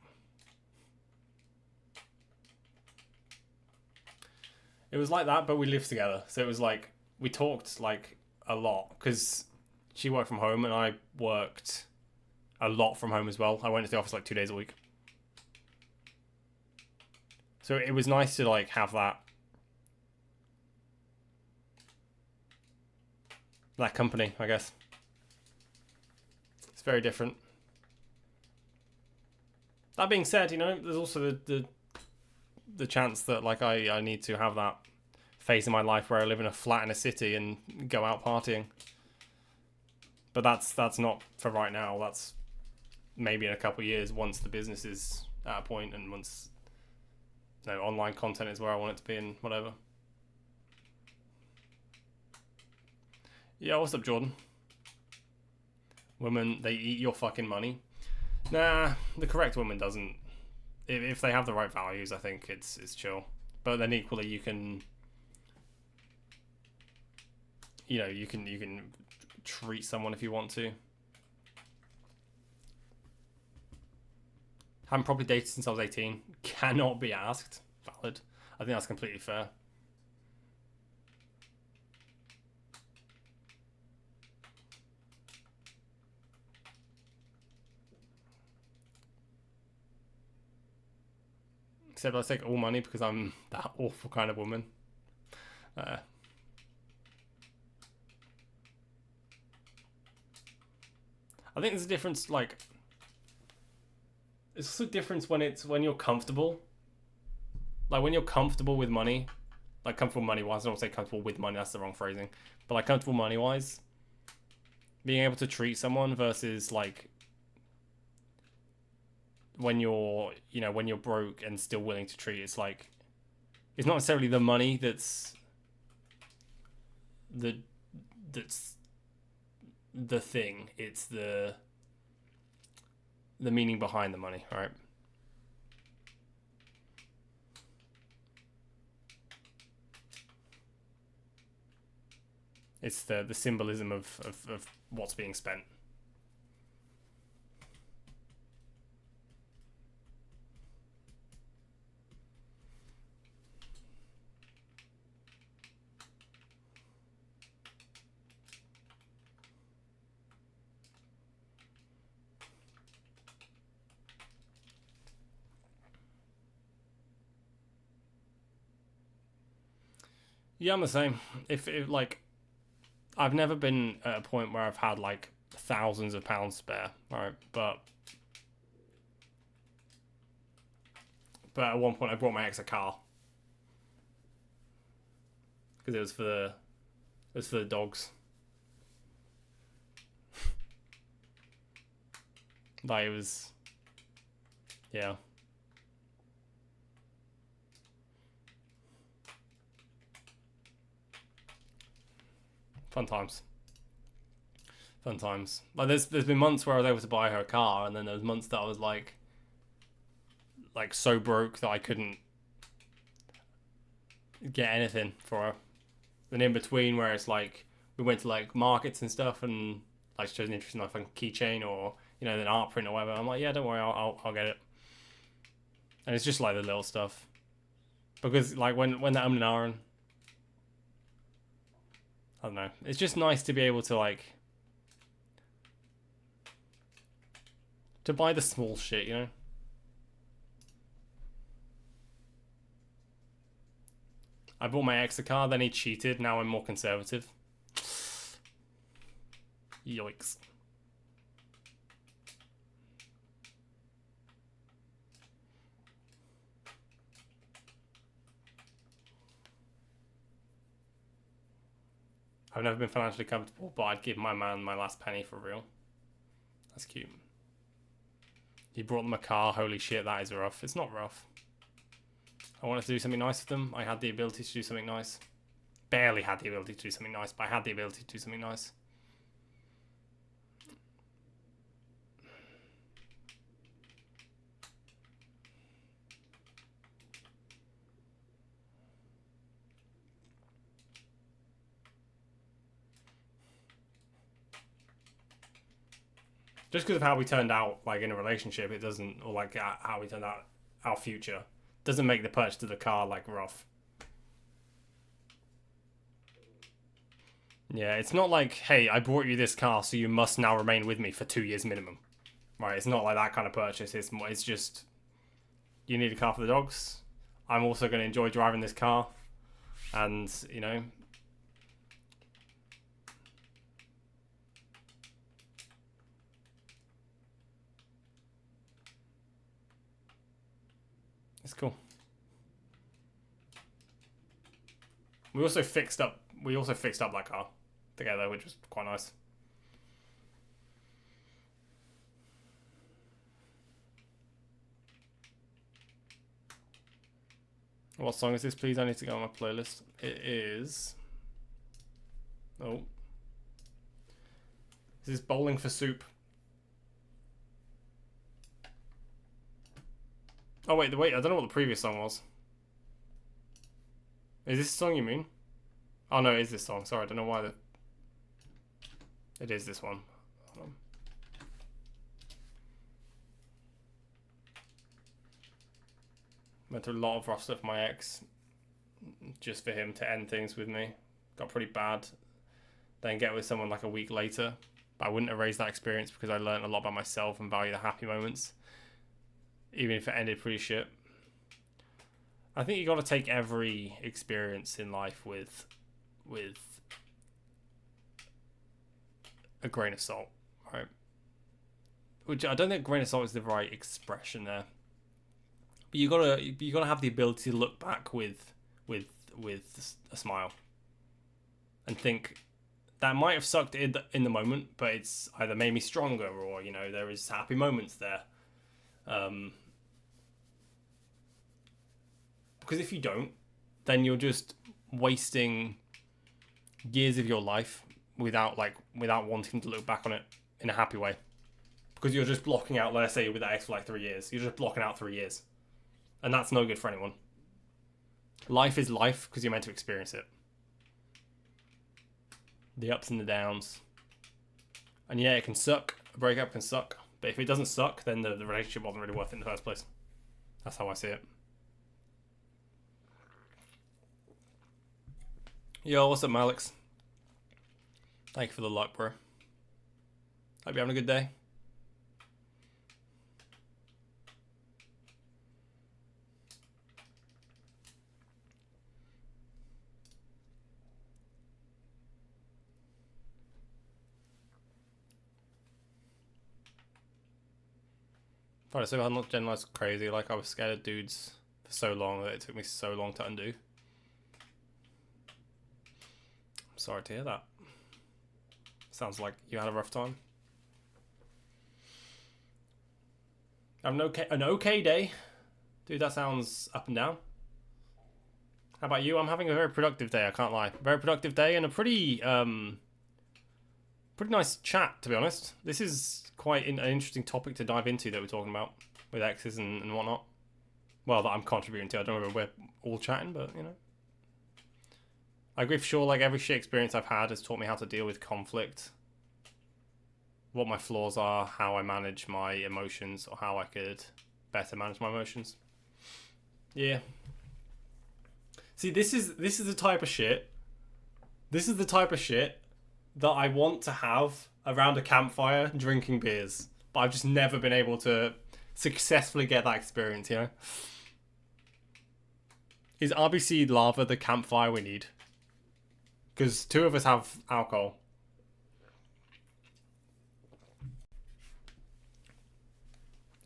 It was like that, but we lived together. So it was like, we talked like a lot, because she worked from home and I worked a lot from home as well. I went to the office like 2 days a week. So it was nice to like have that company, I guess. It's very different. That being said, there's also the chance that like I need to have that phase in my life where I live in a flat in a city and go out partying. But that's not for right now. That's maybe in a couple of years, once the business is at a point, and once online content is where I want it to be and whatever. Yeah, what's up, Jordan? Women, they eat your fucking money. Nah, the correct woman doesn't. If they have the right values, I think it's chill. But then equally, you can, you can treat someone if you want to. Haven't properly dated since I was 18. Cannot be asked. Valid. I think that's completely fair. Except I take all money because I'm that awful kind of woman. I think there's a difference, like, it's also a difference when you're comfortable. Like, when you're comfortable with money, like comfortable money-wise, I don't say comfortable with money, that's the wrong phrasing. But like comfortable money-wise, being able to treat someone versus like when you're broke and still willing to treat, it's like, it's not necessarily the money that's the thing. It's the meaning behind the money, all right? It's the symbolism of what's being spent. Yeah, I'm the same. If like, I've never been at a point where I've had like thousands of pounds spare, right? But at one point I bought my ex a car because it was for the dogs. Like it was, yeah. Fun times. Fun times. Like there's been months where I was able to buy her a car, and then there was months that I was like so broke that I couldn't get anything for her. And in between, where it's like we went to like markets and stuff, and like she chose an interesting like fucking keychain or an art print or whatever. I'm like, yeah, don't worry, I'll get it. And it's just like the little stuff, because like when that and ahhing, I don't know. It's just nice to be able to like to buy the small shit, I bought my ex a car, then he cheated. Now I'm more conservative. Yikes. I've never been financially comfortable, but I'd give my man my last penny for real. That's cute. He brought them a car. Holy shit, that is rough. It's not rough. I wanted to do something nice for them. I had the ability to do something nice. Barely had the ability to do something nice, but I had the ability to do something nice. Just because of how we turned out, like in a relationship, it doesn't, or like how we turned out our future, doesn't make the purchase of the car like rough. Yeah, it's not like, hey, I bought you this car, so you must now remain with me for 2 years minimum. Right? It's not like that kind of purchase. It's just, you need a car for the dogs. I'm also going to enjoy driving this car, and it's cool. We also fixed up that car together, which was quite nice. What song is this, please? I need to go on my playlist. It is... Oh. This is Bowling for Soup. Oh, wait, I don't know what the previous song was. Is this the song you mean? Oh, no, it is this song. Sorry, I don't know why it is this one. Went through a lot of rough stuff with my ex, just for him to end things with me. Got pretty bad. Then get with someone like a week later. But I wouldn't erase that experience because I learned a lot about myself and value the happy moments, even if it ended pretty shit. I think you got to take every experience in life with a grain of salt, right? Which I don't think grain of salt is the right expression there. But you gotta have the ability to look back with a smile and think that might have sucked in the moment, but it's either made me stronger or there is happy moments there. Because if you don't, then you're just wasting years of your life without wanting to look back on it in a happy way. Because you're just blocking out, let's say with that ex for like 3 years, you're just blocking out 3 years. And that's no good for anyone. Life is life because you're meant to experience it. The ups and the downs. And yeah, it can suck. A breakup can suck. But if it doesn't suck, then the relationship wasn't really worth it in the first place. That's how I see it. Yo, what's up, Alex? Thank you for the luck, bro. Hope you're having a good day. Alright, so I'm not generalized crazy. Like, I was scared of dudes for so long that it took me so long to undo. I'm sorry to hear that. Sounds like you had a rough time. Have an okay day. Dude, that sounds up and down. How about you? I'm having a very productive day, I can't lie. Very productive day and a pretty nice chat, to be honest. This is quite an interesting topic to dive into that we're talking about with exes and whatnot. Well, that I'm contributing to. I don't know if we're all chatting, but, you know. I agree for sure, like, every shit experience I've had has taught me how to deal with conflict. What my flaws are, how I manage my emotions, or how I could better manage my emotions. Yeah. See, this is the type of shit. This is the type of shit that I want to have around a campfire drinking beers. But I've just never been able to successfully get that experience, you know? Is RBC lava the campfire we need? Because 2 of us have alcohol.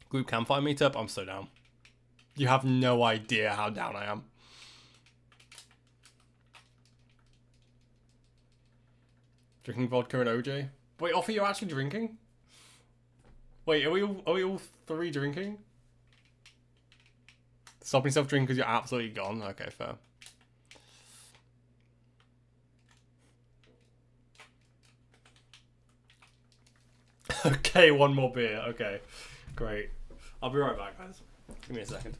Group campfire meetup? I'm so down. You have no idea how down I am. Drinking vodka and OJ? Wait, Offer, you're actually drinking? Wait, are we all 3 drinking? Stopping yourself drinking because you're absolutely gone? Okay, fair. Okay, 1 more beer. Okay, great. I'll be right back, guys. Give me a second.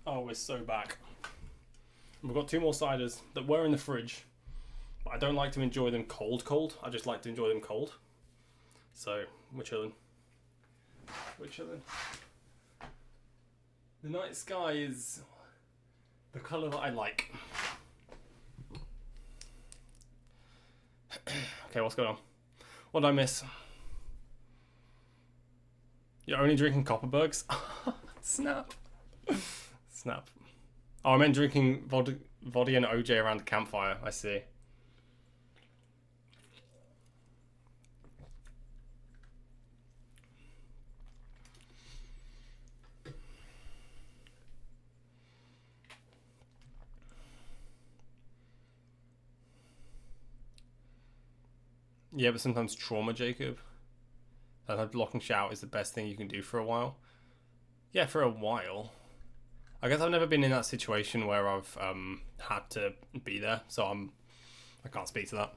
Oh, we're so back. We've got 2 more ciders that were in the fridge. But I don't like to enjoy them cold. I just like to enjoy them cold. So, we're chilling. We're chilling. The night sky is the colour that I like. Okay, what's going on? What did I miss? You're only drinking Copperbergs? Snap. Snap. Oh, I meant drinking vodka and OJ around the campfire. I see. Yeah, but sometimes trauma, Jacob. That blocking shout is the best thing you can do for a while. Yeah, for a while. I guess I've never been in that situation where I've had to be there, so I can't speak to that.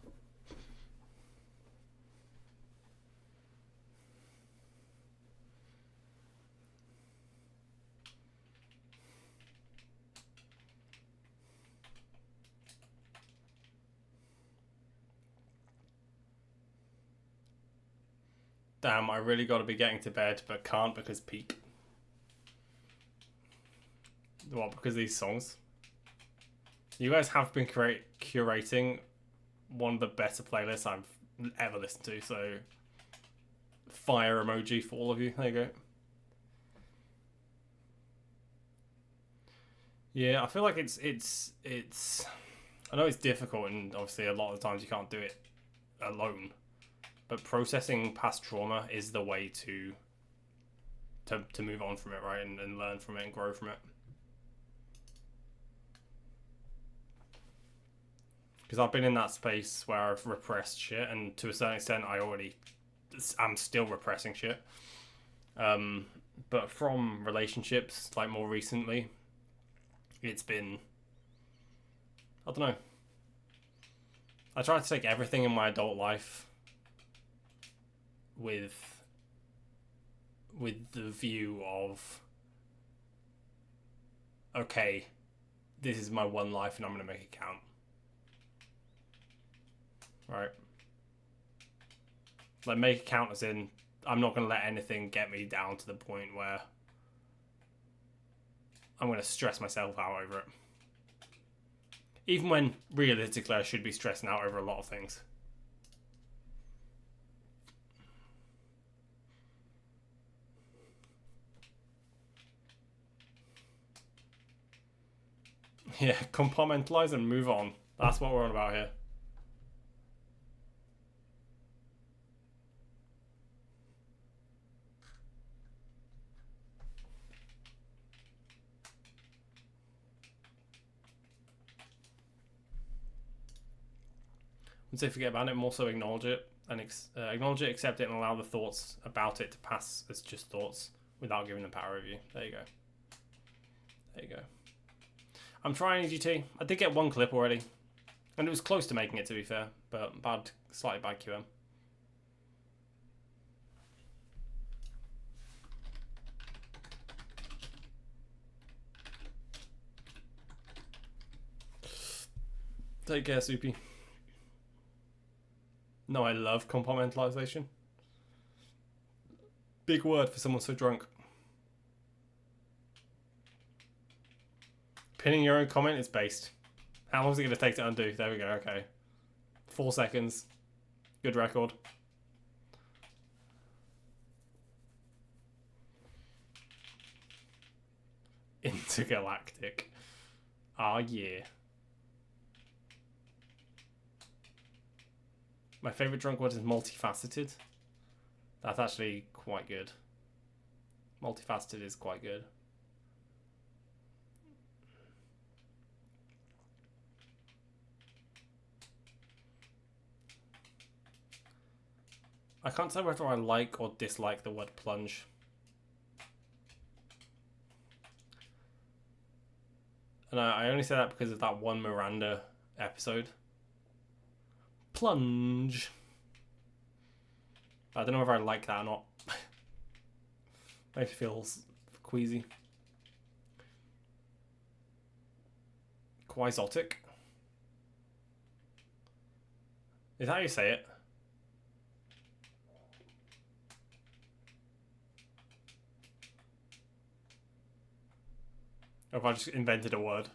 Damn, I really got to be getting to bed, but can't because peak. What, because these songs? You guys have been curating one of the better playlists I've ever listened to, so fire emoji for all of you. There you go. Yeah, I feel like it's I know it's difficult, and obviously a lot of the times you can't do it alone. But processing past trauma is the way to move on from it, right? And learn from it and grow from it. Because I've been in that space where I've repressed shit, and to a certain extent, I'm still repressing shit. But from relationships, like more recently, it's been, I don't know. I try to take everything in my adult life with the view of, okay, this is my one life and I'm going to make it count. Right? Like, make it count as in, I'm not going to let anything get me down to the point where I'm going to stress myself out over it. Even when, realistically, I should be stressing out over a lot of things. Yeah, compartmentalize and move on. That's what we're on about here. Once they forget about it, more so acknowledge it and acknowledge it, accept it, and allow the thoughts about it to pass as just thoughts without giving them power over you. There you go. There you go. I'm trying EGT. I did get one clip already, and it was close to making it, to be fair, but slightly bad QM. Take care, Soupy. No, I love compartmentalization. Big word for someone so drunk. Pinning your own comment is based. How long is it going to take to undo? There we go, okay. 4 seconds. Good record. Intergalactic. Ah, yeah. My favourite drunk word is multifaceted. That's actually quite good. Multifaceted is quite good. I can't say whether I like or dislike the word plunge. And I only say that because of that one Miranda episode. Plunge. I don't know whether I like that or not. Makes me feel queasy. Quixotic. Is that how you say it? Or if I just invented a word.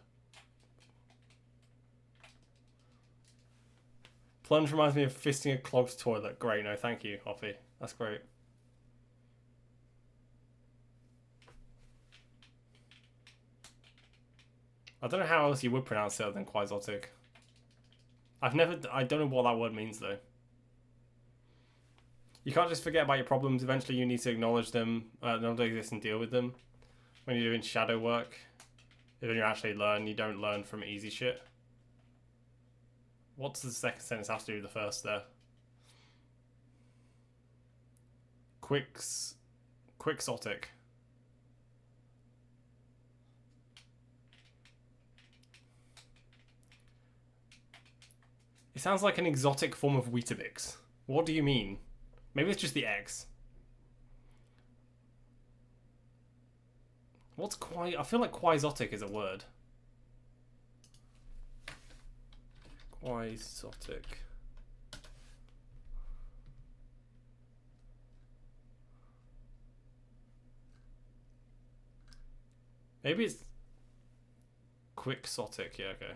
Plunge reminds me of fisting a clogged toilet. Great, no thank you, Hoffy. That's great. I don't know how else you would pronounce it other than quixotic. I don't know what that word means though. You can't just forget about your problems. Eventually you need to acknowledge them, acknowledge they exist and deal with them. When you're doing shadow work, when you actually learn, you don't learn from easy shit. What does the second sentence have to do with the first there? Quixotic. It sounds like an exotic form of Weetabix. What do you mean? Maybe it's just the X. I feel like quixotic is a word. Quixotic. Maybe it's quixotic. Yeah, okay.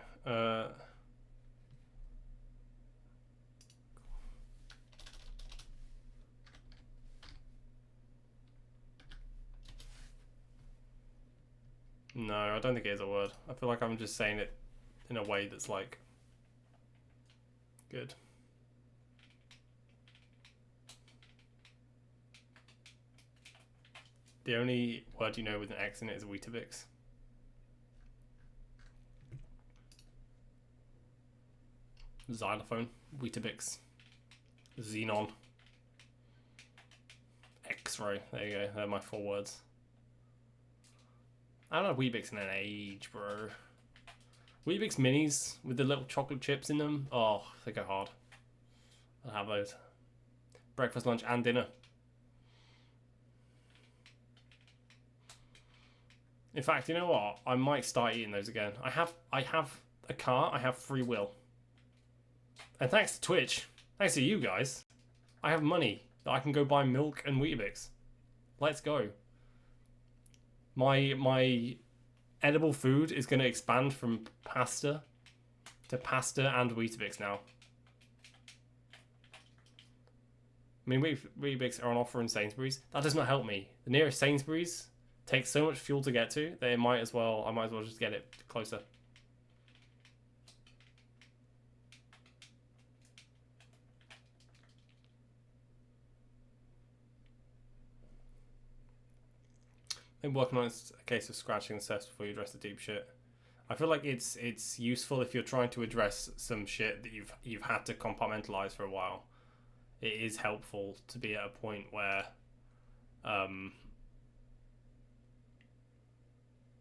No, I don't think it is a word. I feel like I'm just saying it in a way that's like good. The only word you know with an X in it is Weetabix. Xylophone, Weetabix, Xenon, X-ray. There you go. They're my 4 words. I don't know Weetabix in an age, bro. Weetabix minis with the little chocolate chips in them. Oh, they go hard. I'll have those. Breakfast, lunch, and dinner. In fact, you know what? I might start eating those again. I have a car. I have free will. And thanks to Twitch, thanks to you guys, I have money that I can go buy milk and Weetabix. Let's go. My edible food is going to expand from pasta to pasta and Weetabix now. I mean, Weetabix are on offer in Sainsbury's. That does not help me. The nearest Sainsbury's takes so much fuel to get to that I might as well just get it closer. I'm working on a case of scratching the surface before you address the deep shit. I feel like it's useful if you're trying to address some shit that you've had to compartmentalize for a while. It is helpful to be at a point where,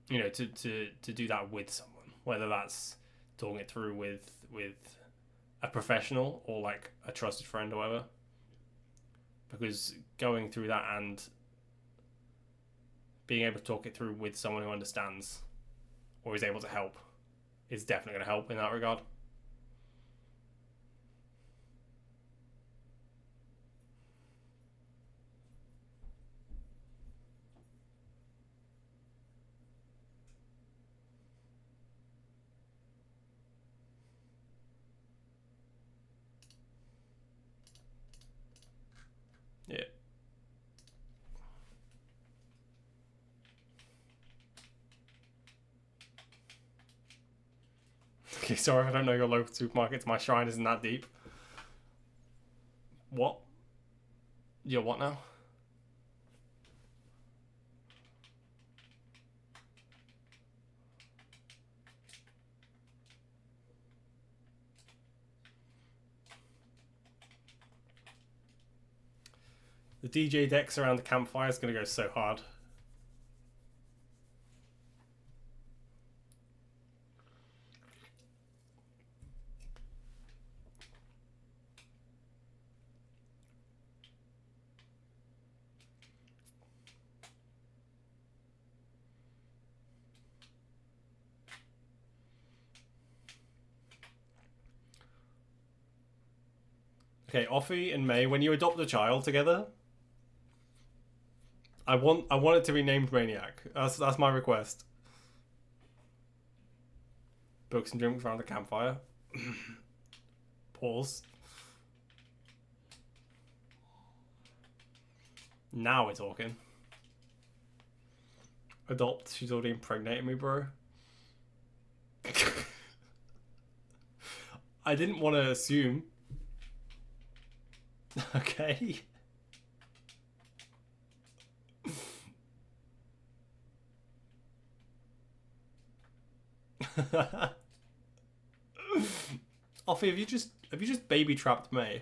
you know, to do that with someone, whether that's talking it through with a professional or like a trusted friend or whatever. Because going through that and being able to talk it through with someone who understands or is able to help is definitely going to help in that regard. Yeah. Okay, sorry if I don't know your local supermarkets. My shrine isn't that deep. What? Your what now? The DJ decks around the campfire is going to go so hard. Okay, Offie and May, when you adopt a child together, I want it to be named Maniac. That's my request. Books and drinks around the campfire. Pause. Now we're talking. Adopt. She's already impregnated me, bro. I didn't want to assume. Okay. Offie, have you just baby trapped May?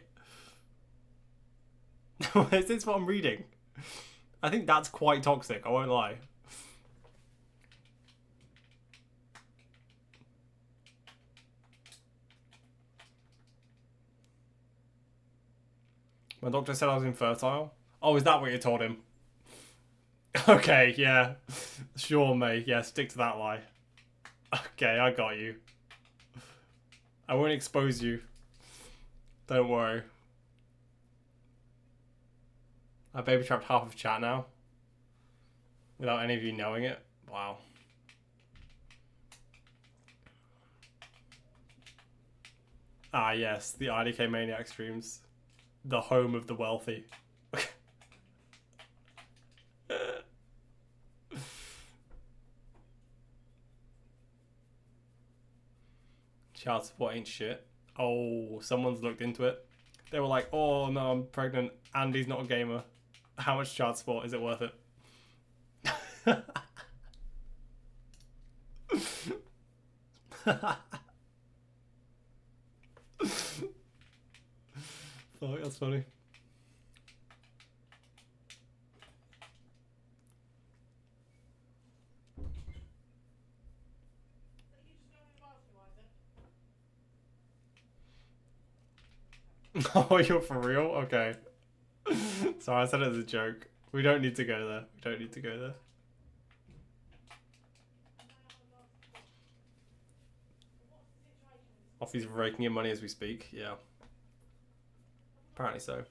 Is this what I'm reading? I think that's quite toxic, I won't lie. My doctor said I was infertile. Oh, is that what you told him? Okay, yeah. Sure, May. Yeah, stick to that lie. Okay, I got you. I won't expose you. Don't worry. I baby trapped half of chat now. Without any of you knowing it. Wow. Ah, yes. The IDK Maniac streams. The home of the wealthy. Child support ain't shit. Oh, someone's looked into it. They were like, oh no, I'm pregnant. Andy's not a gamer. How much child support? Is it worth it? Oh, that's funny. Oh, you're for real? Okay. Sorry, I said it as a joke. We don't need to go there. We don't need to go there. Offie's raking in money as we speak. Yeah. Apparently so.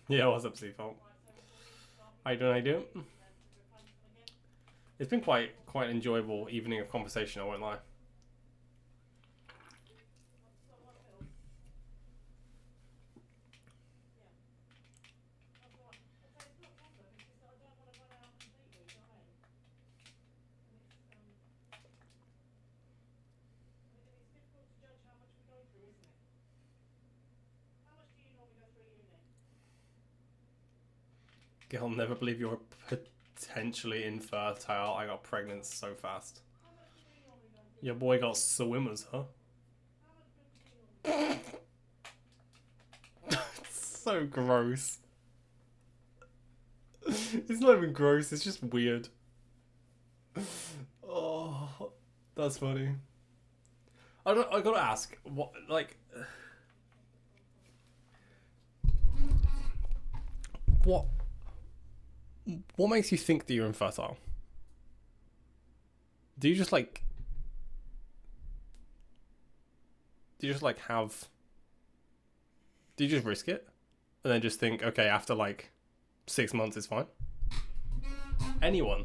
Yeah, what's up, Seafault? How you doing? How you doing? It's been quite an enjoyable evening of conversation, I won't lie. I'll never believe you're potentially infertile. I got pregnant so fast. Your boy got swimmers, huh? It's so gross. It's not even gross, it's just weird. Oh, that's funny. I gotta ask, what, like, what makes you think that you're infertile? Do you just like have? Do you just risk it, and then just think, okay, after like 6 months, it's fine? Anyone.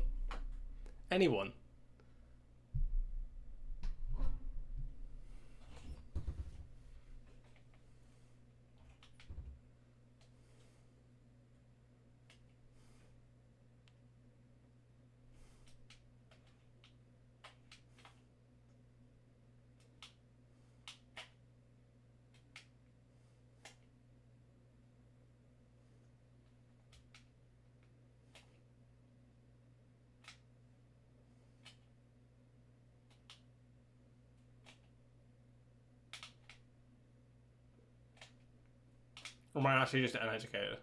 Or am I actually just uneducated?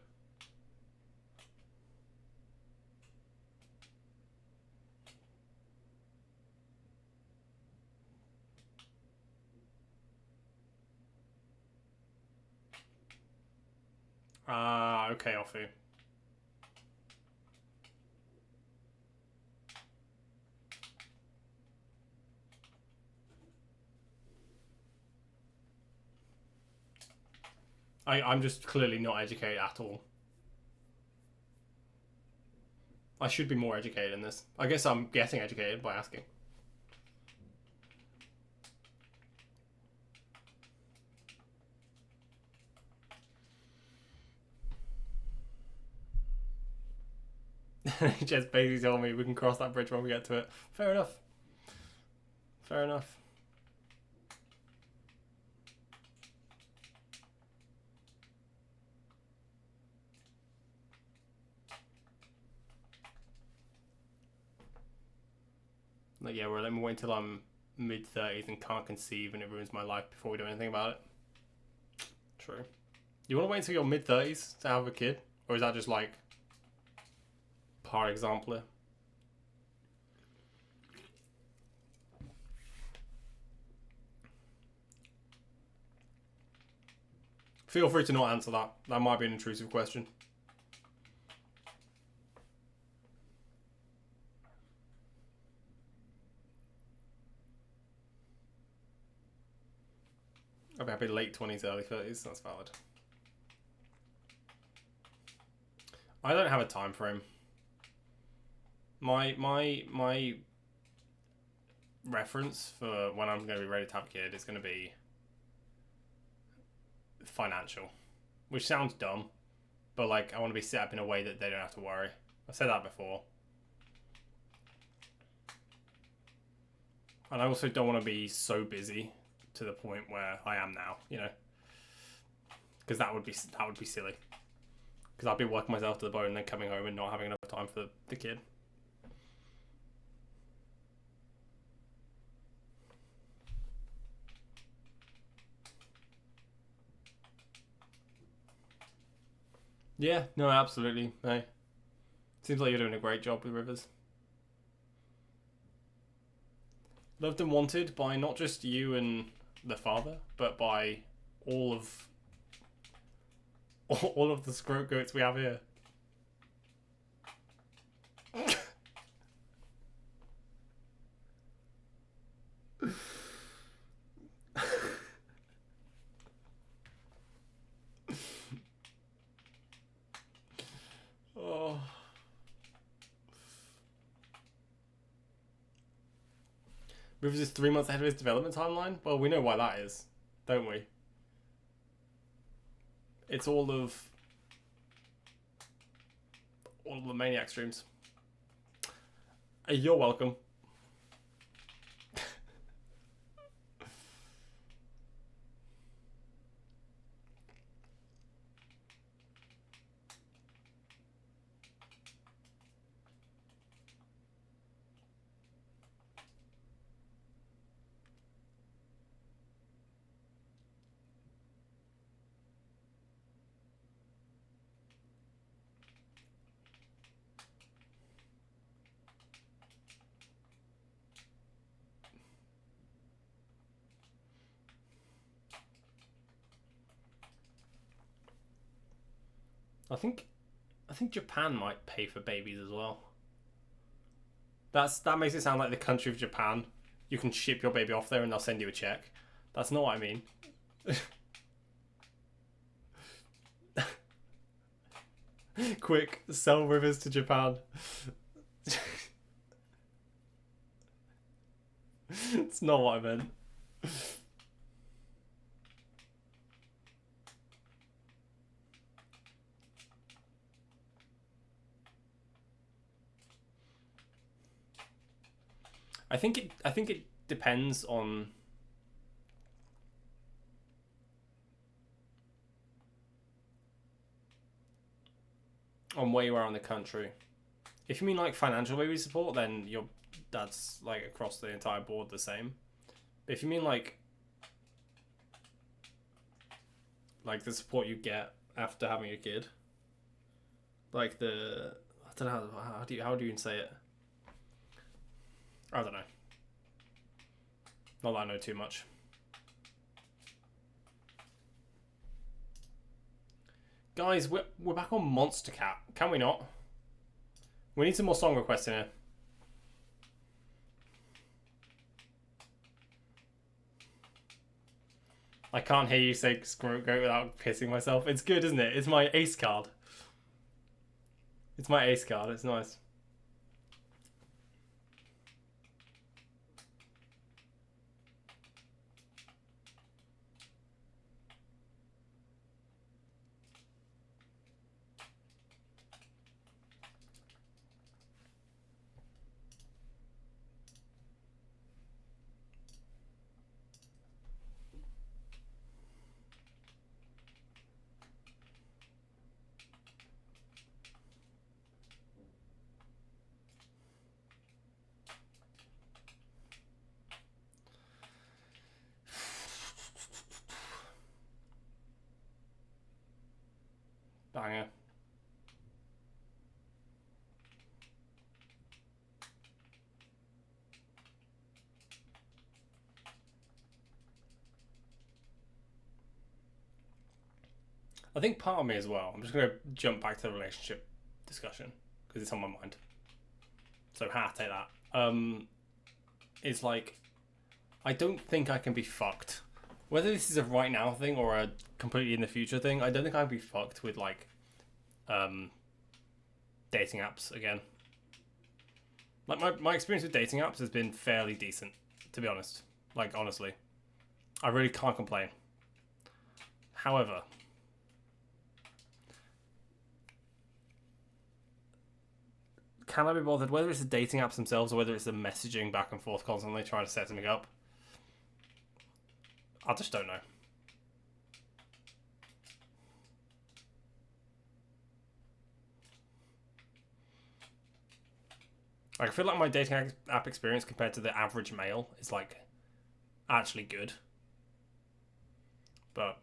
Ah, okay, Offie. I'm just clearly not educated at all. I should be more educated in this. I guess I'm getting educated by asking. He just basically told me we can cross that bridge when we get to it. Fair enough. Fair enough. Like, yeah, well, let me wait until I'm mid-30s and can't conceive and it ruins my life before we do anything about it. True. You want to wait until you're mid-30s to have a kid? Or is that just like par exemple? Feel free to not answer that. That might be an intrusive question. I'll be happy late 20s, early 30s. That's valid. I don't have a time frame. My reference for when I'm going to be ready to have a kid is going to be financial, which sounds dumb, but like I want to be set up in a way that they don't have to worry. I've said that before. And I also don't want to be so busy to the point where I am now, you know, because that would be silly. Because I'd be working myself to the bone and then coming home and not having enough time for the kid. Yeah, no, absolutely. Hey, seems like you're doing a great job with Rivers. Loved and wanted by not just you and the father, but by all of all of the scrote goats we have here. Oh. Rivers is 3 months ahead of his development timeline? Well, we know why that is, don't we? It's all of the Maniac streams. You're welcome. I think Japan might pay for babies as well. That makes it sound like the country of Japan. You can ship your baby off there and they'll send you a check. That's not what I mean. Quick, sell Rivers to Japan. It's not what I meant. I think it depends on where you are in the country. If you mean like financial baby support, then that's like across the entire board the same. But if you mean like the support you get after having a kid, like I don't know how do you even say it? I don't know. Not that I know too much. Guys, we're back on Monster Cat. Can we not? We need some more song requests in here. I can't hear you say screw go without pissing myself. It's good, isn't it? It's my ace card. It's my ace card. It's nice. Banger. I think part of me as well, I'm just going to jump back to the relationship discussion because it's on my mind. So, take that. It's like, I don't think I can be fucked. Whether this is a right now thing or a completely in the future thing, I don't think I'd be fucked with like dating apps again. Like my experience with dating apps has been fairly decent, to be honest. Like honestly, I really can't complain. However, can I be bothered whether it's the dating apps themselves or whether it's the messaging back and forth constantly trying to set something up? I just don't know. Like, I feel like my dating app experience compared to the average male is like actually good. But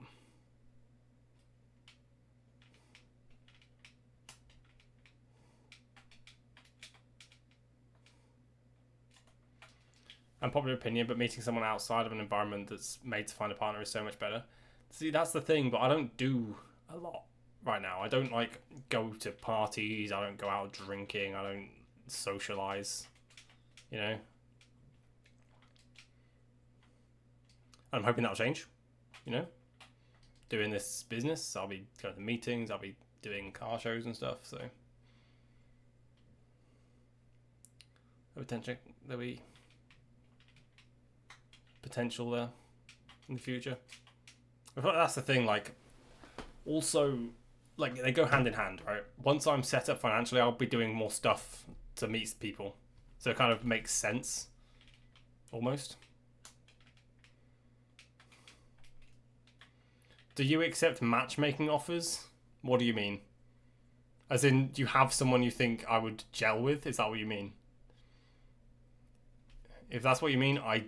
unpopular opinion, but meeting someone outside of an environment that's made to find a partner is so much better. See, that's the thing, but I don't do a lot right now. I don't like go to parties, I don't go out drinking, I don't socialize, you know. I'm hoping that'll change, you know. Doing this business, I'll be going to meetings, I'll be doing car shows and stuff, so there'll be potential there in the future. I thought that's the thing, like, also, like, they go hand in hand, right? Once I'm set up financially, I'll be doing more stuff to meet people, so it kind of makes sense, almost. Do you accept matchmaking offers? What do you mean? As in, do you have someone you think I would gel with? Is that what you mean? If that's what you mean, I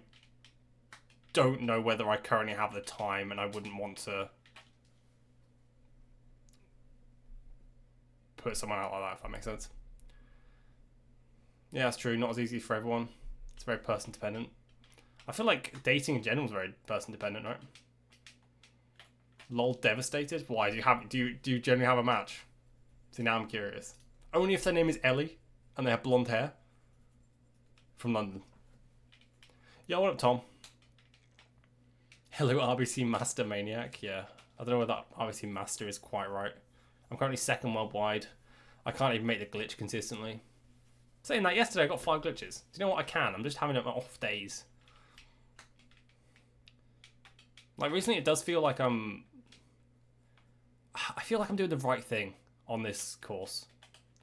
don't know whether I currently have the time, and I wouldn't want to put someone out like that, if that makes sense. Yeah, that's true. Not as easy for everyone. It's very person dependent. I feel like dating in general is very person dependent, right? Lol, devastated. Why do you generally have a match? See, now I'm curious. Only if their name is Ellie and they have blonde hair. From London. Yo, what up, Tom? Hello, RBC Master Maniac. Yeah, I don't know whether that RBC Master is quite right. I'm currently second worldwide. I can't even make the glitch consistently. Saying that, yesterday I got 5 glitches. Do you know what? I can. I'm just having it on off days. Like, recently it does feel like I feel like I'm doing the right thing on this course.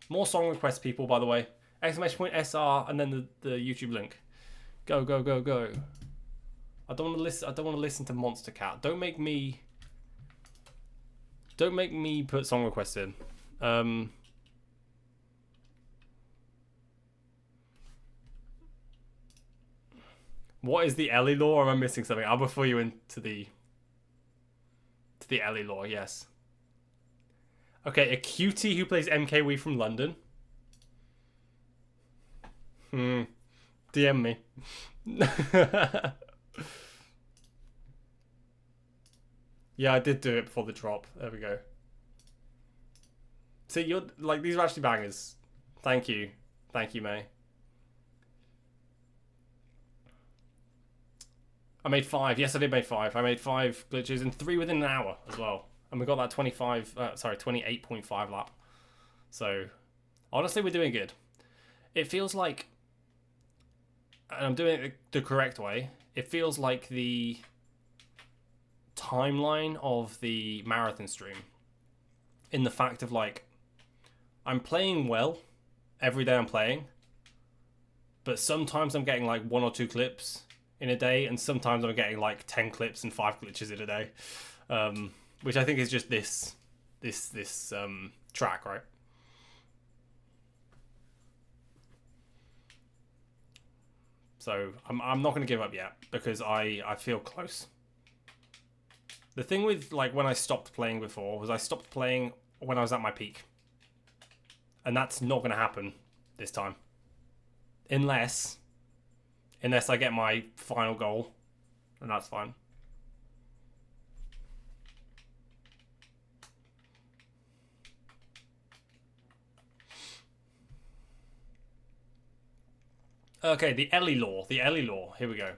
More song requests, people, by the way. Exclamation point SR and then the YouTube link. Go, go, go, go. I don't want to listen to Monster Cat. Don't make me put song requests in. What is the Ellie lore? Or am I missing something? I'll refer you into the Ellie lore, yes. Okay, a cutie who plays MKW from London. DM me. Yeah, I did do it before the drop. There we go. See, you're like, these are actually bangers. Thank you, May. I made 5. Yes, I did make 5. I made 5 glitches and 3 within an hour as well. And we got that 28.5 lap. So, honestly, we're doing good. It feels like, and I'm doing it the correct way, it feels like the timeline of the marathon stream, in the fact of, like, I'm playing well every day I'm playing, but sometimes I'm getting like 1 or 2 clips in a day, and sometimes I'm getting like 10 clips and 5 glitches in a day, which I think is just this track, right? So I'm not going to give up yet, because I feel close. The thing with, like, when I stopped playing before was I stopped playing when I was at my peak. And that's not going to happen this time. Unless I get my final goal. And that's fine. Okay, the Ellie lore. Here we go.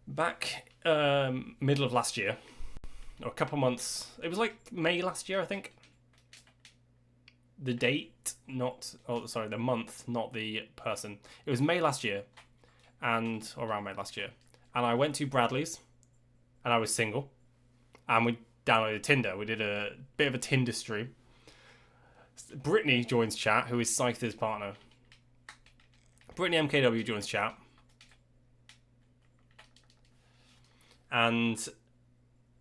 Back middle of last year, or a couple months. It was like May last year, I think. The date, the month, not the person. It was May last year, or around May last year. And I went to Bradley's, and I was single. And we downloaded Tinder. We did a bit of a Tinder stream. Brittany joins chat, who is Scyther's partner. Brittany MKW joins chat. And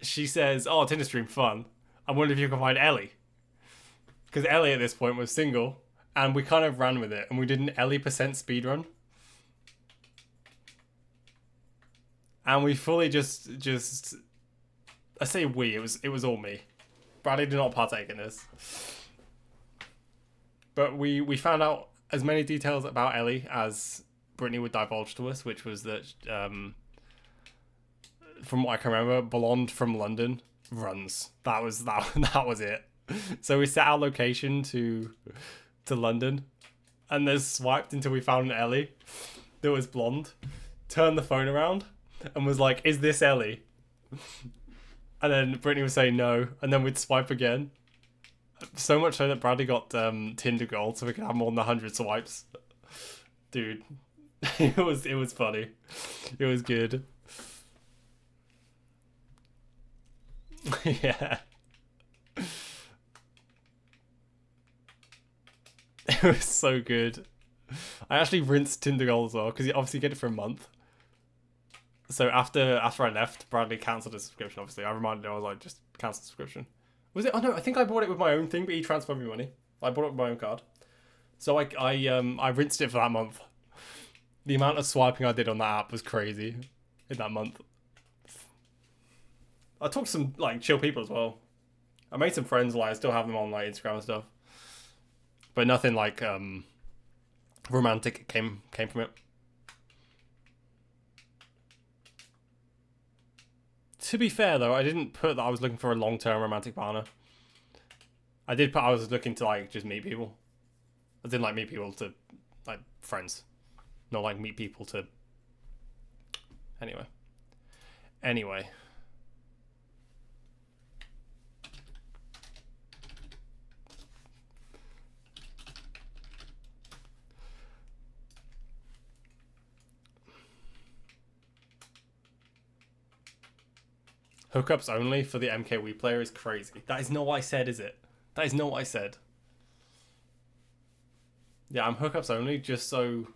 she says, "Oh, Tinder stream, fun. I wonder if you can find Ellie." Because Ellie at this point was single, and we kind of ran with it, and we did an Ellie % speedrun. And we fully just I say we, it was all me. Bradley did not partake in this. But we found out as many details about Ellie as Brittany would divulge to us, which was that, from what I can remember, Blonde from London runs. That was it. So we set our location to London, and then swiped until we found an Ellie that was blonde. Turned the phone around and was like, "Is this Ellie?" And then Brittany would say no, and then we'd swipe again. So much so that Bradley got Tinder Gold, so we could have more than 100 swipes. Dude, it was funny. It was good. Yeah. It was so good. I actually rinsed Tinder Gold as well, because you obviously get it for a month. So after I left, Bradley cancelled his subscription, obviously. I reminded him, I was like, just cancel the subscription. Was it? Oh no, I think I bought it with my own thing, but he transferred me money. I bought it with my own card. So I rinsed it for that month. The amount of swiping I did on that app was crazy in that month. I talked to some like chill people as well. I made some friends, like I still have them on like Instagram and stuff. But nothing like romantic came from it. To be fair though, I didn't put that I was looking for a long-term romantic partner. I did put I was looking to like just meet people. I didn't like meet people to like friends. Not like meet people to Anyway. Hookups only for the MKW player is crazy. That is not what I said, is it? That is not what I said. Yeah, I'm hookups only just so...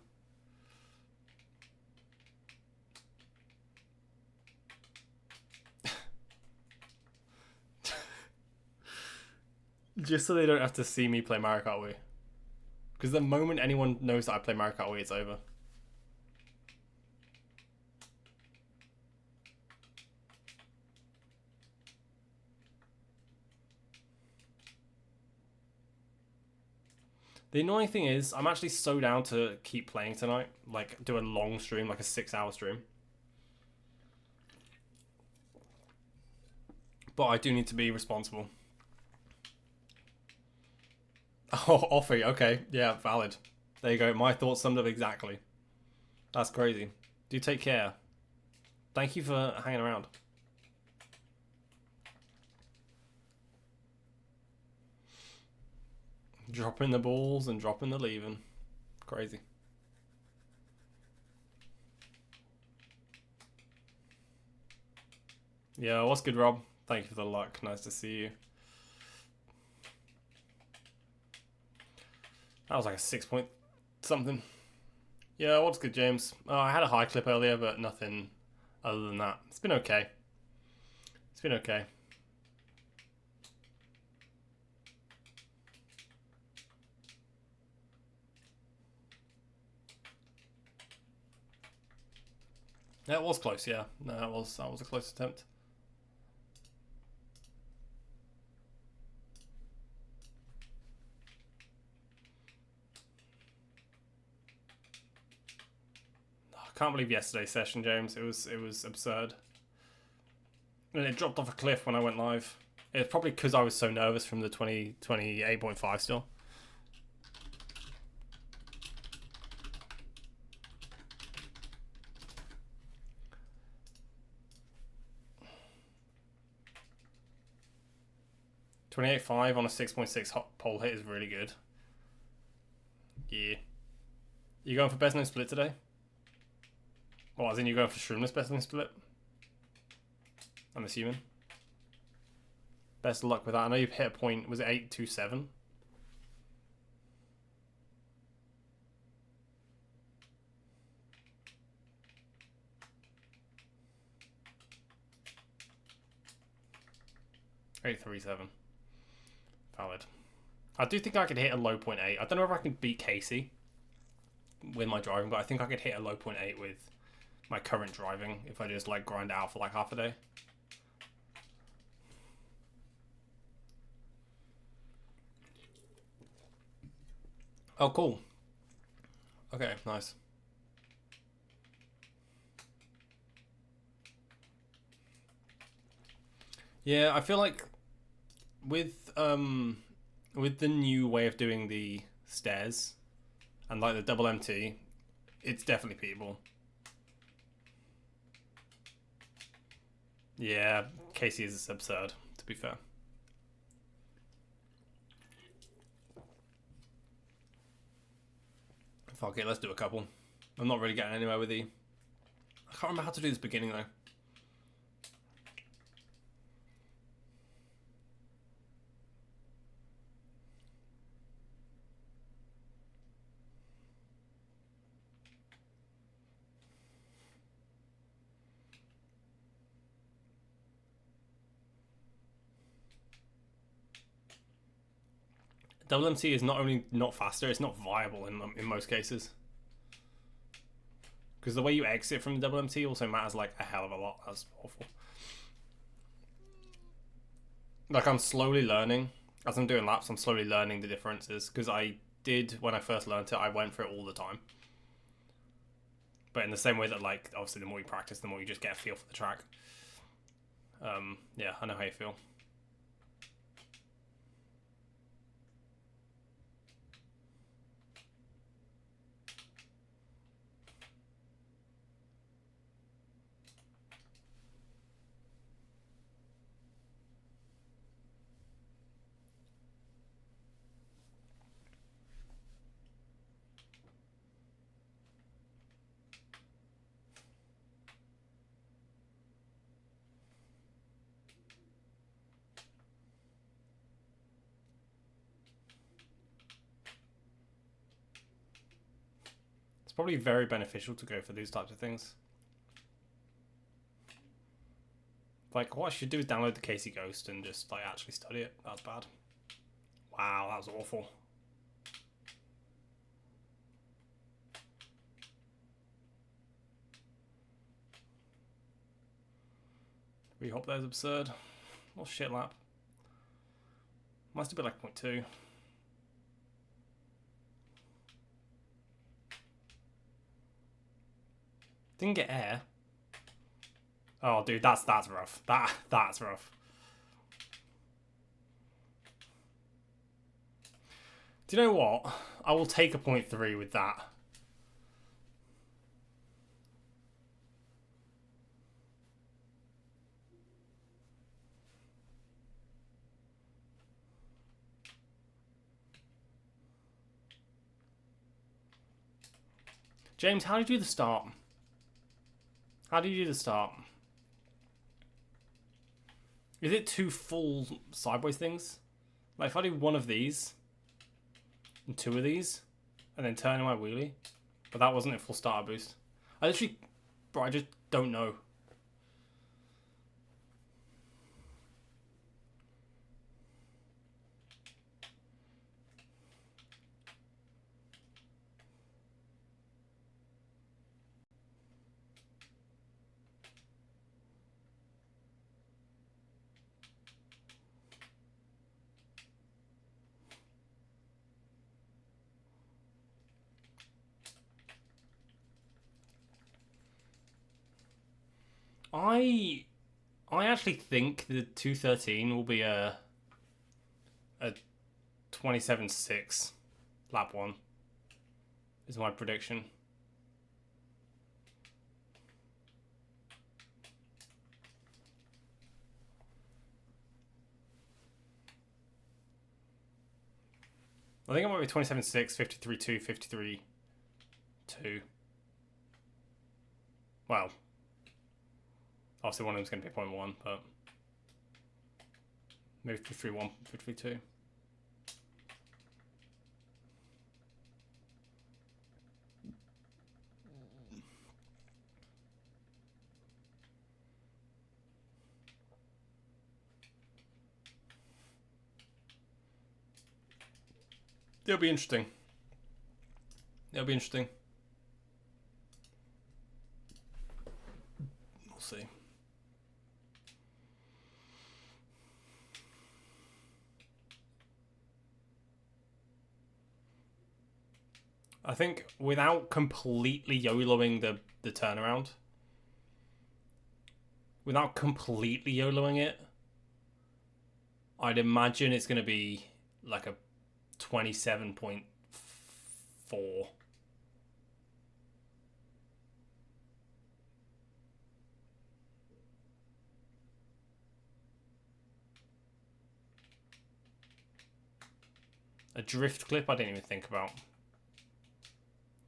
just so they don't have to see me play Mario Kart Wii. Because the moment anyone knows that I play Mario Kart Wii, it's over. The annoying thing is, I'm actually so down to keep playing tonight. Like, do a long stream, like a 6-hour stream. But I do need to be responsible. Oh, Offie, okay. Yeah, valid. There you go. My thoughts summed up exactly. That's crazy. Do take care. Thank you for hanging around. Dropping the balls and dropping the leaving. Crazy. Yeah, what's good, Rob? Thank you for the luck. Nice to see you. That was like a 6 point something. Yeah, what's good, James? I had a high clip earlier, but nothing other than that. It's been okay. It's been okay. That was close, yeah. No, that was a close attempt. I can't believe yesterday's session, James. It was absurd. And it dropped off a cliff when I went live. It's probably because I was so nervous from the 28.5 still. .5 on a 6.6 pole hit is really good. Yeah. You going for best known split today? Well, as in you're going for Shroomless best known split? I'm assuming. Best of luck with that. I know you've hit a point, was it 827? .837. Valid. I do think I could hit a low .8. I don't know if I can beat Casey with my driving, but I think I could hit a low .8 with my current driving if I just like grind out for like half a day. Oh, cool. Okay, nice. Yeah, I feel like with the new way of doing the stairs and like the double MT, it's definitely beatable. Yeah, Casey is absurd, to be fair. Fuck it, let's do a couple. I'm not really getting anywhere with the... I can't remember how to do this beginning though. Double MT is not only not faster, it's not viable in most cases. Because the way you exit from the double MT also matters like a hell of a lot. That's awful. Like I'm slowly learning. As I'm doing laps, I'm slowly learning the differences. Because I did, when I first learned it, I went for it all the time. But in the same way that like, obviously the more you practice, the more you just get a feel for the track. Yeah, I know how you feel. Probably very beneficial to go for these types of things. Like, what I should do is download the Casey Ghost and just, like, actually study it. That's bad. Wow, that was awful. Rehop there's absurd. What shit lap. Must have been like 0.2. Didn't get air. Oh, dude, that's rough. That's rough. Do you know what? I will take a 0.3 with that. James, how did you do the start? How do you do the start? Is it two full sideways things? Like if I do one of these and two of these and then turn in my wheelie, but that wasn't a full starter boost. I literally, bro, I just don't know. I actually think the 213 will be a 27.6 lap one. Is my prediction. I think it might be 27.6, 53.2, 53.2. Well, obviously one of them's going to be 0.1, but maybe 53.1, 53.2. It'll be interesting. It'll be interesting. We'll see. I think without completely YOLOing the turnaround, without completely YOLOing it, I'd imagine it's going to be like a 27.4. A drift clip I didn't even think about.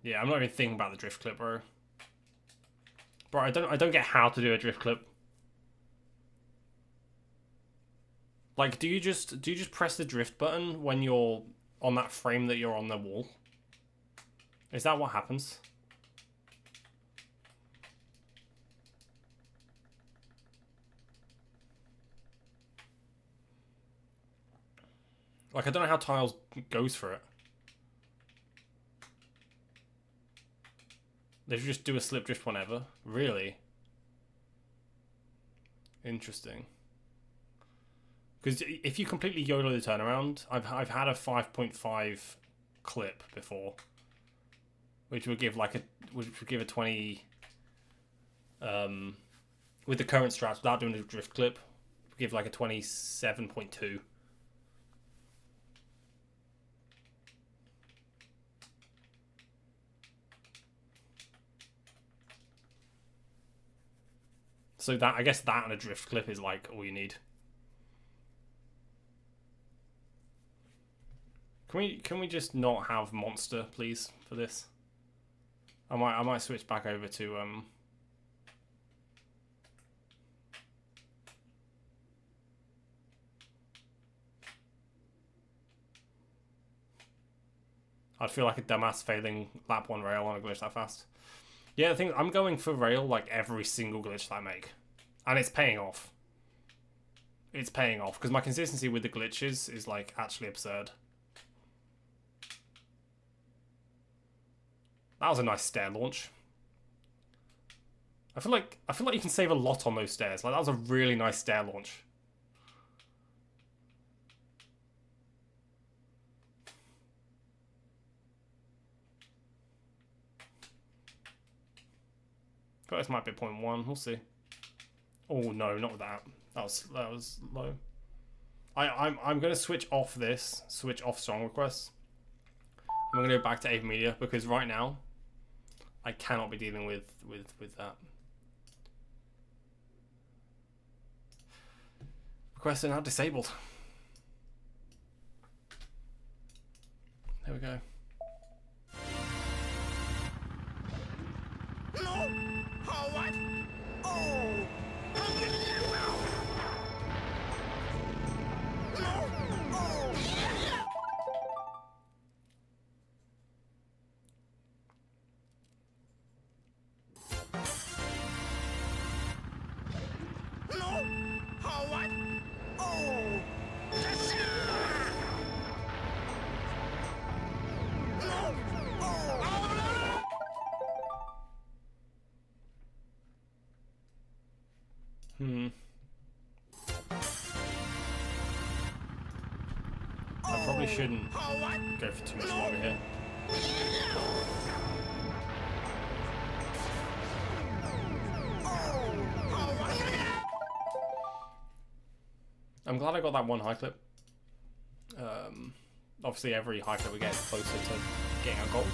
Yeah, I'm not even thinking about the drift clip, bro. Bro, I don't get how to do a drift clip. Like, do you just press the drift button when you're on that frame that you're on the wall? Is that what happens? Like, I don't know how Tiles goes for it. They should just do a slip drift whenever. Really? Interesting. Because if you completely YOLO the turnaround, I've had a 5.5 clip before, which would give like a 20. With the current straps, without doing a drift clip, would give like a 27.2. So that, I guess that and a drift clip is like all you need. Can we just not have monster, please, for this? I might switch back over to I'd feel like a dumbass failing lap 1 rail on a glitch that fast. Yeah, I think I'm going for rail like every single glitch that I make. And it's paying off. It's paying off, because my consistency with the glitches is like actually absurd. That was a nice stair launch. I feel like you can save a lot on those stairs. Like, that was a really nice stair launch. But this might be 0.1. We'll see. Oh no, not with that. That was low. I'm gonna switch off this. Switch off song requests. I'm gonna go back to AVmedia because right now I cannot be dealing with that. Requests are now disabled. There we go. No! How what? Oh! No! Oh! No! How what? Oh! No! Oh! I probably shouldn't go for too much longer here. I'm glad I got that one high clip. Obviously every high clip we get is closer to getting a goal.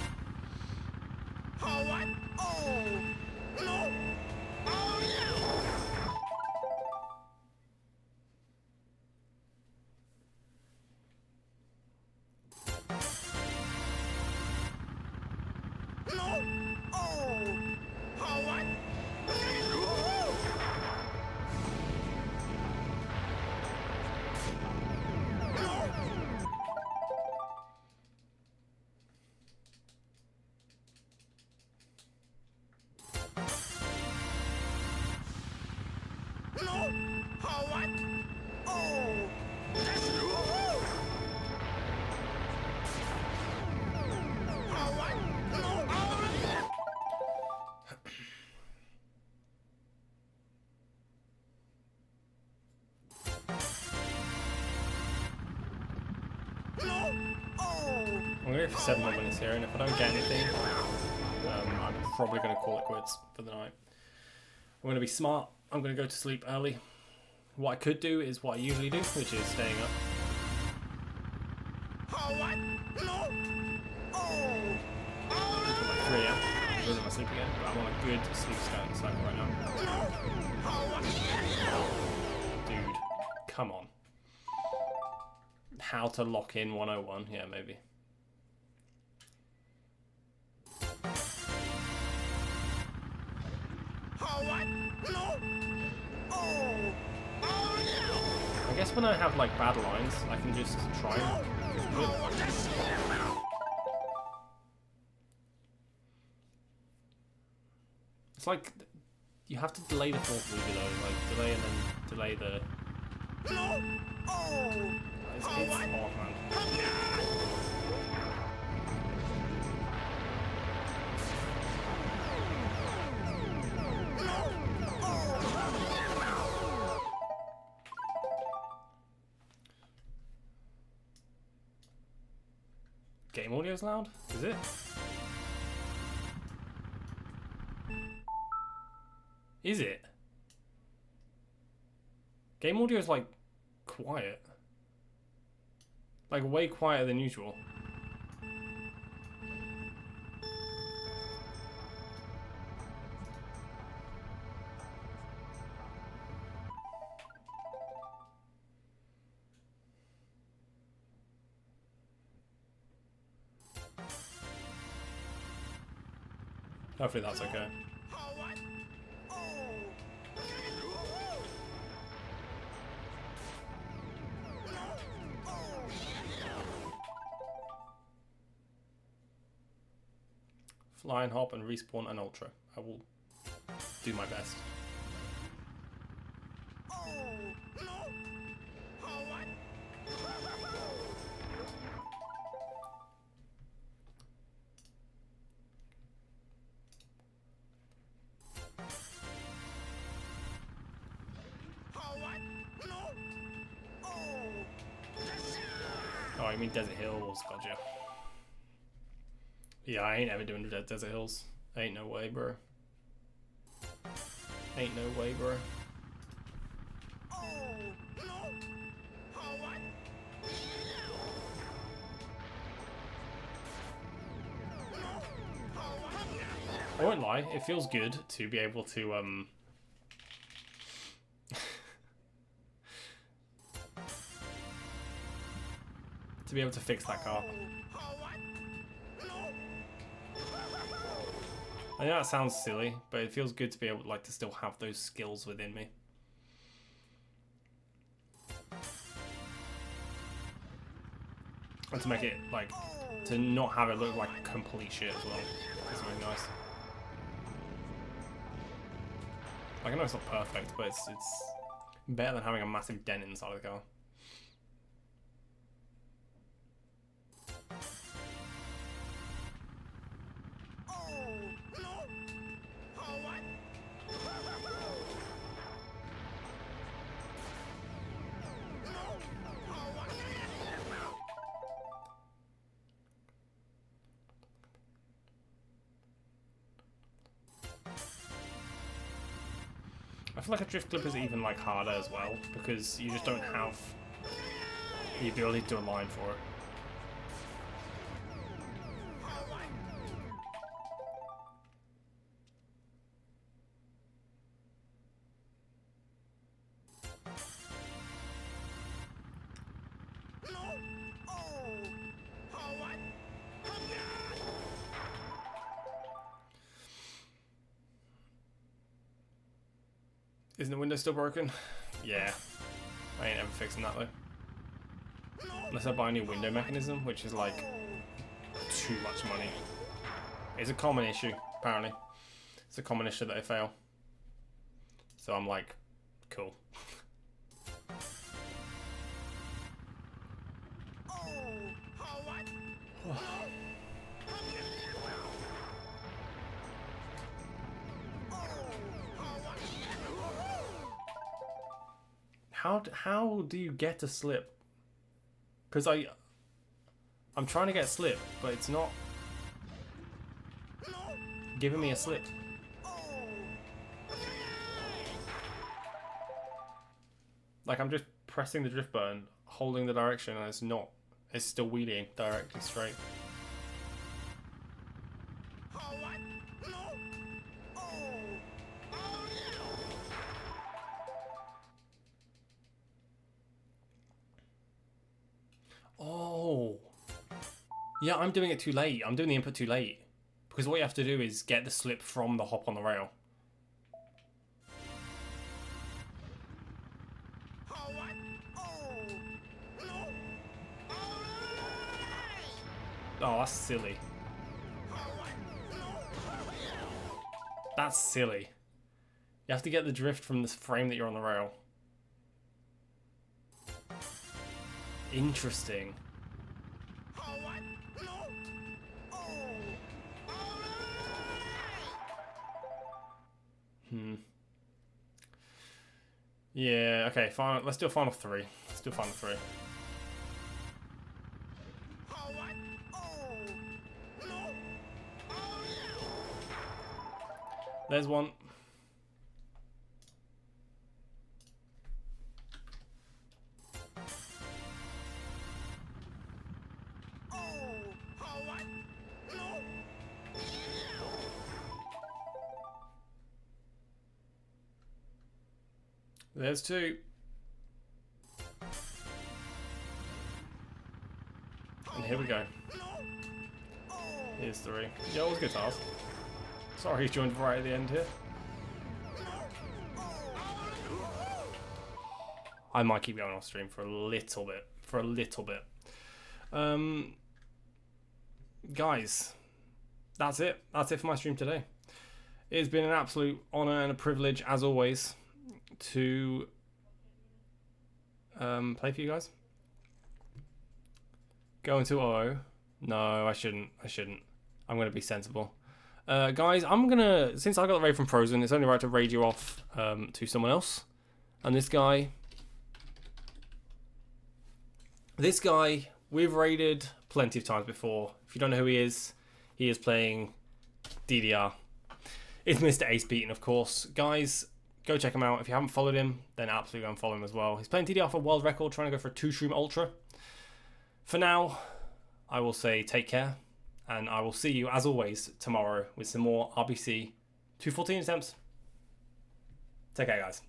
I'm going to go for 7 more minutes here, and if I don't get anything, I'm probably going to call it quits for the night. I'm going to be smart. I'm going to go to sleep early, What I could do is what I usually do, which is staying up. What? No. Oh. Until like 3 a.m. I'm really my sleep again, but I'm on a good sleep cycle right now. Dude, come on. How to lock in 101? Yeah, maybe. What? No. Oh. Oh no. I guess when I have like bad lines, I can just try and it's like you have to delay the fourth leader though, like delay and then delay the. No. Oh. It's hard, man. Game audio's loud? Is it? Is it? Game audio's like quiet. Like way quieter than usual. Hopefully that's okay. Fly and hop and respawn and ultra. I will do my best. Oh, you mean Desert Hills, gotcha. Yeah, I ain't ever doing Desert Hills. Ain't no way, bro. Ain't no way, bro. I won't lie, it feels good to be able to to be able to fix that car. I know that sounds silly, but it feels good to be able to still have those skills within me. And to make it to not have it look like complete shit as well. It's really nice. Like, I know it's not perfect, but it's better than having a massive dent inside of the car. I feel like a drift clip is even harder as well because you just don't have the ability to align for it. Isn't the window still broken? Yeah. I ain't ever fixing that though. Unless I buy a new window mechanism, which is too much money. It's a common issue, apparently. It's a common issue that I fail. So I'm like, cool. How do you get a slip? Because I'm trying to get a slip, but it's not giving me a slip. Like, I'm just pressing the drift button, holding the direction, and it's not. It's still wheeling directly straight. Oh, what? No. Oh. Oh, yeah. Oh. Yeah, I'm doing it too late. I'm doing the input too late. Because what you have to do is get the slip from the hop on the rail. Oh, what? Oh. No. Oh, Oh, that's silly. what? No. Oh, yeah. That's silly. You have to get the drift from the frame that you're on the rail. Interesting. Oh, what? No. Oh. Yeah, okay, fine. Let's do a final 3. Let's do a final 3. Oh, what? Oh. No. Oh, yeah. There's one. Oh. Oh, what? No. Yeah. There's 2. And here we go. No. Oh. Here's 3. Yeah, all good task. Sorry he joined right at the end here. I might keep going off stream for a little bit. Guys, that's it. That's it for my stream today. It's been an absolute honor and a privilege, as always, to play for you guys. Go into OO. No, I shouldn't. I'm going to be sensible. Guys, I'm going to... Since I got the raid from Frozen, it's only right to raid you off to someone else. And this guy, we've raided plenty of times before. If you don't know who he is playing DDR. It's Mr. Ace Beaten, of course. Guys, go check him out. If you haven't followed him, then absolutely go and follow him as well. He's playing DDR for world record, trying to go for a 2-stream ultra. For now, I will say take care, and I will see you, as always, tomorrow with some more RBC 214 attempts. Take care, guys.